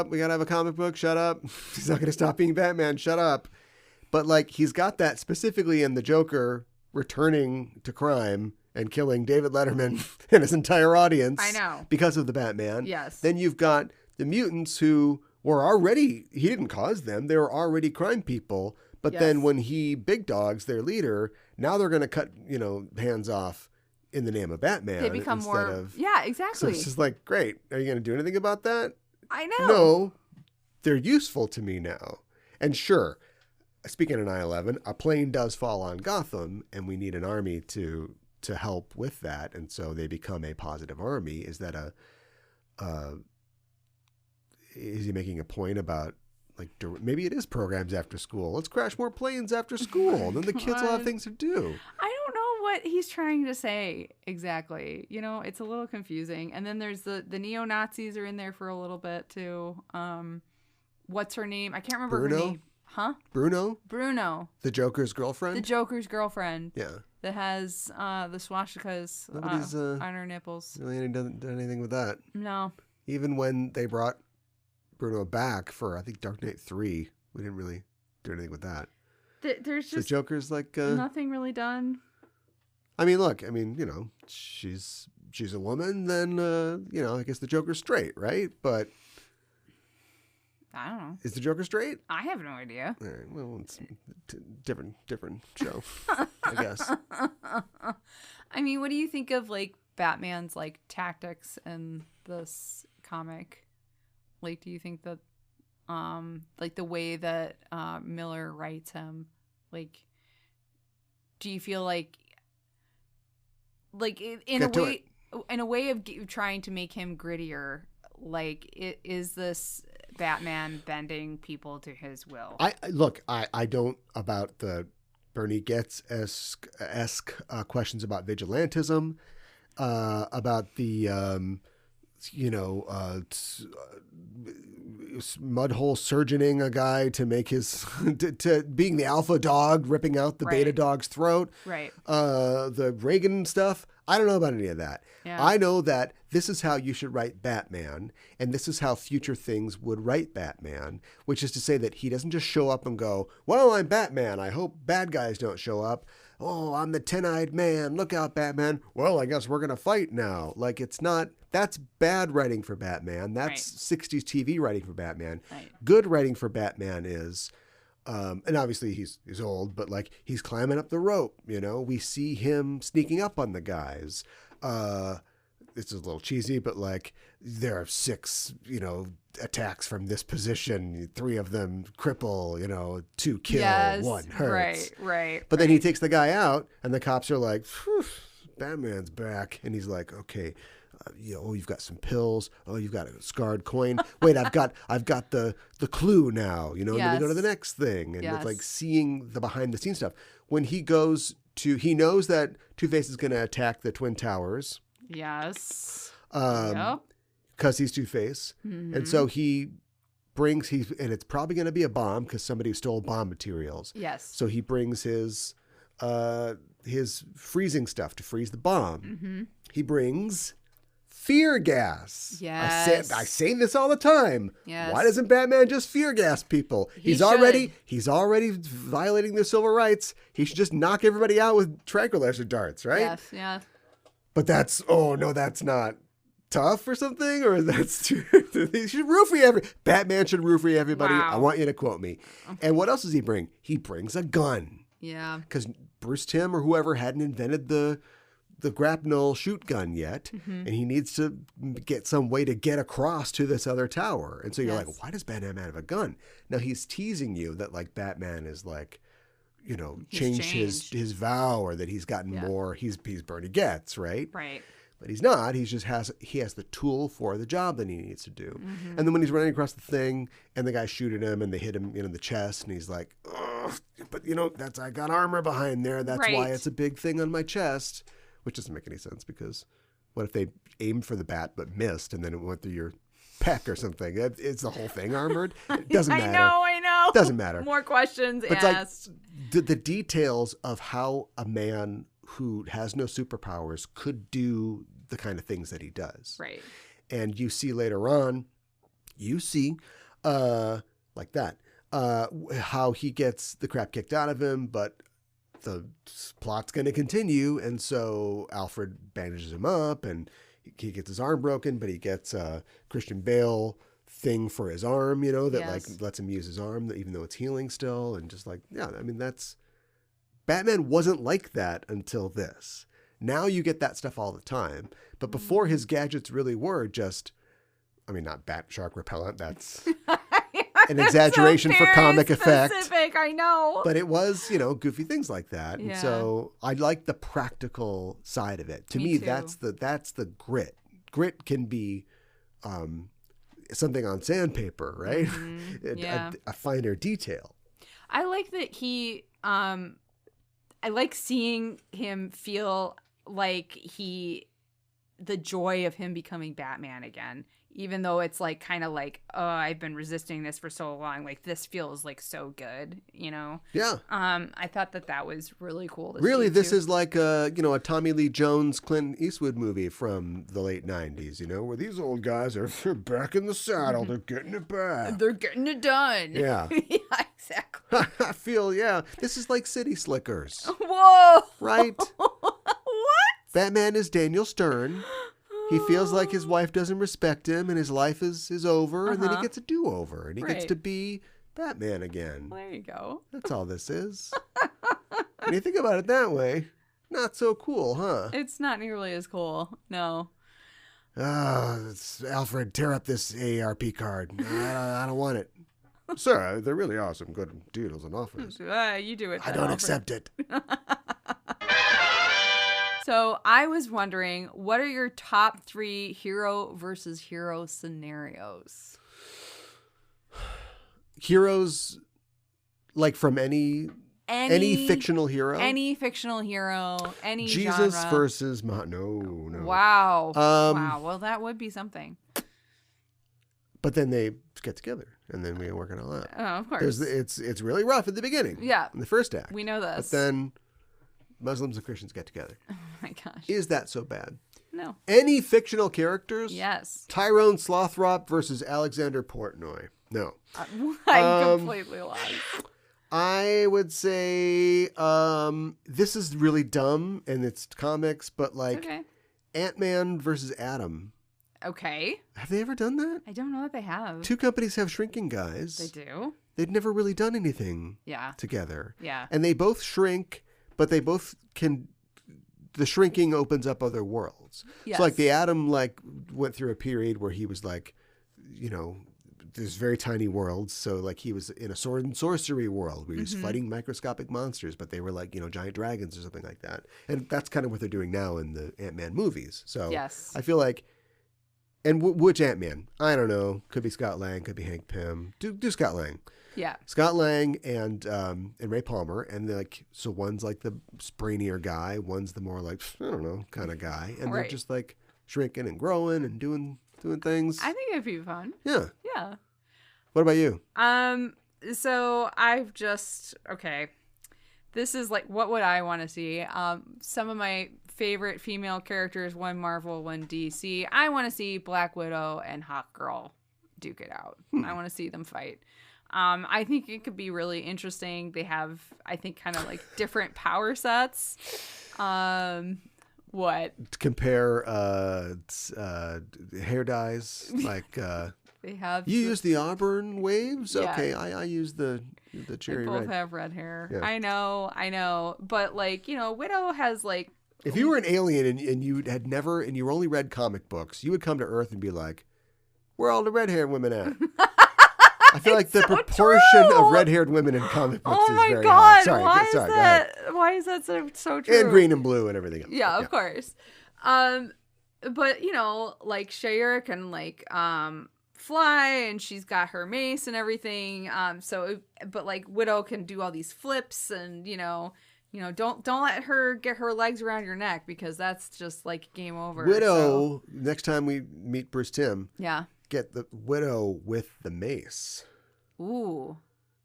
We gotta have a comic book. Shut up. He's not gonna stop being Batman. Shut up. But like he's got that specifically in the Joker returning to crime and killing David Letterman and his entire audience. I know. Because of the Batman. Yes. Then you've got the mutants who were already, he didn't cause them. They were already crime people. But Yes. then when he big dogs their leader, now they're going to cut, hands off in the name of Batman. They become instead more. of, Yeah, so exactly. it's just like, great. Are you going to do anything about that? I know. No, they're useful to me now. And sure, speaking of 9/11, a plane does fall on Gotham and we need an army to help with that. And so they become a positive army. Is that is he making a point about like, maybe it is programs after school. Let's crash more planes after school. Then the kids will have things to do. I don't know what he's trying to say exactly. It's a little confusing. And then there's the neo-Nazis are in there for a little bit too. What's her name? I can't remember her Bruno? name. Huh? Bruno, the Joker's girlfriend. The Joker's girlfriend. Yeah. That has the swastikas Nobody's on her nipples. really done anything with that. No. Even when they brought Bruno back for, I think, Dark Knight 3, we didn't really do anything with that. There's The just Joker's like nothing really done. I mean, look, she's a woman, then I guess the Joker's straight, right? But I don't know. is the Joker straight? I have no idea. All right, well, it's different show, I guess. I mean, what do you think of like Batman's like tactics in this comic? Like, do you think that like the way that Miller writes him, like, do you feel like in a way of trying to make him grittier, like is this Batman bending people to his will? I don't about the Bernie Getz-esque questions about vigilantism, about the mud hole surgeoning a guy to make his to being the alpha dog, ripping out the Right. beta dog's throat. Right. The Reagan stuff. I don't know about any of that. Yeah. I know that this is how you should write Batman, and this is how future things would write Batman, which is to say that he doesn't just show up and go, well, I'm Batman. I hope bad guys don't show up. Oh, I'm the 10-eyed man. Look out, Batman. Well, I guess we're going to fight now. Like, it's not, that's bad writing for Batman. That's 60s TV writing for Batman. Right. Good writing for Batman is, and obviously he's old, but like he's climbing up the rope, we see him sneaking up on the guys. This is a little cheesy, but like there are 6, attacks from this position. 3 of them cripple, 2 kill, Yes, 1 hurts. Right. But then he takes the guy out, and the cops are like, "Phew, Batman's back," and he's like, "Okay, you've got some pills. Oh, you've got a scarred coin. Wait, I've got the clue now. And then we go to the next thing, and it's like seeing the behind the scenes stuff. When he goes to, he knows that Two-Face is going to attack the Twin Towers. Yes. Yep. Because he's Two-Face, and so he brings and it's probably going to be a bomb because somebody stole bomb materials. Yes. So he brings his freezing stuff to freeze the bomb. Mm-hmm. He brings fear gas. Yes. I say this all the time. Yes. Why doesn't Batman just fear gas people? He's already violating their civil rights. He should just knock everybody out with tranquilizer darts, right? Yes. Yeah. But that's not. tough or something, or that's too, he should roofie Batman should roofie everybody. Wow. I want you to quote me. And what else does he bring? He brings a gun. Yeah. Because Bruce Timm or whoever hadn't invented the grapnel shoot gun yet, and he needs to get some way to get across to this other tower. And so you're like, why does Batman have a gun? Now he's teasing you that like Batman is like, changed his vow, or that he's gotten more. He's burned he gets, right? Right. But he's not. He has the tool for the job that he needs to do. And then when he's running across the thing and the guy's shooting him and they hit him in the chest and he's like, ugh, but I got armor behind there. That's why it's a big thing on my chest, which doesn't make any sense, because what if they aimed for the bat but missed and then it went through your pec or something? It's the whole thing armored. It doesn't matter. I know. Doesn't matter. More questions But asked. it's like the details of how a man who has no superpowers could do the kind of things that he does. Right. And you see later on, like that, how he gets the crap kicked out of him, but the plot's going to continue. And so Alfred bandages him up and he gets his arm broken, but he gets a Christian Bale thing for his arm, that like lets him use his arm, even though it's healing still. And just like, Batman wasn't like that until this. Now you get that stuff all the time. But before, his gadgets really were just, not bat shark repellent. That's an exaggeration for comic effect. I know. But it was, goofy things like that. Yeah. And so I like the practical side of it. To me, too. that's the grit. Grit can be something on sandpaper, right? A finer detail. I like that he I like seeing him feel like the joy of him becoming Batman again, even though it's like kind of like, oh, I've been resisting this for so long. Like this feels like so good, Yeah. I thought that was really cool. Really, this is like a Tommy Lee Jones, Clint Eastwood movie from the late 90s, where these old guys are back in the saddle. They're getting it back. They're getting it done. Yeah. Yeah, exactly. I feel, this is like City Slickers. Whoa. Right? What? Batman is Daniel Stern. He feels like his wife doesn't respect him and his life is over, and then he gets a do-over and he gets to be Batman again. There you go. That's all this is. When you think about it that way, not so cool, huh? It's not nearly as cool. No. Alfred, tear up this AARP card. I don't want it. Sir, there really are some good deals and offers. You do it. I don't accept it. So I was wondering, what are your top 3 hero versus hero scenarios? Heroes, like from any fictional hero? Any fictional hero, any Jesus genre. versus no. Wow. Wow. Well, that would be something. But then they get together, and then we work it all out. Oh, of course. It's really rough at the beginning. Yeah. In the first act. We know this. But then Muslims and Christians get together. Oh my gosh. Is that so bad? No. Any fictional characters? Yes. Tyrone Slothrop versus Alexander Portnoy. No. I completely lost. I would say this is really dumb, and it's comics, but like Ant-Man versus Atom. Okay. Have they ever done that? I don't know that they have. 2 companies have shrinking guys. They do? They've never really done anything together. Yeah. And they both shrink, but they both can... The shrinking opens up other worlds. Yes. So like the Atom went through a period where he was there's very tiny worlds. So like he was in a sword and sorcery world where he was fighting microscopic monsters, but they were like, giant dragons or something like that. And that's kind of what they're doing now in the Ant-Man movies. So I feel like, and which Ant-Man? I don't know. Could be Scott Lang, could be Hank Pym. Do Scott Lang. Yeah. Scott Lang and Ray Palmer, and so one's like the brainier guy, one's the more like I don't know kind of guy, and they're just like shrinking and growing and doing things. I think it'd be fun. Yeah. Yeah. What about you? So I've this is like what would I want to see? Some of my favorite female characters, one Marvel, one DC. I want to see Black Widow and Hawkgirl duke it out. I want to see them fight. I think it could be really interesting. They have, I think, kind of like different power sets. What? Compare hair dyes. Like They have. you use the auburn waves. Yeah. Okay, I use the They cherry both red. have red hair. Yeah. I know. But like, Widow has like. If you were an alien and you had never and you only read comic books, you would come to Earth and be like, "Where are all the red-haired women at?" I feel like the so proportion true. of red-haired women in comic books Oh is my very God! high. Sorry, Why is sorry, go ahead. that? Why is that so true? And green and blue and everything else. Yeah, of course. But like Shayera can like fly, and she's got her mace and everything. But like Widow can do all these flips, and don't let her get her legs around your neck, because that's just like game over. Widow, next time we meet Bruce Timm, Yeah. get the Widow with the mace. Ooh.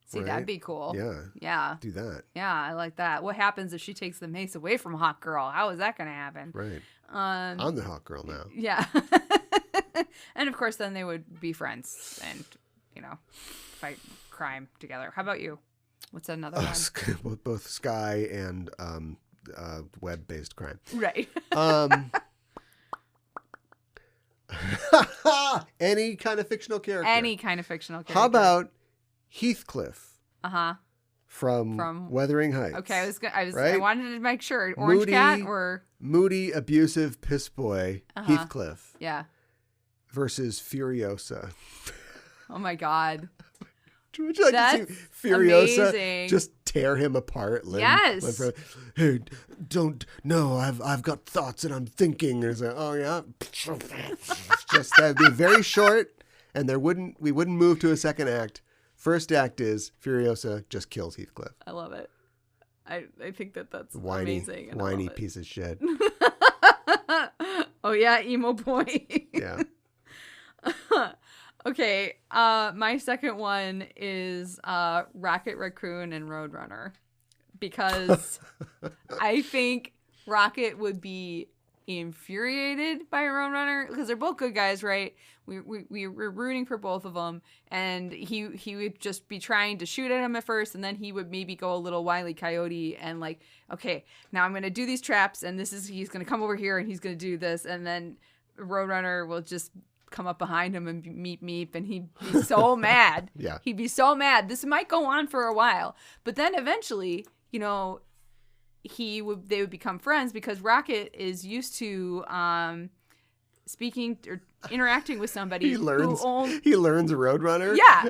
See, Right? that'd be cool. Yeah, Yeah. do that. Yeah, I like that. What happens if she takes the mace away from Hawk Girl? How is that going to happen? Right. I'm the hot girl now. Yeah. And of course, then they would be friends and, fight crime together. How about you? What's another one? Both Sky and web-based crime. Right. Any kind of fictional character. Any kind of fictional character. How about Heathcliff Uh-huh. from Wuthering Heights? Okay, I Right? wanted to make sure. Orange Moody, Cat or moody, abusive piss boy Heathcliff yeah. versus Furiosa. Oh my God. Would you like to That's see Furiosa amazing. just tear him apart? Yes. Hey, don't. No, I've got thoughts and I'm thinking. There's oh yeah. Just that'd be very short, and we wouldn't move to a second act. First act is Furiosa just kills Heathcliff. I love it. I think that's Whiny, amazing. And I whiny love it. piece of shit. Oh yeah, emo boy. Yeah. Okay, my second one is Rocket Raccoon and Roadrunner, because I think Rocket would be infuriated by Roadrunner, because they're both good guys, right? We're rooting for both of them, and he would just be trying to shoot at him at first, and then he would maybe go a little Wile E. Coyote and like, okay, now I'm gonna do these traps, and he's gonna come over here and he's gonna do this, and then Roadrunner will just come up behind him and meep, and he'd be so mad. Yeah. He'd be so mad. This might go on for a while, but then eventually, they would become friends, because Rocket is used to speaking or interacting with somebody. He learns who Roadrunner. Yeah,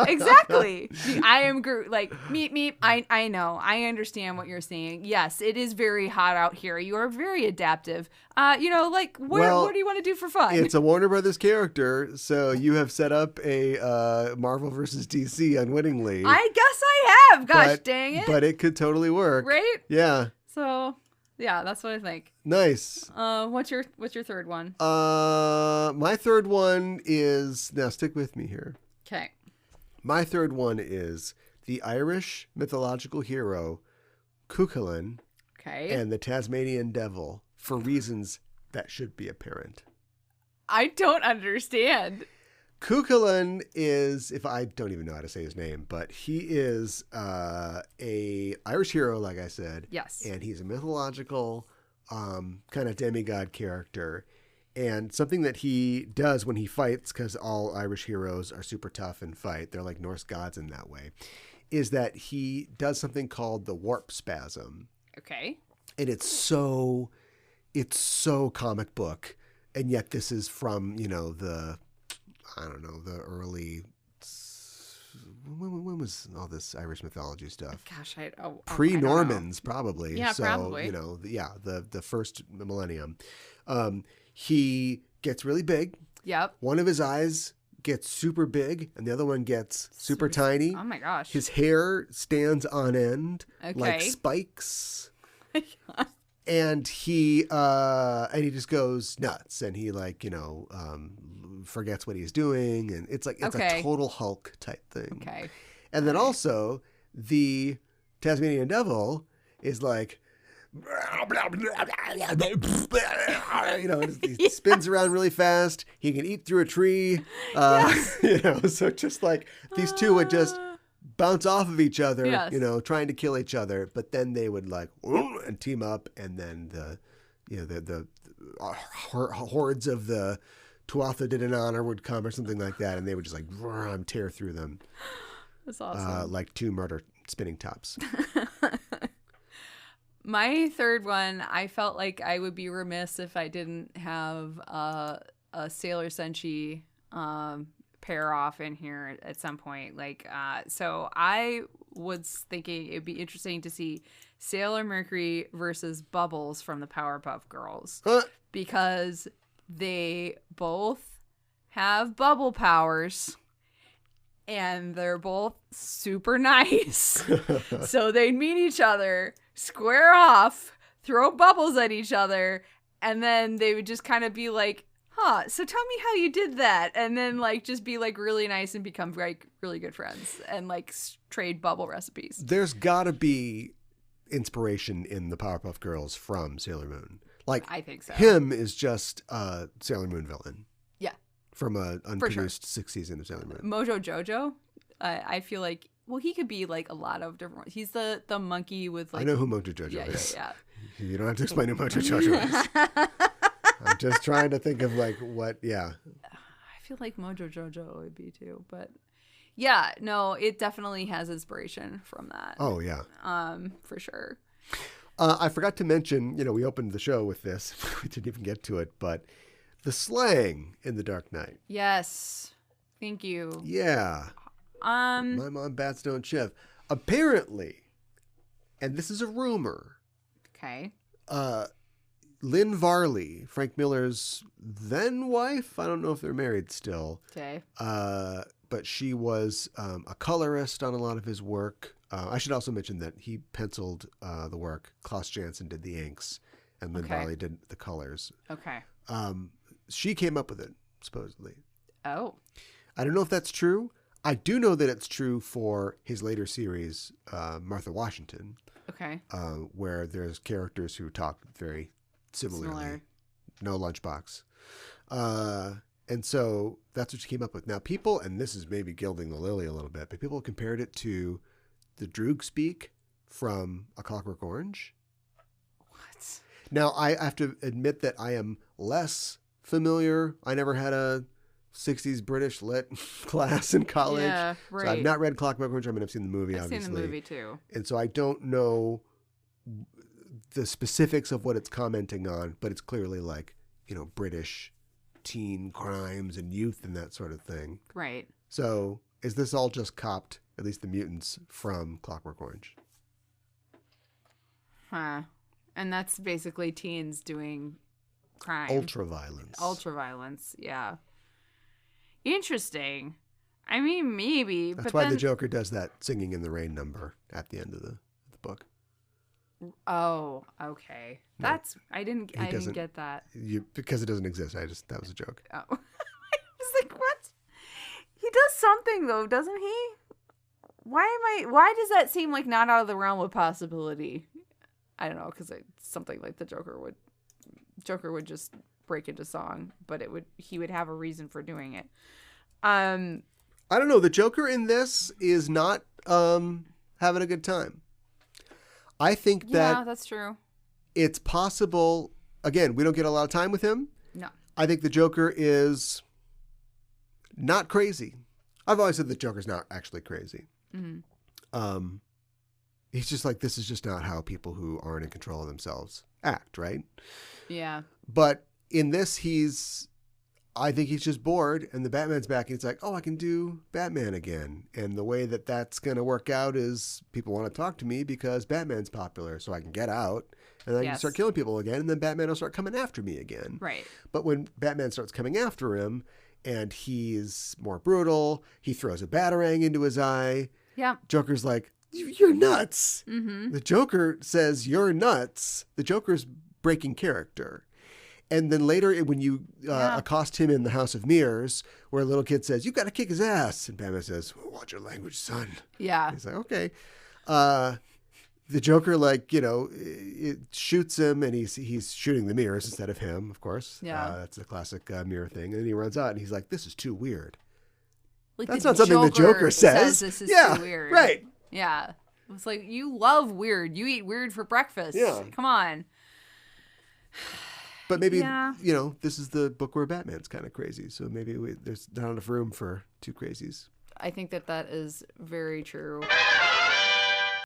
exactly. I am like meep. I know. I understand what you're saying. Yes, it is very hot out here. You are very adaptive. What do you want to do for fun? It's a Warner Brothers character, so you have set up a Marvel versus DC unwittingly. I guess I have. Gosh, dang it. But it could totally work. Right? Yeah. So, yeah, that's what I think. Nice. What's your third one? My third one is, now stick with me here. Okay. My third one is the Irish mythological hero Cuchulainn Okay. and the Tasmanian Devil, for reasons that should be apparent. I don't understand. Cuchulainn is, if I don't even know how to say his name, but he is a Irish hero, like I said. Yes. And he's a mythological kind of demigod character. And something that he does when he fights, because all Irish heroes are super tough and fight, they're like Norse gods in that way, is that he does something called the warp spasm. Okay. And it's so comic book. And yet this is from, the early, when was all this Irish mythology stuff? Gosh, Pre-Normans, probably. Yeah, so, probably. The first millennium. He gets really big. Yep. One of his eyes gets super big, and the other one gets super tiny. Oh my gosh. His hair stands on end like Okay. spikes. And he just goes nuts, and he forgets what he's doing, and it's like a total Hulk type thing. Okay. And then also the Tasmanian Devil is like, he spins around really fast. He can eat through a tree. So just like these two would just bounce off of each other, trying to kill each other. But then they would and team up, and then the the hordes of the Tuatha De Danann would come or something like that, and they would just like tear through them. That's awesome. Like two murder spinning tops. My third one, I felt like I would be remiss if I didn't have a Sailor Senshi pair off in here at some point. So I was thinking it'd be interesting to see Sailor Mercury versus Bubbles from the Powerpuff Girls because they both have bubble powers. And they're both super nice. So they'd meet each other, square off, throw bubbles at each other, and then they would just kind of be like, so tell me how you did that. And then like just be like really nice and become like really good friends and like trade bubble recipes. There's gotta be inspiration in the Powerpuff Girls from Sailor Moon. Like, I think so. Him is just a Sailor Moon villain. Yeah. From an unproduced sixth season of Sailor Moon. Mojo Jojo, I feel like, well, he could be like a lot of different. He's the monkey with like. I know who Mojo Jojo is. Yeah. You don't have to explain who Mojo Jojo is. I'm just trying to think of like what. Yeah. I feel like Mojo Jojo would be too, but yeah, no, it definitely has inspiration from that. Oh yeah. For sure. I forgot to mention. We opened the show with this. We didn't even get to it, but. The slang in The Dark Knight. Yes. Thank you. Yeah. My mom bats don't shiv. Apparently, and this is a rumor. Okay. Lynn Varley, Frank Miller's then wife. I don't know if they're married still. Okay. But she was a colorist on a lot of his work. I should also mention that he penciled the work. Klaus Janson did the inks, and Lynn Varley did the colors. Okay. She came up with it, supposedly. Oh. I don't know if that's true. I do know that it's true for his later series, Martha Washington. Okay. Where there's characters who talk very similarly. Similar. No lunchbox. And so that's what she came up with. Now people, and this is maybe gilding the lily a little bit, but people compared it to the Droog speak from A Clockwork Orange. What? Now I have to admit that I am less familiar. I never had a 60s British lit class in college. Yeah, right. So I've not read Clockwork Orange. I mean, I've seen the movie, I've obviously. seen the movie, too. And so I don't know the specifics of what it's commenting on, but it's clearly like, British teen crimes and youth and that sort of thing. Right. So is this all just copped, at least the mutants, from Clockwork Orange? Huh. And that's basically teens doing crime. Ultraviolence, yeah. Interesting. I mean, maybe. That's why the Joker does that Singing in the Rain number at the end of the book. Oh, okay. That's I didn't get that. Because it doesn't exist. That was a joke. Oh. I was like, what? He does something though, doesn't he? Why does that seem like not out of the realm of possibility? I don't know, because it's something like the Joker would just break into song, but he would have a reason for doing it. I don't know. The Joker in this is not having a good time. I think that that's true. It's possible. Again, we don't get a lot of time with him. No. I think the Joker is not crazy. I've always said the Joker's not actually crazy. Mm-hmm. He's just like, this is just not how people who aren't in control of themselves act, right? Yeah. But in this, I think he's just bored, and the Batman's back, and it's like, oh, I can do Batman again. And the way that that's going to work out is people want to talk to me because Batman's popular, so I can get out, and then I can start killing people again, and then Batman will start coming after me again. Right. But when Batman starts coming after him, and he's more brutal, he throws a batarang into his eye. Yeah. Joker's like, you're nuts. Mm-hmm. The Joker says, you're nuts. The Joker's breaking character. And then later when you accost him in the House of Mirrors, where a little kid says, you've got to kick his ass. And Batman says, watch your language, son. Yeah. He's like, okay. The Joker, it shoots him, and he's shooting the mirrors instead of him, of course. Yeah. That's a classic mirror thing. And he runs out, and he's like, this is too weird. Like that's not something the Joker says. This is too weird. Right. Yeah. It's like, you love weird. You eat weird for breakfast. Yeah. Come on. But maybe, Yeah. this is the book where Batman's kind of crazy. So maybe there's not enough room for two crazies. I think that is very true.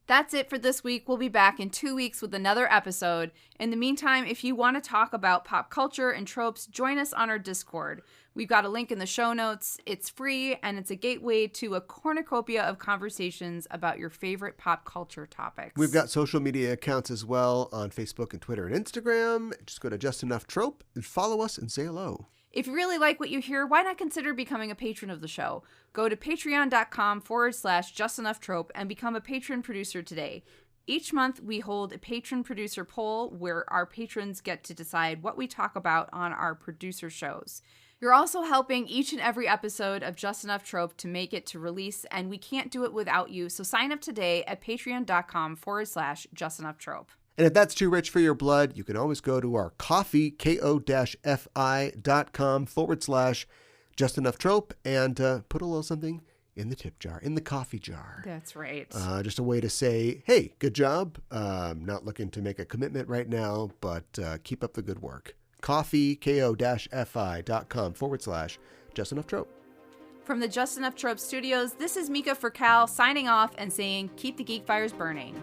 That's it for this week. We'll be back in 2 weeks with another episode. In the meantime, if you want to talk about pop culture and tropes, join us on our Discord. We've got a link in the show notes. It's free, and it's a gateway to a cornucopia of conversations about your favorite pop culture topics. We've got social media accounts as well on Facebook and Twitter and Instagram. Just go to Just Enough Trope and follow us and say hello. If you really like what you hear, why not consider becoming a patron of the show? Go to patreon.com/justenough-trope and become a patron producer today. Each month, we hold a patron producer poll where our patrons get to decide what we talk about on our producer shows. You're also helping each and every episode of Just Enough Trope to make it to release, and we can't do it without you, so sign up today at patreon.com/justenough-trope. And if that's too rich for your blood, you can always go to our Ko-fi, ko-fi.com/Just Enough Trope, and put a little something in the tip jar, in the coffee jar. That's right. Just a way to say, hey, good job. Not looking to make a commitment right now, but keep up the good work. Ko-fi, ko-fi.com/Just Enough Trope. From the Just Enough Trope studios, this is Mika for Cal signing off and saying, keep the geek fires burning.